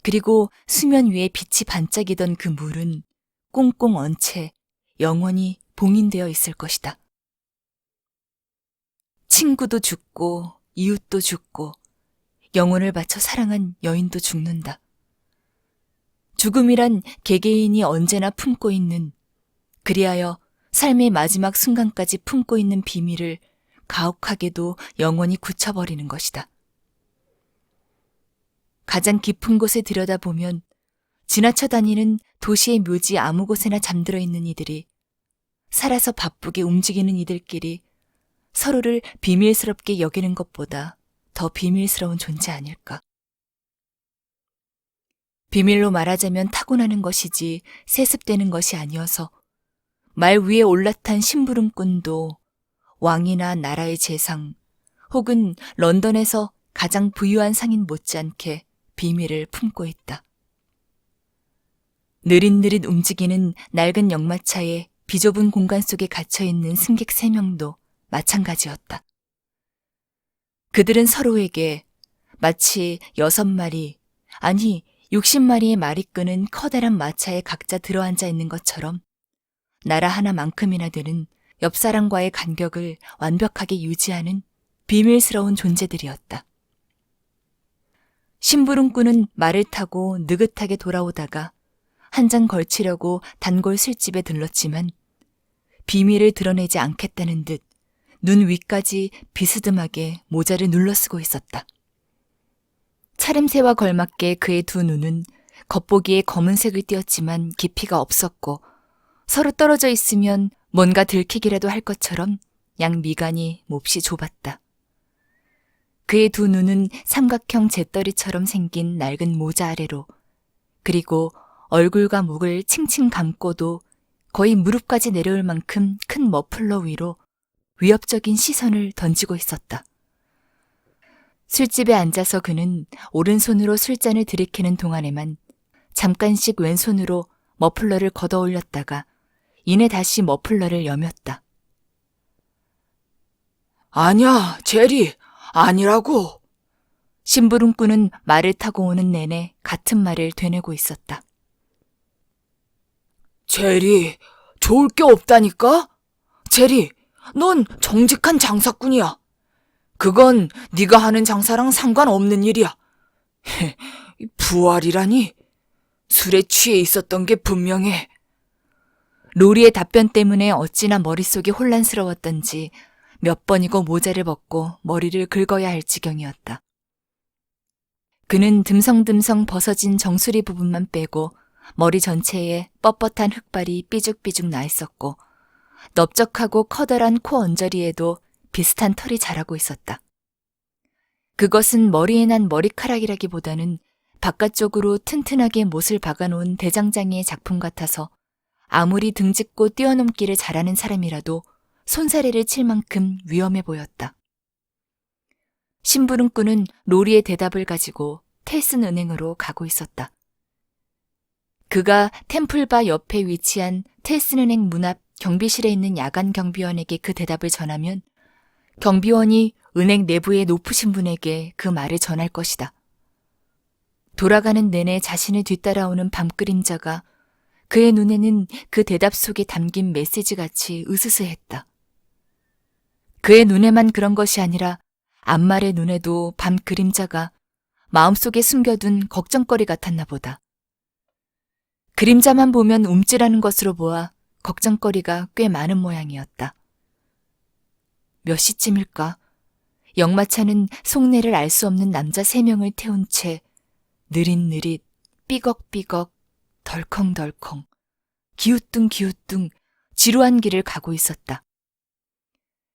그리고 수면 위에 빛이 반짝이던 그 물은 꽁꽁 언 채 영원히 봉인되어 있을 것이다. 친구도 죽고 이웃도 죽고 영혼을 바쳐 사랑한 여인도 죽는다. 죽음이란 개개인이 언제나 품고 있는, 그리하여 삶의 마지막 순간까지 품고 있는 비밀을 가혹하게도 영원히 굳혀버리는 것이다. 가장 깊은 곳에 들여다보면 지나쳐 다니는 도시의 묘지 아무 곳에나 잠들어 있는 이들이, 살아서 바쁘게 움직이는 이들끼리 서로를 비밀스럽게 여기는 것보다 더 비밀스러운 존재 아닐까. 비밀로 말하자면 타고나는 것이지 세습되는 것이 아니어서 말 위에 올라탄 심부름꾼도 왕이나 나라의 재상 혹은 런던에서 가장 부유한 상인 못지않게 비밀을 품고 있다. 느릿느릿 움직이는 낡은 역마차에 비좁은 공간 속에 갇혀있는 승객 3명도 마찬가지였다. 그들은 서로에게 마치 6마리, 아니 60마리의 말이 끄는 커다란 마차에 각자 들어앉아 있는 것처럼 나라 하나만큼이나 되는 옆 사람과의 간격을 완벽하게 유지하는 비밀스러운 존재들이었다. 심부름꾼은 말을 타고 느긋하게 돌아오다가 한 장 걸치려고 단골 술집에 들렀지만 비밀을 드러내지 않겠다는 듯 눈 위까지 비스듬하게 모자를 눌러쓰고 있었다. 차림새와 걸맞게 그의 두 눈은 겉보기에 검은색을 띄었지만 깊이가 없었고 서로 떨어져 있으면 뭔가 들키기라도 할 것처럼 양 미간이 몹시 좁았다. 그의 두 눈은 삼각형 재떨이처럼 생긴 낡은 모자 아래로, 그리고 얼굴과 목을 칭칭 감고도 거의 무릎까지 내려올 만큼 큰 머플러 위로 위협적인 시선을 던지고 있었다. 술집에 앉아서 그는 오른손으로 술잔을 들이키는 동안에만 잠깐씩 왼손으로 머플러를 걷어 올렸다가 이내 다시 머플러를 여몄다.
아니야, 제리, 아니라고.
심부름꾼은 말을 타고 오는 내내 같은 말을 되뇌고 있었다.
제리, 좋을 게 없다니까? 제리, 넌 정직한 장사꾼이야. 그건 네가 하는 장사랑 상관없는 일이야. 부활이라니? 술에 취해 있었던 게 분명해.
로리의 답변 때문에 어찌나 머릿속이 혼란스러웠던지 몇 번이고 모자를 벗고 머리를 긁어야 할 지경이었다. 그는 듬성듬성 벗어진 정수리 부분만 빼고 머리 전체에 뻣뻣한 흑발이 삐죽삐죽 나 있었고 넓적하고 커다란 코 언저리에도 비슷한 털이 자라고 있었다. 그것은 머리에 난 머리카락이라기보다는 바깥쪽으로 튼튼하게 못을 박아놓은 대장장이의 작품 같아서 아무리 등짓고 뛰어넘기를 잘하는 사람이라도 손사래를 칠 만큼 위험해 보였다. 심부름꾼은 로리의 대답을 가지고 텔슨 은행으로 가고 있었다. 그가 템플바 옆에 위치한 텔슨 은행 문 앞 경비실에 있는 야간 경비원에게 그 대답을 전하면 경비원이 은행 내부의 높으신 분에게 그 말을 전할 것이다. 돌아가는 내내 자신을 뒤따라오는 밤그림자가 그의 눈에는 그 대답 속에 담긴 메시지같이 으스스했다. 그의 눈에만 그런 것이 아니라 안말의 눈에도 밤 그림자가 마음속에 숨겨둔 걱정거리 같았나 보다. 그림자만 보면 움찔하는 것으로 보아 걱정거리가 꽤 많은 모양이었다. 몇 시쯤일까? 영마차는 속내를 알 수 없는 남자 3명을 태운 채 느릿느릿, 삐걱삐걱, 덜컹덜컹, 기우뚱기우뚱 지루한 길을 가고 있었다.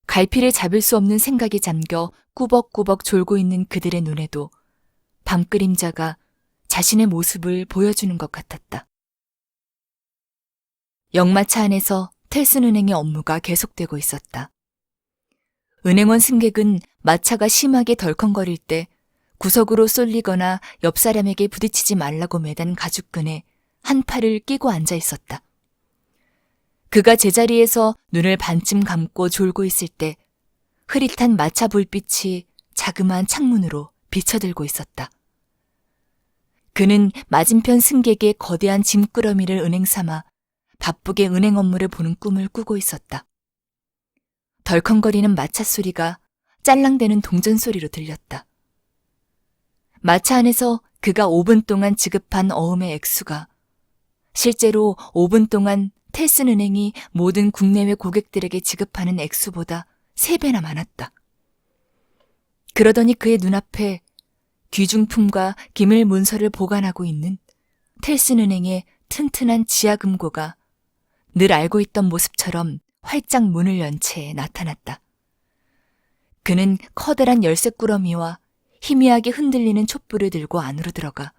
갈피를 잡을 수 없는 생각이 잠겨 꾸벅꾸벅 졸고 있는 그들의 눈에도 밤그림자가 자신의 모습을 보여주는 것 같았다. 영마차 안에서 텔슨은행의 업무가 계속되고 있었다. 은행원 승객은 마차가 심하게 덜컹거릴 때 구석으로 쏠리거나 옆 사람에게 부딪히지 말라고 매단 가죽끈에 한 팔을 끼고 앉아 있었다. 그가 제자리에서 눈을 반쯤 감고 졸고 있을 때 흐릿한 마차 불빛이 자그마한 창문으로 비쳐들고 있었다. 그는 맞은편 승객의 거대한 짐꾸러미를 은행 삼아 바쁘게 은행 업무를 보는 꿈을 꾸고 있었다. 덜컹거리는 마차 소리가 짤랑대는 동전 소리로 들렸다. 마차 안에서 그가 5분 동안 지급한 어음의 액수가 실제로 5분 동안 텔슨은행이 모든 국내외 고객들에게 지급하는 액수보다 3배나 많았다. 그러더니 그의 눈앞에 귀중품과 기밀 문서를 보관하고 있는 텔슨은행의 튼튼한 지하금고가 늘 알고 있던 모습처럼 활짝 문을 연 채 나타났다. 그는 커다란 열쇠꾸러미와 희미하게 흔들리는 촛불을 들고 안으로 들어가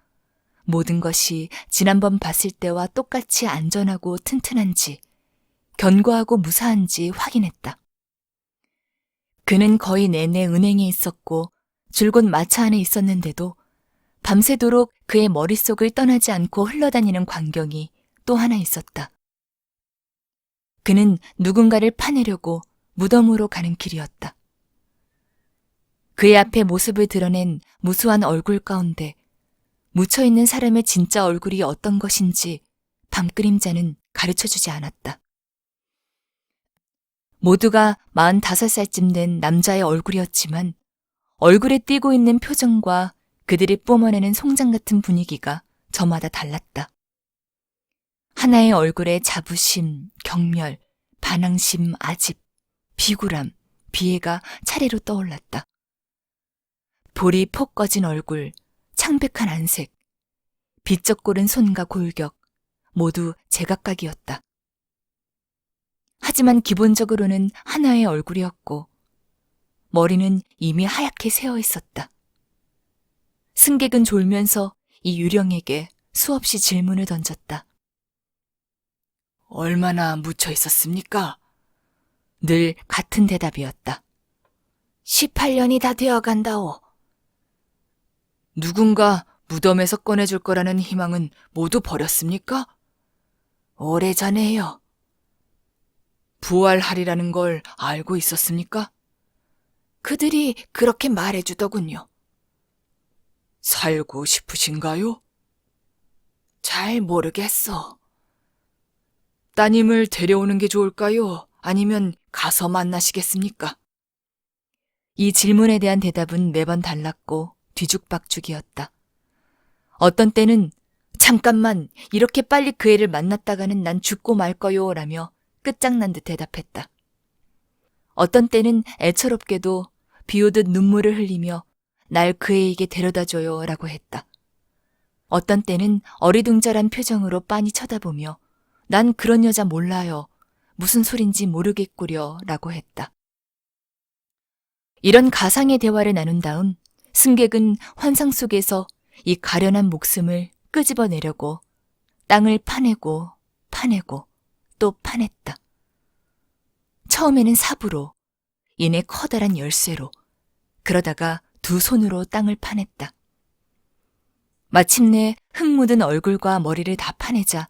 모든 것이 지난번 봤을 때와 똑같이 안전하고 튼튼한지 견고하고 무사한지 확인했다. 그는 거의 내내 은행에 있었고 줄곧 마차 안에 있었는데도 밤새도록 그의 머릿속을 떠나지 않고 흘러다니는 광경이 또 하나 있었다. 그는 누군가를 파내려고 무덤으로 가는 길이었다. 그의 앞에 모습을 드러낸 무수한 얼굴 가운데 묻혀있는 사람의 진짜 얼굴이 어떤 것인지 밤그림자는 가르쳐주지 않았다. 모두가 45살쯤 된 남자의 얼굴이었지만 얼굴에 띄고 있는 표정과 그들이 뿜어내는 송장 같은 분위기가 저마다 달랐다. 하나의 얼굴에 자부심, 경멸, 반항심, 아집, 비굴함, 비애가 차례로 떠올랐다. 볼이 폭 꺼진 얼굴, 창백한 안색, 비쩍고른 손과 골격, 모두 제각각이었다. 하지만 기본적으로는 하나의 얼굴이었고 머리는 이미 하얗게 새어 있었다. 승객은 졸면서 이 유령에게 수없이 질문을 던졌다. 얼마나 묻혀 있었습니까? 늘 같은 대답이었다. 18년이 다 되어간다오. 누군가 무덤에서 꺼내줄 거라는 희망은 모두 버렸습니까? 오래전에요. 부활하리라는 걸 알고 있었습니까? 그들이 그렇게 말해주더군요. 살고 싶으신가요? 잘 모르겠어. 따님을 데려오는 게 좋을까요? 아니면 가서 만나시겠습니까? 이 질문에 대한 대답은 매번 달랐고 뒤죽박죽이었다. 어떤 때는 잠깐만 이렇게 빨리 그 애를 만났다가는 난 죽고 말 거요 라며 끝장난 듯 대답했다. 어떤 때는 애처롭게도 비오듯 눈물을 흘리며 날 그 애에게 데려다줘요 라고 했다. 어떤 때는 어리둥절한 표정으로 빤히 쳐다보며 난 그런 여자 몰라요. 무슨 소린지 모르겠구려 라고 했다. 이런 가상의 대화를 나눈 다음 승객은 환상 속에서 이 가련한 목숨을 끄집어내려고 땅을 파내고 파내고 또 파냈다. 처음에는 삽으로, 이내 커다란 열쇠로, 그러다가 2 손으로 땅을 파냈다. 마침내 흙 묻은 얼굴과 머리를 다 파내자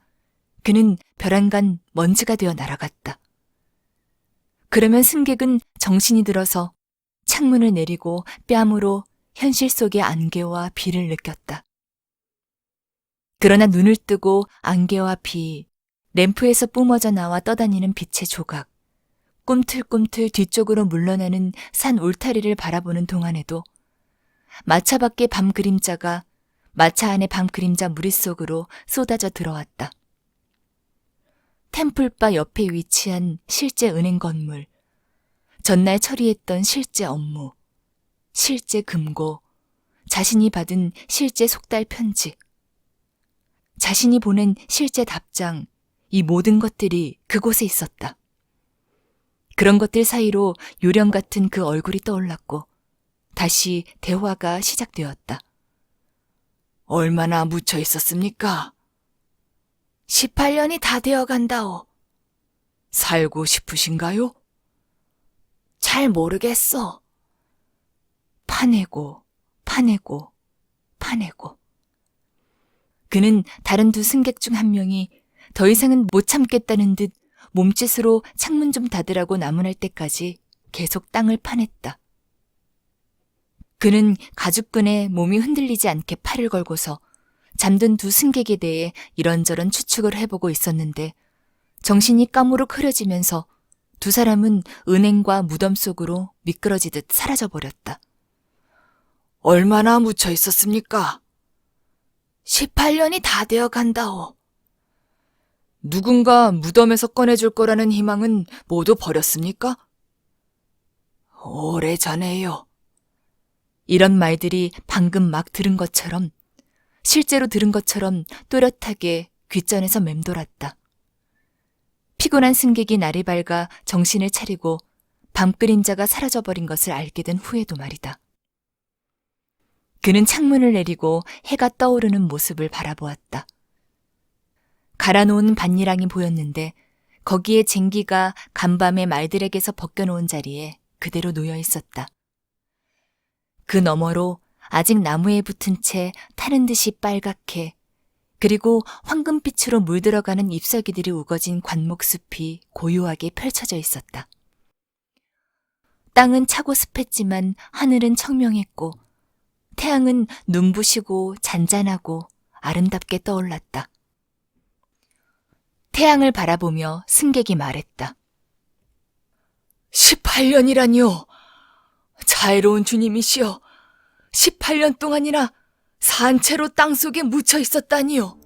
그는 벼랑간 먼지가 되어 날아갔다. 그러면 승객은 정신이 들어서 창문을 내리고 뺨으로 현실 속의 안개와 비를 느꼈다. 그러나 눈을 뜨고 안개와 비, 램프에서 뿜어져 나와 떠다니는 빛의 조각, 꿈틀꿈틀 뒤쪽으로 물러나는 산 울타리를 바라보는 동안에도 마차 밖의 밤 그림자가 마차 안의 밤 그림자 무릿속으로 쏟아져 들어왔다. 템플바 옆에 위치한 실제 은행 건물, 전날 처리했던 실제 업무, 실제 금고, 자신이 받은 실제 속달 편지, 자신이 보낸 실제 답장, 이 모든 것들이 그곳에 있었다. 그런 것들 사이로 요령 같은 그 얼굴이 떠올랐고 다시 대화가 시작되었다.
얼마나 묻혀 있었습니까?
18년이 다 되어간다오.
살고 싶으신가요?
잘 모르겠어. 파내고 파내고 파내고. 그는 다른 두 승객 중 한 명이 더 이상은 못 참겠다는 듯 몸짓으로 창문 좀 닫으라고 나무랄 때까지 계속 땅을 파냈다. 그는 가죽끈에 몸이 흔들리지 않게 팔을 걸고서 잠든 두 승객에 대해 이런저런 추측을 해보고 있었는데 정신이 까무룩 흐려지면서 두 사람은 은행과 무덤 속으로 미끄러지듯 사라져버렸다.
얼마나 묻혀 있었습니까?
18년이 다 되어간다오.
누군가 무덤에서 꺼내줄 거라는 희망은 모두 버렸습니까? 오래전에요.
이런 말들이 방금 막 들은 것처럼, 실제로 들은 것처럼 또렷하게 귓전에서 맴돌았다. 피곤한 승객이 날이 밝아 정신을 차리고 밤그림자가 사라져버린 것을 알게 된 후에도 말이다. 그는 창문을 내리고 해가 떠오르는 모습을 바라보았다. 갈아놓은 밭일랑이 보였는데 거기에 쟁기가 간밤에 말들에게서 벗겨놓은 자리에 그대로 놓여 있었다. 그 너머로 아직 나무에 붙은 채 타는 듯이 빨갛게 그리고 황금빛으로 물들어가는 잎사귀들이 우거진 관목숲이 고요하게 펼쳐져 있었다. 땅은 차고 습했지만 하늘은 청명했고 태양은 눈부시고 잔잔하고 아름답게 떠올랐다. 태양을 바라보며 승객이 말했다.
18년이라니요. 자애로운 주님이시여. 18년 동안이나 산채로 땅속에 묻혀 있었다니요.